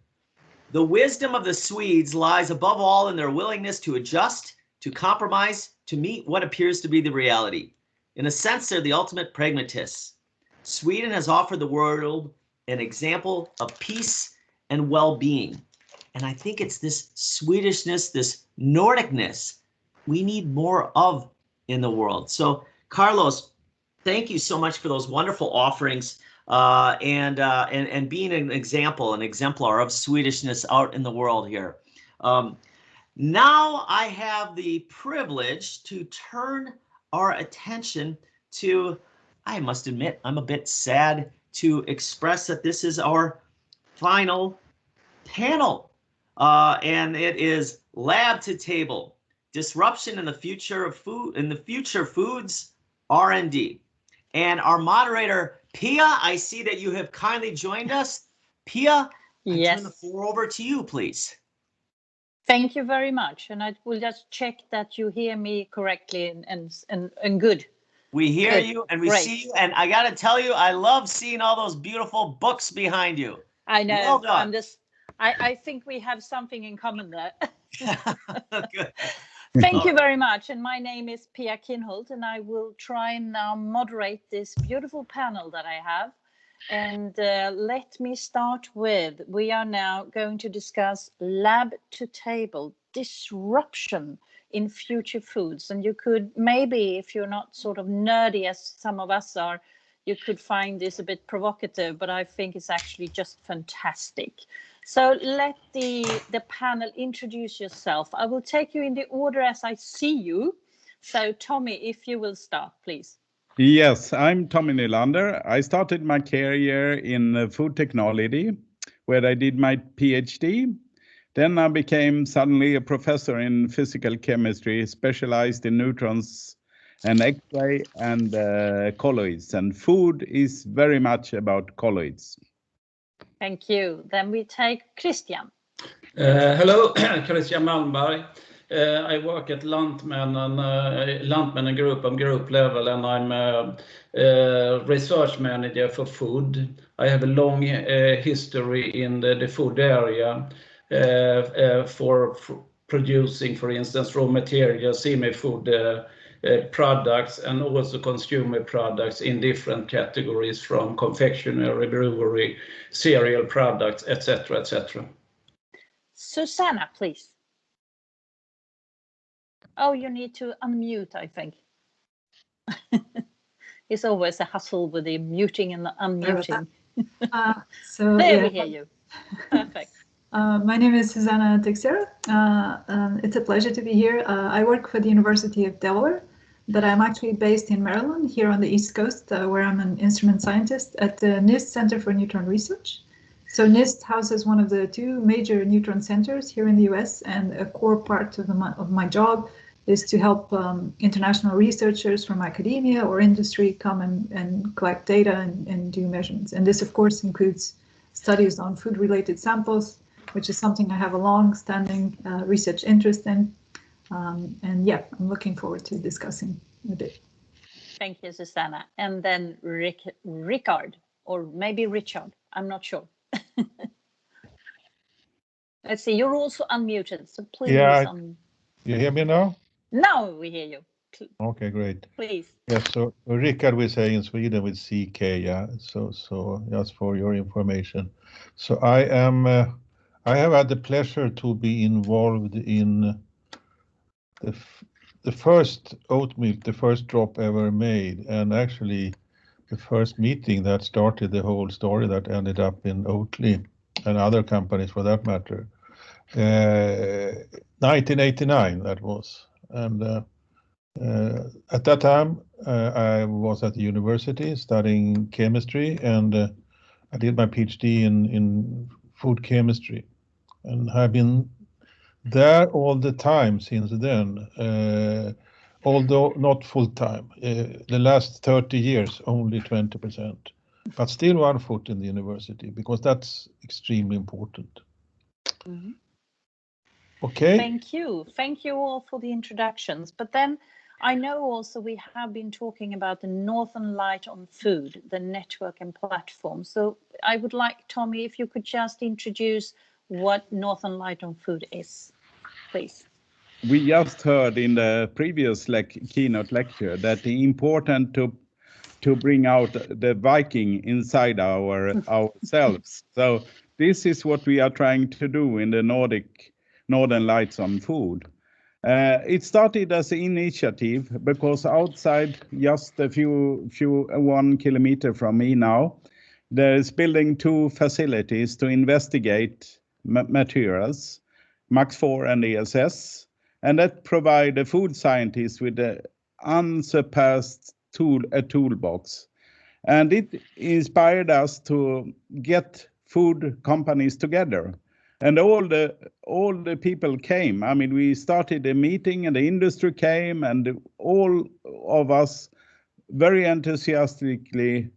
The wisdom of the Swedes lies above all in their willingness to adjust, to compromise, to meet what appears to be the reality. In a sense, they're the ultimate pragmatists. Sweden has offered the world an example of peace and well-being. And I think it's this Swedishness, this Nordicness, we need more of in the world. So Carlos, thank you so much for those wonderful offerings and being an exemplar of Swedishness out in the world here. Now I have the privilege to turn our attention to, I must admit, I'm a bit sad to express that this is our final panel, and it is Lab to Table, Disruption in the Future of Food, in the Future Foods R&D. And our moderator, Pia, I see that you have kindly joined us. Pia, I turn the floor over to you, please. Thank you very much. And I will just check that you hear me correctly and good. We hear Good. you and we Great. see you. And I got to tell you, I love seeing all those beautiful books behind you. I know. Well done. I think we have something in common there. Good. Thank you very much. And my name is Pia Kinhult, and I will try and now moderate this beautiful panel that I have. And let me start with, we are now going to discuss lab to table disruption in future foods. And you could maybe, if you're not sort of nerdy as some of us are, you could find this a bit provocative, but I think it's actually just fantastic. So let the panel introduce yourself. I will take you in the order as I see you. So Tommy, if you will start, please. Yes, I'm Tommy Nylander. I started my career in food technology, where I did my PhD. Then I became suddenly a professor in physical chemistry, specialized in neutrons and X-ray and colloids. And food is very much about colloids. Thank you. Then we take Christian. Hello, Christian Malmberg. I work at Lantmännen Group on group level, and I'm a research manager for food. I have a long history in the food area for producing, for instance, raw materials, semi-food products, and also consumer products in different categories, from confectionery, brewery, cereal products, etc., etc. Susanna, please. Oh, you need to unmute, I think. It's always a hustle with the muting and the unmuting. There we hear you. Perfect. My name is Susanna Teixeira. It's a pleasure to be here. I work for the University of Delaware, but I'm actually based in Maryland, here on the East Coast, where I'm an instrument scientist at the NIST Center for Neutron Research. So NIST houses one of the two major neutron centers here in the US, and a core part of my job is to help international researchers from academia or industry come and collect data and do measurements. And this, of course, includes studies on food-related samples, which is something I have a long-standing research interest in. And yeah, I'm looking forward to discussing a bit. Thank you, Susanna. And then Ricard, or maybe Richard, I'm not sure. Let's see, you're also unmuted, so please. Yeah, you hear me now? Now we hear you. Okay, great. Please. Yeah, so Rickard we say in Sweden with CK, yeah. So just for your information. So I have had the pleasure to be involved in the first oat milk, the first drop ever made, and actually the first meeting that started the whole story that ended up in Oatly and other companies for that matter. 1989 that was, and at that time I was at the university studying chemistry, and I did my PhD in food chemistry, and have been there all the time since then, although not full time. The last 30 years, only 20%, but still 1 foot in the university, because that's extremely important. Mm-hmm. Okay. Thank you. Thank you all for the introductions. But then I know also we have been talking about the Northern Light on Food, the network and platform. So I would like, Tommy, if you could just introduce what Northern Light on Food is, please. We just heard in the previous keynote lecture that it's important to bring out the Viking inside ourselves. So this is what we are trying to do in the Northern Lights on Food. It started as an initiative because outside, just a few 1 kilometer from me now, there is building 2 facilities to investigate materials, Max 4 and ESS, and that provide a food scientist with an unsurpassed toolbox. And it inspired us to get food companies together. And all the people came. I mean, we started a meeting and the industry came, and all of us very enthusiastically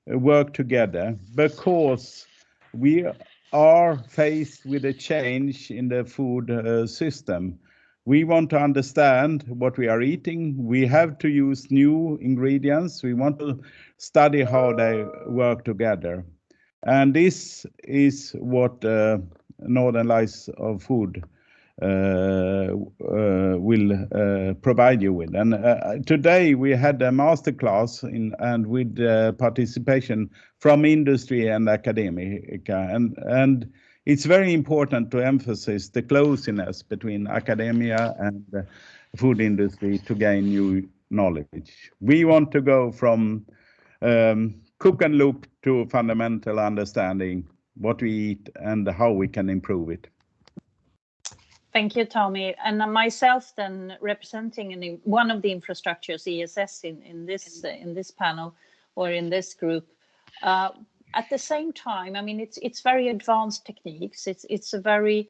work together because we are faced with a change in the food system. We want to understand what we are eating. We have to use new ingredients. We want to study how they work together. And this is what Northern Lights of Food will provide you with. And today we had a masterclass and with participation from industry and academia. And it's very important to emphasize the closeness between academia and the food industry to gain new knowledge. We want to go from cook and look to fundamental understanding what we eat and how we can improve it. Thank you, Tommy. And myself then representing one of the infrastructures, ESS, in this panel or in this group. At the same time, I mean, it's very advanced techniques. It's a very,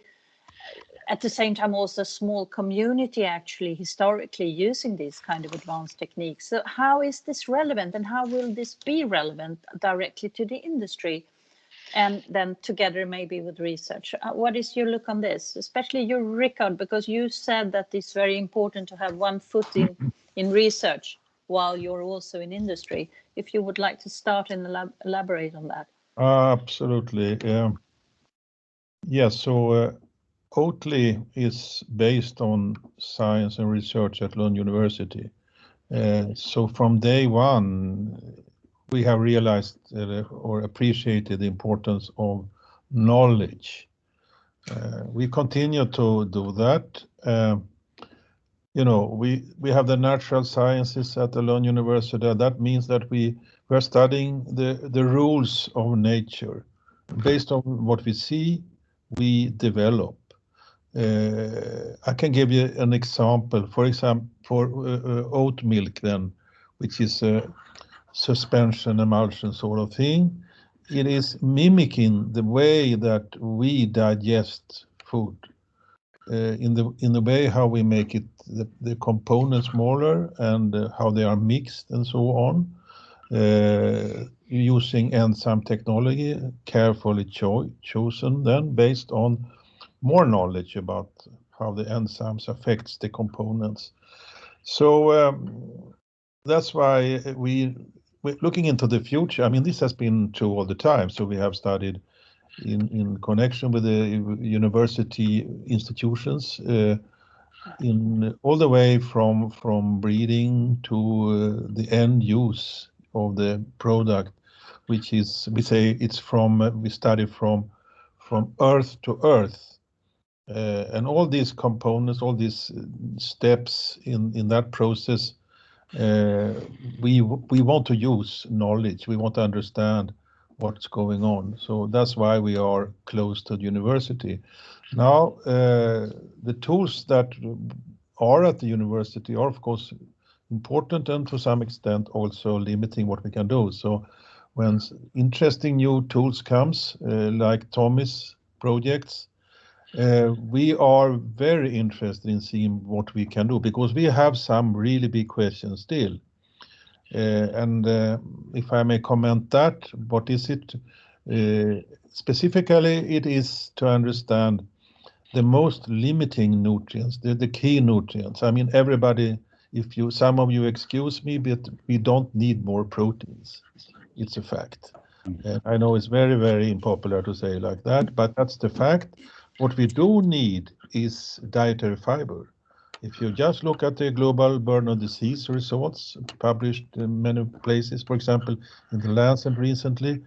at the same time, also a small community actually historically using these kind of advanced techniques. So how is this relevant, and how will this be relevant directly to the industry? And then together maybe with research. What is your look on this, especially you, Rickard, because you said that it's very important to have one foot in research while you're also in industry. If you would like to start and elaborate on that. Absolutely. Yes, so Oatly is based on science and research at Lund University. So from day one, we have realized or appreciated the importance of knowledge. We continue to do that. You know, we have the natural sciences at the Lund University. That means that we are studying the rules of nature. Based on what we see, we develop. I can give you an example. For example, for oat milk then, which is a suspension, emulsion sort of thing. It is mimicking the way that we digest food, in the way how we make it, the components smaller and how they are mixed and so on, using enzyme technology, carefully chosen then based on more knowledge about how the enzymes affects the components. So that's why we're looking into the future. I mean, this has been true all the time. So we have studied in connection with the university institutions, in all the way from breeding to the end use of the product, which is, we say it's we study from earth to earth. And all these components, all these steps in that process, we want to use knowledge. We want to understand what's going on. So that's why we are close to the university. Now, the tools that are at the university are, of course, important and to some extent also limiting what we can do. So when interesting new tools comes, like Tommy's projects, we are very interested in seeing what we can do, because we have some really big questions still. And if I may comment that, what is it? Specifically, it is to understand the most limiting nutrients, the key nutrients. I mean, everybody, some of you excuse me, but we don't need more proteins. It's a fact. I know it's very, very unpopular to say like that, but that's the fact. What we do need is dietary fiber. If you just look at the global burden of disease results published in many places, for example, in the Lancet recently,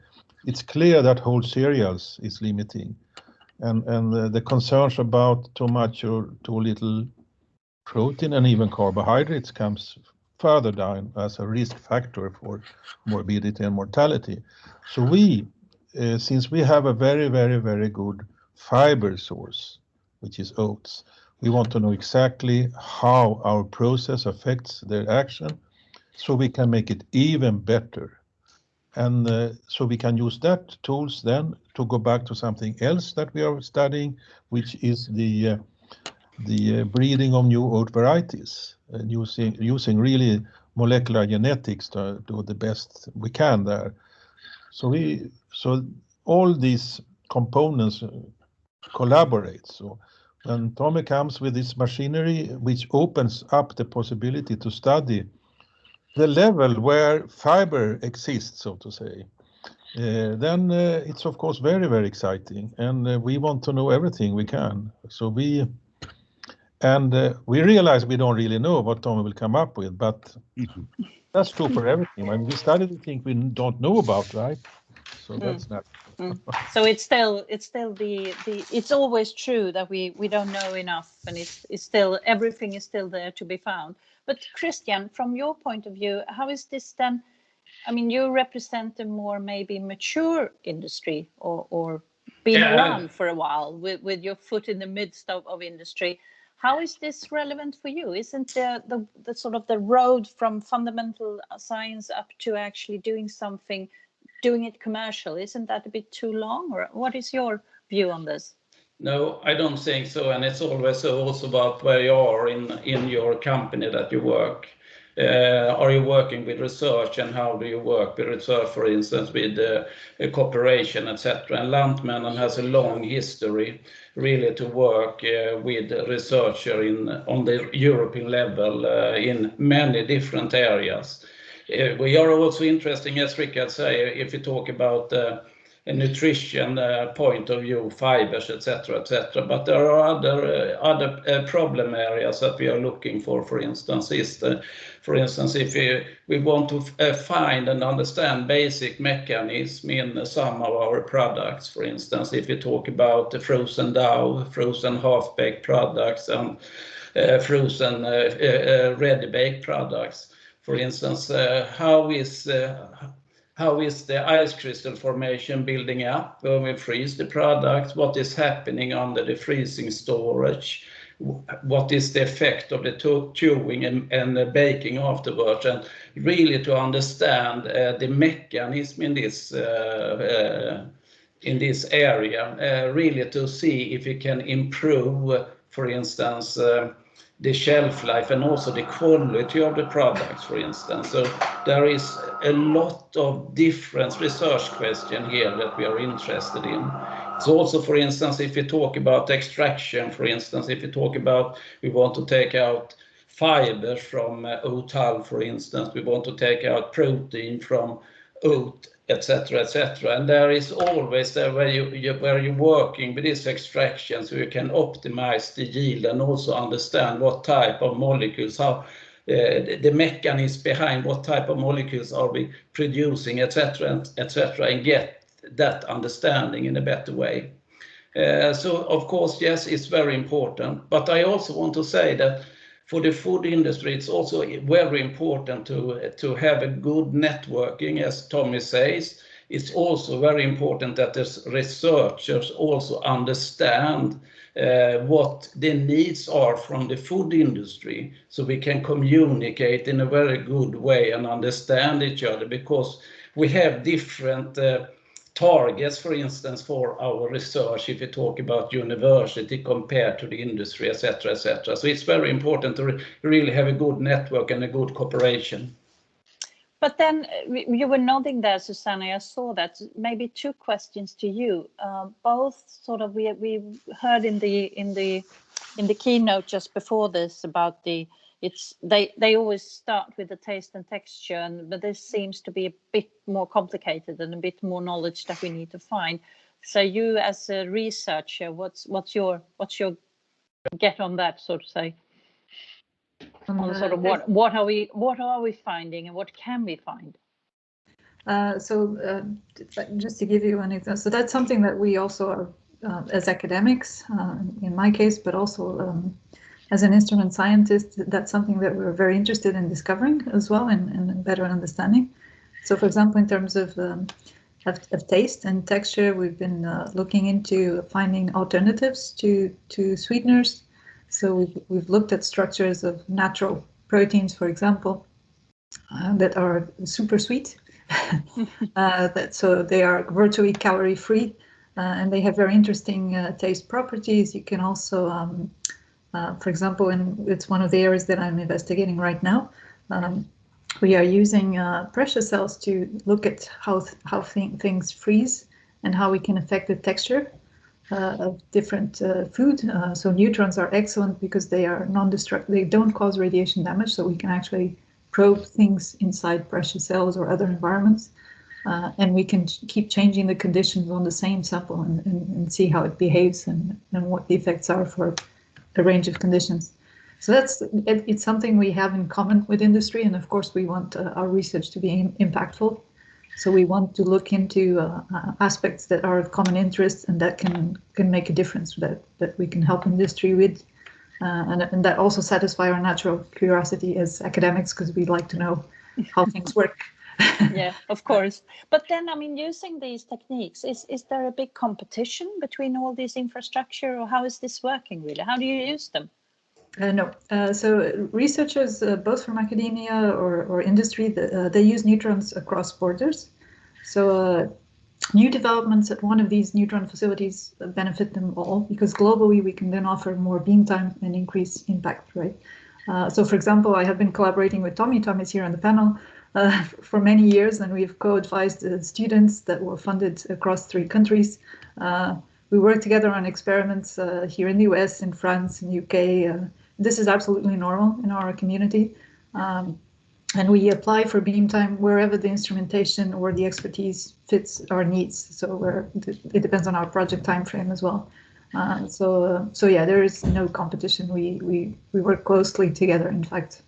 it's clear that whole cereals is limiting. And the concerns about too much or too little protein and even carbohydrates comes further down as a risk factor for morbidity and mortality. So we, since we have a very, very, very good fiber source, which is oats, we want to know exactly how our process affects their action so we can make it even better. And so we can use that tools then to go back to something else that we are studying, which is the breeding of new oat varieties, and using really molecular genetics to do the best we can there. So all these components collaborate. So when Tommy comes with this machinery, which opens up the possibility to study the level where fiber exists, so to say, then it's of course very, very exciting, and we want to know everything we can. So we realize we don't really know what Tommy will come up with, but that's true for everything. When we study the things we don't know about, right? So that's not. So it's always true that we don't know enough, and it's still, everything is still there to be found. But Christian, from your point of view, how is this then? I mean, you represent a more maybe mature industry, or been around for a while with your foot in the midst of industry. How is this relevant for you? Isn't the sort of the road from fundamental science up to actually doing something, doing it commercial, isn't that a bit too long? Or what is your view on this? No, I don't think so. And it's always also about where you are in your company that you work. Are you working with research, and how do you work with research, for instance, with cooperation, etc. And Lantmännen has a long history really to work with researcher on the European level in many different areas. We are also interesting, as Rickard say, if you talk about a nutrition point of view, fibers, etc., etc. But there are other problem areas that we are looking for instance, if we want to find and understand basic mechanism in some of our products. For instance, if you talk about the frozen dough, frozen half-baked products, and frozen ready-baked products. For instance, how is the ice crystal formation building up when we freeze the product? What is happening under the freezing storage? What is the effect of the chewing and the baking afterwards? And really to understand the mechanism in this area, really to see if we can improve, for instance, the shelf life and also the quality of the products, for instance. So there is a lot of different research questions here that we are interested in. So also, for instance, if you talk about extraction, for instance, if you talk about we want to take out fibers from oat hull, for instance, we want to take out protein from oat, etc., etc. And there is always where you're working with this extraction, so you can optimize the yield and also understand what type of molecules, how the mechanism behind what type of molecules are we producing, etc., etc., and get that understanding in a better way. So of course, yes, it's very important. But I also want to say that for the food industry, it's also very important to have a good networking, as Tommy says. It's also very important that the researchers also understand what the needs are from the food industry, so we can communicate in a very good way and understand each other, because we have different targets, for instance, for our research, if you talk about university compared to the industry, etc., etc. So it's very important to really have a good network and a good cooperation. But then you were nodding there, Susanna. I saw that. Maybe two questions to you. Both sort of we heard in the keynote just before this about they always start with the taste and texture, but this seems to be a bit more complicated and a bit more knowledge that we need to find. So you, as a researcher, what's your get on that, so to say? On sort of what are we finding and what can we find? Just to give you an example, so that's something that we also are, as academics, in my case, but also as an instrument scientist, that's something that we're very interested in discovering as well and better understanding. So, for example, in terms of taste and texture, we've been looking into finding alternatives to sweeteners. So we've looked at structures of natural proteins, for example, that are super sweet. So they are virtually calorie-free, and they have very interesting taste properties. You can also, for example, and it's one of the areas that I'm investigating right now, we are using pressure cells to look at how things freeze and how we can affect the texture of different food. So neutrons are excellent because they are non-destructive, they don't cause radiation damage, so we can actually probe things inside pressure cells or other environments, and we can keep changing the conditions on the same sample and see how it behaves and what the effects are for a range of conditions. So it's something we have in common with industry, and of course we want our research to be impactful. So we want to look into aspects that are of common interest and that can make a difference, that we can help industry with, and that also satisfy our natural curiosity as academics, because we like to know how things work. Yeah, of course. But then, I mean, using these techniques, is there a big competition between all these infrastructure, or how is this working really? How do you use them? No. So researchers, both from academia or industry, they use neutrons across borders. So new developments at one of these neutron facilities benefit them all, because globally we can then offer more beam time and increase impact, right? So for example, I have been collaborating with Tommy. Tommy's here on the panel for many years, and we've co-advised students that were funded across 3 countries. We work together on experiments here in the US, in France, in the UK. This is absolutely normal in our community. And we apply for beam time wherever the instrumentation or the expertise fits our needs. So it depends on our project time frame as well. So yeah, there is no competition. We work closely together, in fact.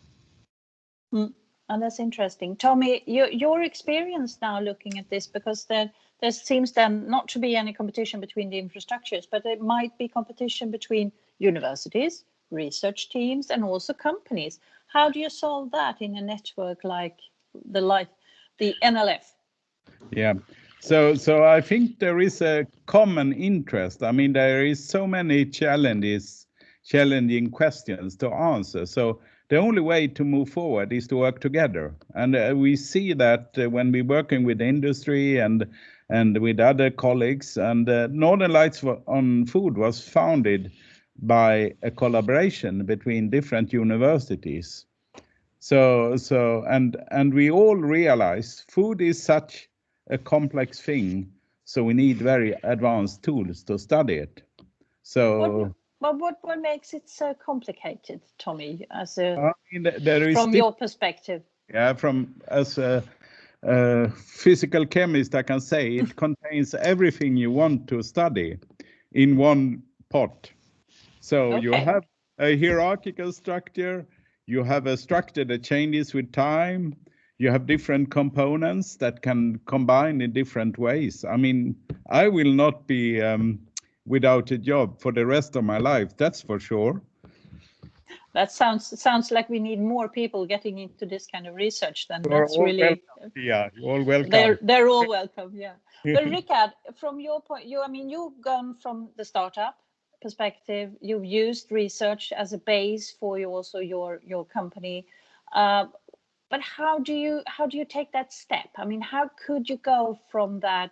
And that's interesting. Tommy, your experience now looking at this, because there seems then not to be any competition between the infrastructures, but it might be competition between universities, research teams, and also companies. How do you solve that in a network like the NLF? Yeah, so I think there is a common interest. I mean, there is so many challenging questions to answer. So the only way to move forward is to work together. And we see that when we're working with industry and with other colleagues, and Northern Lights on Food was founded by a collaboration between different universities. So we all realize food is such a complex thing, so we need very advanced tools to study it. So what makes it so complicated, Tommy, there is from your perspective? Yeah, as a physical chemist, I can say it contains everything you want to study in one pot. So Okay. You have a hierarchical structure, you have a structure that changes with time, you have different components that can combine in different ways. I mean, I will not be without a job for the rest of my life, that's for sure. That sounds like we need more people getting into this kind of research. Then You're that's all really welcome. Yeah, you're all welcome. They're all welcome. Yeah. But Rikard, from your point, you've gone from the startup perspective. You've used research as a base for your company. But how do you take that step? I mean, how could you go from that?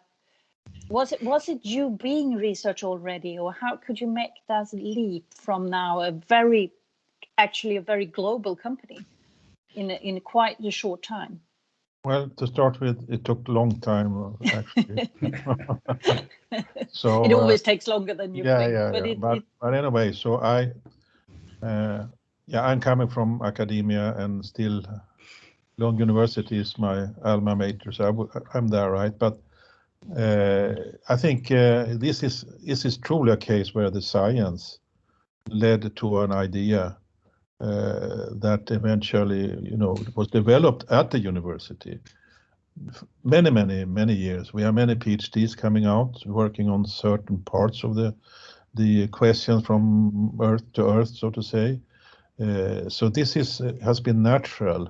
Was it you being research already, or how could you make that leap from now a very global company in quite a short time? Well, to start with, it took a long time, actually. So it always takes longer than you think. But anyway, so I'm coming from academia, and still Lund University is my alma mater, so I'm there, right? But I think this is truly a case where the science led to an idea that eventually, was developed at the university. Many years. We have many PhDs coming out working on certain parts of the questions from earth to earth, so to say. So this has been natural,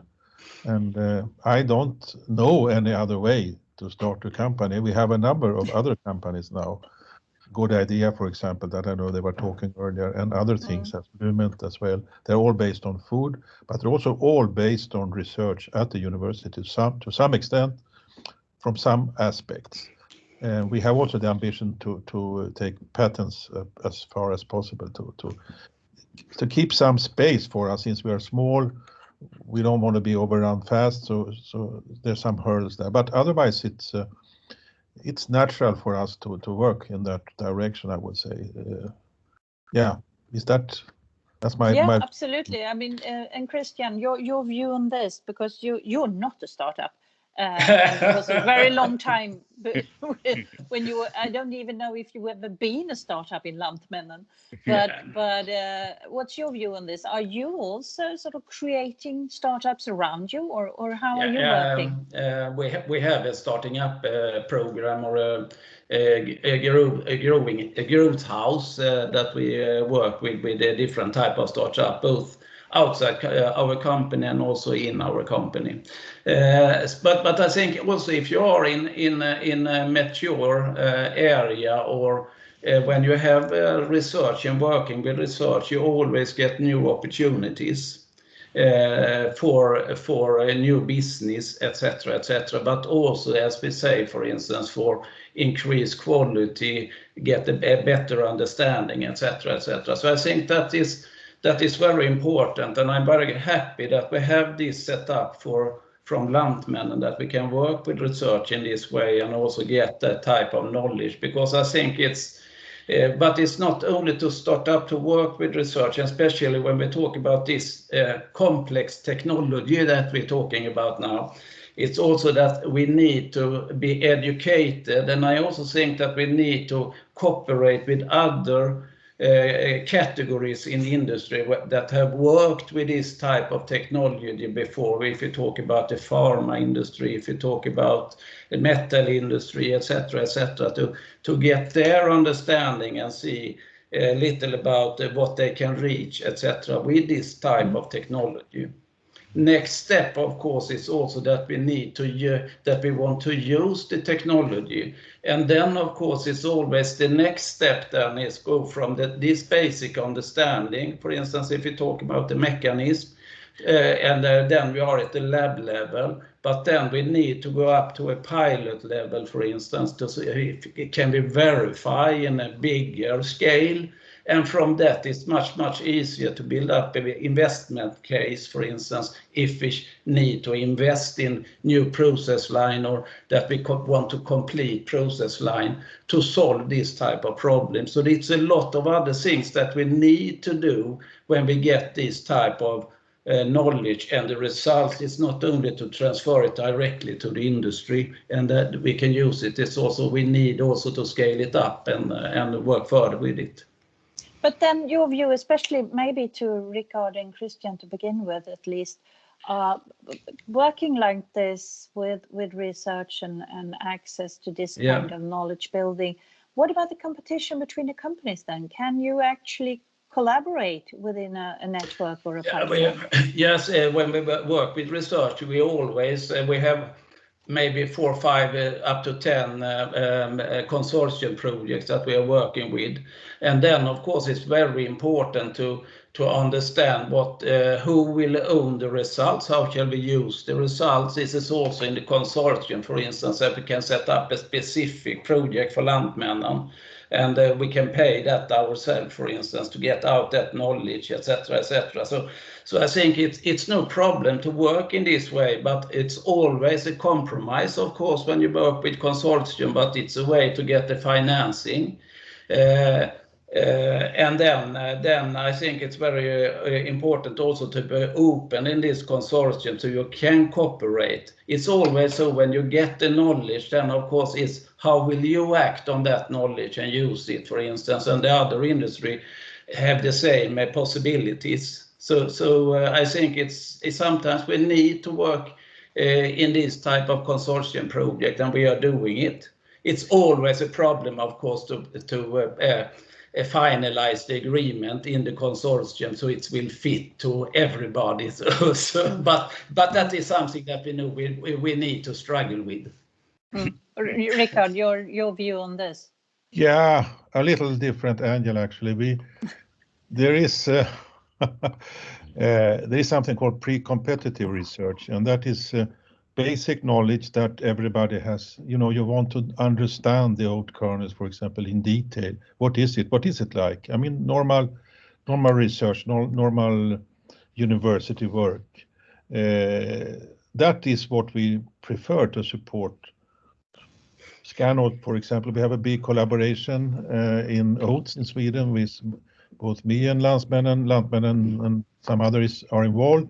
and I don't know any other way to start a company. We have a number of other companies now. Good Idea, for example, that I know they were talking earlier, and other things as Lument as well. They're all based on food, but they're also all based on research at the university to some extent, from some aspects. And we have also the ambition to take patents as far as possible to keep some space for us, since we are small. We don't want to be overrun fast, so there's some hurdles there. But otherwise, it's natural for us to work in that direction, I would say. Yeah, that's my yeah, absolutely. I mean, and Christian, your view on this, because you're not a startup. And it was a very long time when you were, I don't even know if you ever been a startup in Lantmännen, but what's your view on this? Are you also sort of creating startups around you, or how are you working? We have a starting up program, or a growth house that we work with a different type of startup, both outside our company and also in our company. But I think also if you are in a mature area, or when you have research and working with research, you always get new opportunities for a new business, etc. But also, as we say, for instance, for increased quality, get a better understanding, etc. So I think that is very important, and I'm very happy that we have this set up from Lantmännen, and that we can work with research in this way and also get that type of knowledge, because I think but it's not only to start up to work with research, especially when we talk about this complex technology that we're talking about now. It's also that we need to be educated, and I also think that we need to cooperate with other categories in the industry that have worked with this type of technology before. If you talk about the pharma industry, if you talk about the metal industry, etc., to get their understanding and see a little about what they can reach, etc., with this type of technology. Next step, of course, is also that we want to use the technology, and then of course it's always the next step then is go from this basic understanding. For instance, if you talk about the mechanism, and then we are at the lab level, but then we need to go up to a pilot level, for instance, to see if it can be verified in a bigger scale. And from that, it's much easier to build up an investment case, for instance, if we need to invest in new process line, or that we want to complete process line to solve this type of problem. So it's a lot of other things that we need to do when we get this type of knowledge, and the result is not only to transfer it directly to the industry and that we can use it, it's also we need also to scale it up and work further with it. But then your view, especially maybe to Rickard and Christian to begin with, at least, working like this with research and access to this kind of knowledge building, what about the competition between the companies then? Can you actually collaborate within a network or a platform? Yes, when we work with research, we always, we have maybe 4 or 5 up to 10 consortium projects that we are working with. And then of course it's very important to understand who will own the results, how shall we use the results. This is also in the consortium, for instance, that we can set up a specific project for Lantmännen, and we can pay that ourselves, for instance, to get out that knowledge, etc. So I think it's no problem to work in this way, but it's always a compromise, of course, when you work with consortium, but it's a way to get the financing. And then I think it's very important also to be open in this consortium so you can cooperate. It's always so when you get the knowledge, then of course it's how will you act on that knowledge and use it, for instance, and the other industry have the same possibilities. So I think it's sometimes we need to work in this type of consortium project, and we are doing it. It's always a problem, of course, to finalize the agreement in the consortium so it will fit to everybody. But that is something that we know we need to struggle with. Rickard, your view on this? Yeah, a little different angle actually. There is something called pre-competitive research, and that is basic knowledge that everybody has. You know, you want to understand the oat kernels, for example, in detail. What is it? What is it like? I mean, normal research, normal university work. That is what we prefer to support. Scanoat, for example, we have a big collaboration in oats in Sweden with both me and Lantmännen and some others are involved.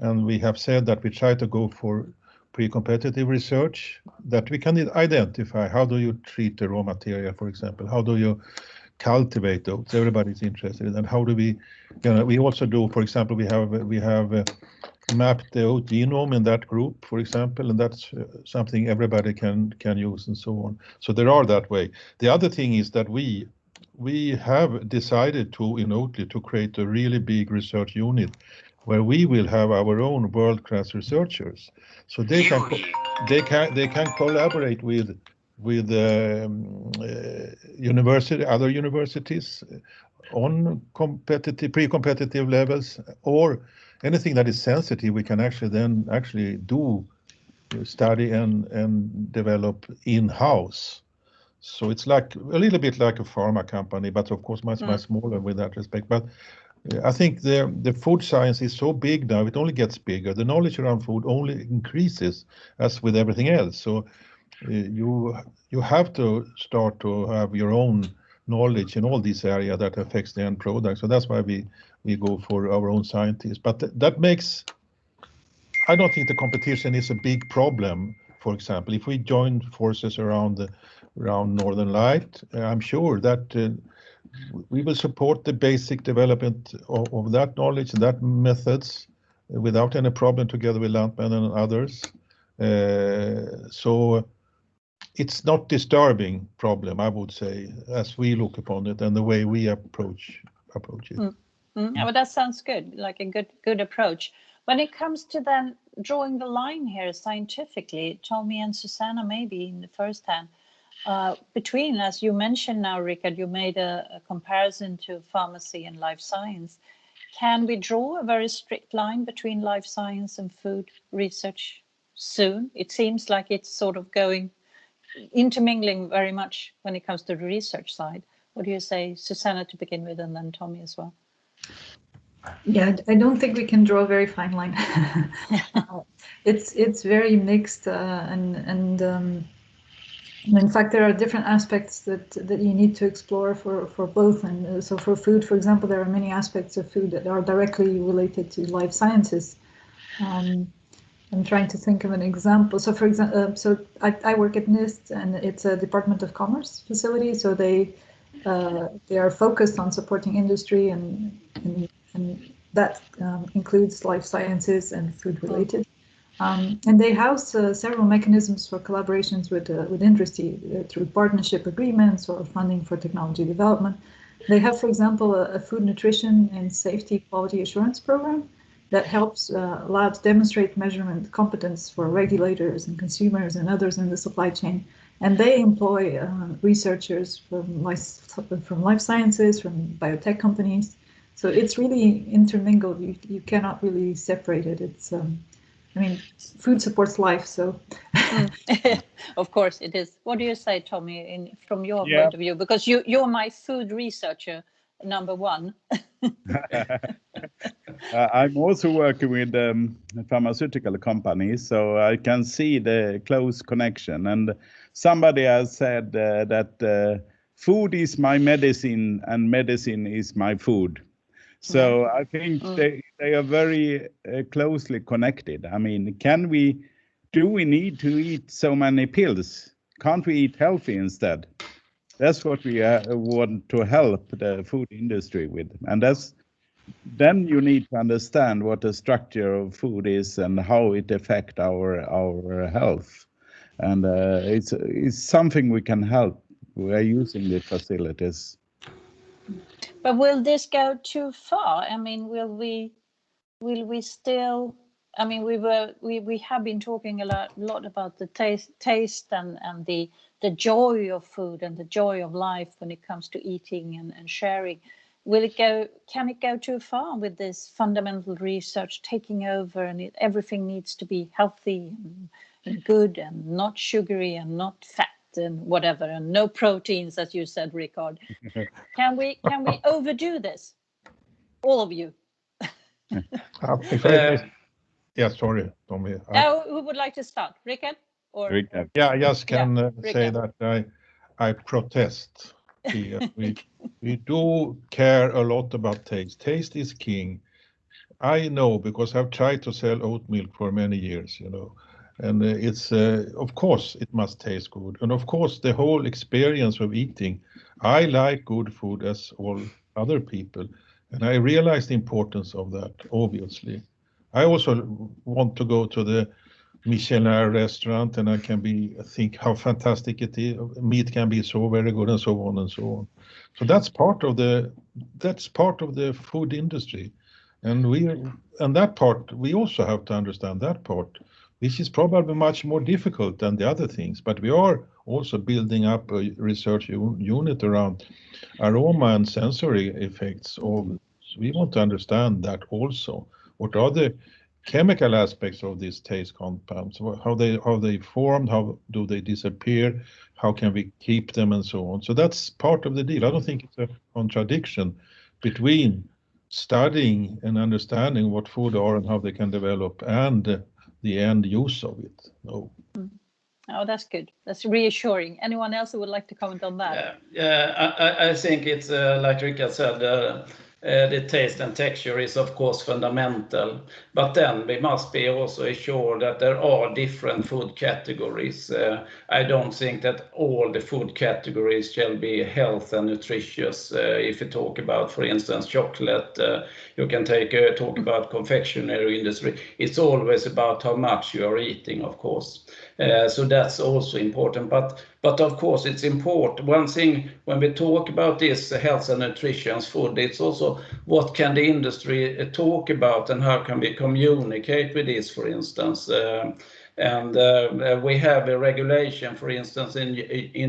And we have said that we try to go for pre-competitive research that we can identify. How do you treat the raw material, for example? How do you cultivate oats? Everybody's interested in. And how do we, we also do, for example, we have mapped the oat genome in that group, for example, and that's something everybody can use and so on. So there are that way. The other thing is that we have decided to, in Oatly, to create a really big research unit where we will have our own world-class researchers. So they can collaborate with other universities on pre-competitive levels, or anything that is sensitive. We can actually do study and develop in-house. So it's like a little bit like a pharma company, but of course much smaller with that respect. But I think the food science is so big now; it only gets bigger. The knowledge around food only increases, as with everything else. So you have to start to have your own knowledge in all these areas that affects the end product. So that's why we go for our own scientists. But that makes, I don't think the competition is a big problem. For example, if we join forces around Northern Light, I'm sure that we will support the basic development of that knowledge, that methods, without any problem, together with Lantmännen and others. So it's not disturbing problem, I would say, as we look upon it and the way we approach it. Yeah, well, that sounds good, like a good approach. When it comes to then drawing the line here scientifically, Tommy and Susanna, maybe in the first hand, between, as you mentioned now, Rickard, you made a comparison to pharmacy and life science. Can we draw a very strict line between life science and food research soon? It seems like it's sort of intermingling very much when it comes to the research side. What do you say, Susanna, to begin with, and then Tommy as well? Yeah, I don't think we can draw a very fine line. It's very mixed, and in fact, there are different aspects that you need to explore for both. And so for food, for example, there are many aspects of food that are directly related to life sciences. I'm trying to think of an example. So for example, I work at NIST, and it's a Department of Commerce facility. So they are focused on supporting industry, and that includes life sciences and food related. And they house several mechanisms for collaborations with industry through partnership agreements or funding for technology development. They have, for example, a food nutrition and safety quality assurance program that helps labs demonstrate measurement competence for regulators and consumers and others in the supply chain. And they employ researchers from life sciences, from biotech companies. So it's really intermingled. You cannot really separate it. It's I mean, food supports life, so. Of course it is. What do you say, Tommy, from your point of view? Because you're my food researcher number one. I'm also working with pharmaceutical companies, so I can see the close connection. And somebody has said that food is my medicine and medicine is my food. So I think they are very closely connected. I mean, do we need to eat so many pills? Can't we eat healthy instead? That's what we want to help the food industry with. And then you need to understand what the structure of food is and how it affects our health. And it's something we can help. We are using the facilities. But will this go too far? I mean, will we still? I mean, we have been talking a lot about the taste and the joy of food and the joy of life when it comes to eating and sharing. Can it go too far with this fundamental research taking over and everything needs to be healthy and good and not sugary and not fat and whatever and no proteins, as you said, Rickard? Can we overdo this? All of you. Yeah, sorry, Tommy. Who would like to start? Rickard? Or Rickard. Yeah, I just can say Rickard. that I protest here. We do care a lot about taste. Taste is king. I know because I've tried to sell oat milk for many years, you know, and it's of course it must taste good, and of course the whole experience of eating. I like good food as all other people, and I realize the importance of that. Obviously, I also want to go to the Michelin restaurant, and I can think how fantastic it is. Meat can be so very good, and so on and so on. So that's part of the food industry. And that part, we also have to understand that part, which is probably much more difficult than the other things. But we are also building up a research unit around aroma and sensory effects. We want to understand that also. What are the chemical aspects of these taste compounds? How they formed? How do they disappear? How can we keep them, and so on? So that's part of the deal. I don't think it's a contradiction between studying and understanding what food are and how they can develop and the end use of it. No. Oh, that's good. That's reassuring. Anyone else who would like to comment on that? I think it's like Rickard said, the taste and texture is of course fundamental, but then we must be also assured that there are different food categories. I don't think that all the food categories shall be health and nutritious. If you talk about, for instance, chocolate, you can talk about confectionery industry. It's always about how much you are eating, of course. So that's also important. But of course, it's important. One thing when we talk about this health and nutrition food, it's also what can the industry talk about and how can we communicate with this, for instance. We have a regulation, for instance, in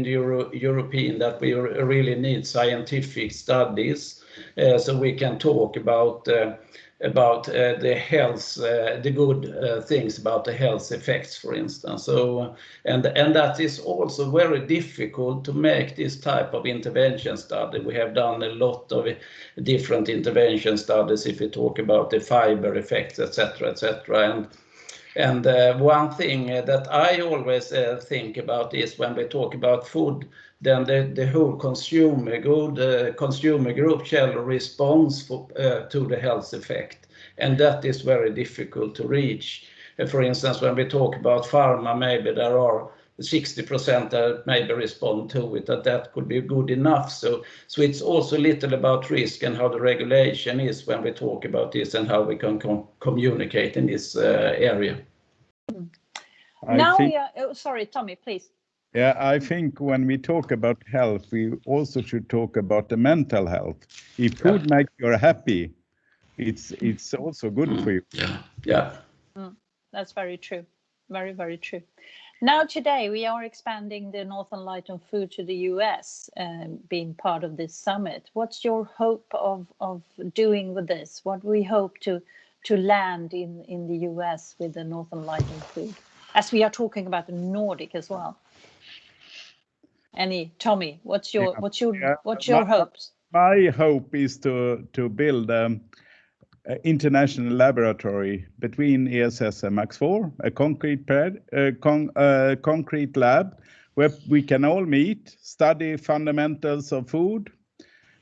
the European that we really need scientific studies, so we can talk about the health, the good things about the health effects, for instance. So, and that is also very difficult to make this type of intervention study. We have done a lot of different intervention studies if we talk about the fiber effects, etc., etc. And one thing that I always think about is when we talk about food, then the whole consumer group shall respond to the health effect. And that is very difficult to reach. For instance, when we talk about pharma, maybe there are 60% that maybe respond to it, that could be good enough. So it's also a little about risk and how the regulation is when we talk about this and how we can communicate in this area. Sorry, Tommy, please. Yeah, I think when we talk about health, we also should talk about the mental health. If food makes you happy, it's also good for you. Yeah. That's very true. Very, very true. Now today we are expanding the Northern Light on Food to the US, being part of this summit. What's your hope of doing with this? What we hope to land in the US with the Northern Light on Food, as we are talking about the Nordic as well. Tommy, what's your hopes? My hope is to build an international laboratory between ESS and Max 4, a concrete lab where we can all meet, study fundamentals of food.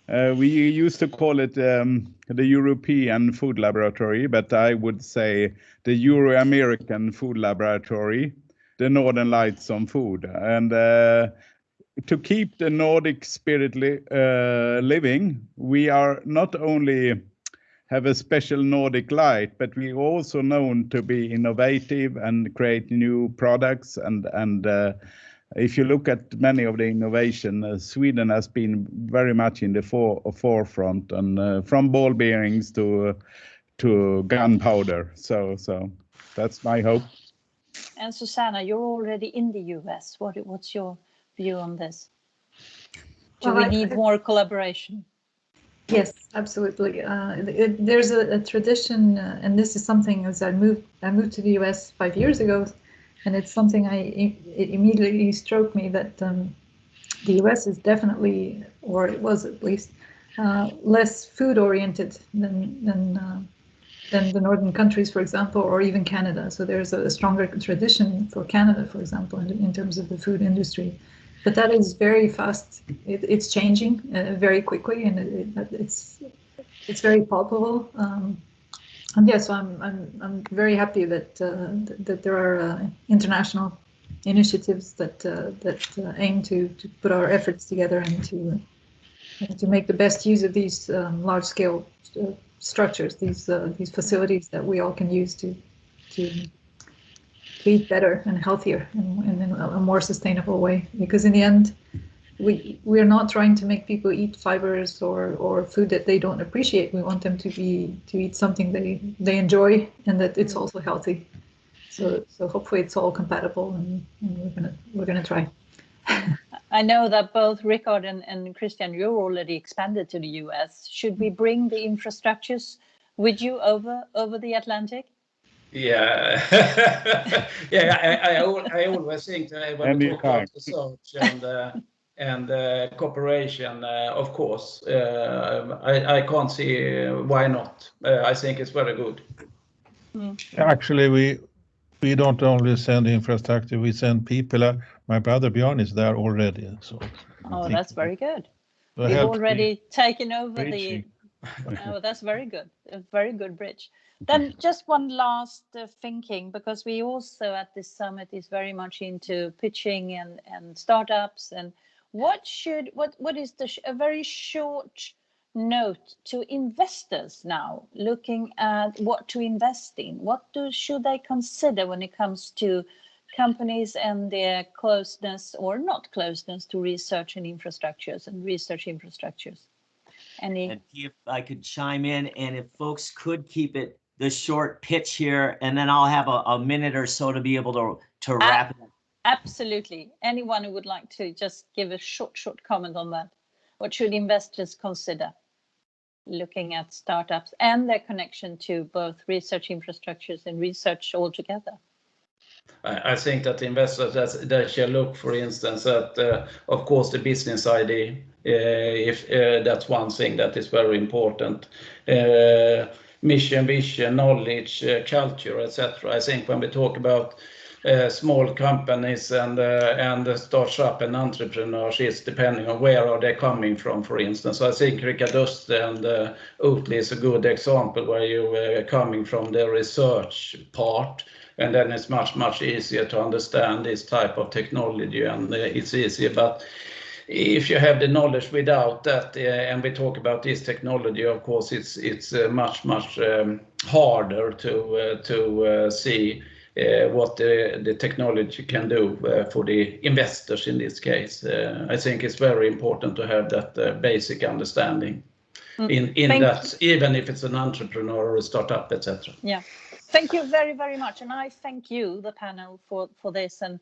We used to call it the European Food Laboratory, but I would say the Euro-American Food Laboratory, the Northern Lights on Food. And to keep the Nordic spirit living, we are not only have a special Nordic light, but we also known to be innovative and create new products and if you look at many of the innovation, Sweden has been very much in the forefront, and from ball bearings to gunpowder. So that's my hope. And Susanna, you're already in the US. What's your view on this? Do we need more collaboration? Yes, absolutely. There's a tradition, and this is something as I moved to the US 5 years ago, and it's something it immediately struck me that the US is definitely, or it was at least, less food oriented than the northern countries, for example, or even Canada. So there's a stronger tradition for Canada, for example, in terms of the food industry. But that is very fast. It's changing very quickly, and it's very palpable. And yes, so I'm very happy that that there are international initiatives that aim to put our efforts together and to make the best use of these large-scale structures, these facilities that we all can use to eat better and healthier and in a more sustainable way. Because in the end, we're not trying to make people eat fibers or food that they don't appreciate. We want them to eat something they enjoy and that it's also healthy. So hopefully it's all compatible, and we're gonna try. I know that both Rickard and Christian, you're already expanded to the US. Should we bring the infrastructures with you over the Atlantic? Yeah, yeah. I always think when we talk about research and cooperation, of course, I can't see why not. I think it's very good. Actually, we don't only send infrastructure, we send people. My brother Björn is there already. So that's very good. We've already taken over the. Oh, that's very good. A very good bridge. Then just one last thinking, because we also at this summit is very much into pitching and startups. And what is a very short note to investors now, looking at what to invest in? What should they consider when it comes to companies and their closeness or not closeness to research and infrastructures and research infrastructures? And if I could chime in, and if folks could keep it the short pitch here, and then I'll have a minute or so to be able to wrap it up. Absolutely. Anyone who would like to just give a short comment on that. What should investors consider looking at startups and their connection to both research infrastructures and research altogether? I think that investors that shall look, for instance, at of course the business idea. If that's one thing that is very important. Mission, vision, knowledge, culture, etc. I think when we talk about small companies and startup and entrepreneurs, it's depending on where are they coming from, for instance. So I think Rickard Öste and Oatly is a good example where you're coming from the research part, and then it's much easier to understand this type of technology, and it's easier. But if you have the knowledge without that, and we talk about this technology, of course, it's much harder to see what the technology can do for the investors in this case. I think it's very important to have that basic understanding in that, even if it's an entrepreneur or a startup, etc. Yeah. Thank you very much. And I thank you, the panel, for this, and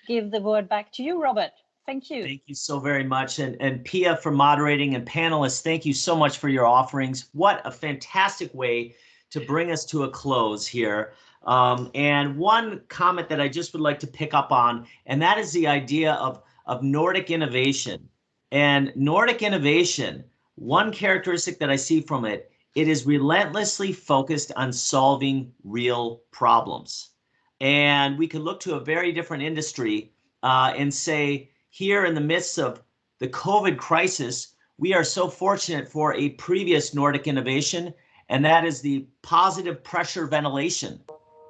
give the word back to you, Robert. Thank you. Thank you so very much. And Pia for moderating, and panelists, thank you so much for your offerings. What a fantastic way to bring us to a close here. And one comment that I just would like to pick up on, and that is the idea of Nordic innovation. And Nordic innovation, one characteristic that I see from it, it is relentlessly focused on solving real problems. And we could look to a very different industry and say, here in the midst of the COVID crisis, we are so fortunate for a previous Nordic innovation, and that is the positive pressure ventilation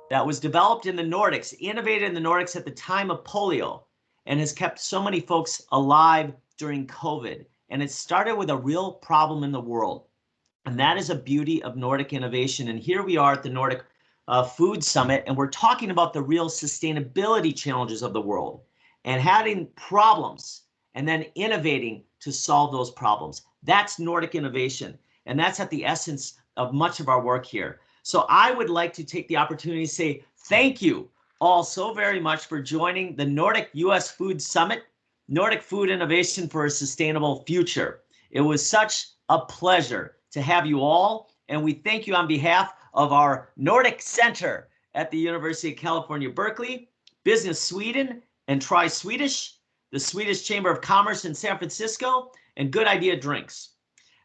that was developed in the Nordics, innovated in the Nordics at the time of polio, and has kept so many folks alive during COVID. And it started with a real problem in the world. And that is a beauty of Nordic innovation. And here we are at the Nordic Food Summit, and we're talking about the real sustainability challenges of the world. and having problems and then innovating to solve those problems. That's Nordic innovation. And that's at the essence of much of our work here. So I would like to take the opportunity to say thank you all so very much for joining the Nordic U.S. Food Summit, Nordic Food Innovation for a Sustainable Future. It was such a pleasure to have you all, and we thank you on behalf of our Nordic Center at the University of California, Berkeley, Business Sweden, and Try Swedish, the Swedish Chamber of Commerce in San Francisco, and Good Idea Drinks,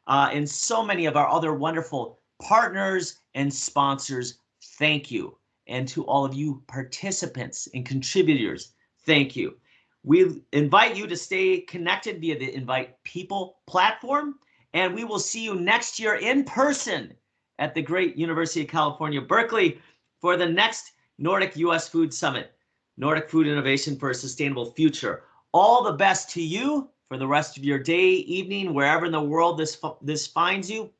and so many of our other wonderful partners and sponsors. Thank you. And to all of you participants and contributors, thank you. We invite you to stay connected via the Invite People platform, and we will see you next year in person at the great University of California, Berkeley, for the next Nordic U.S. Food Summit, Nordic Food Innovation for a Sustainable Future. All the best to you for the rest of your day, evening, wherever in the world this finds you,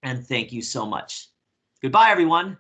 and thank you so much. Goodbye, everyone.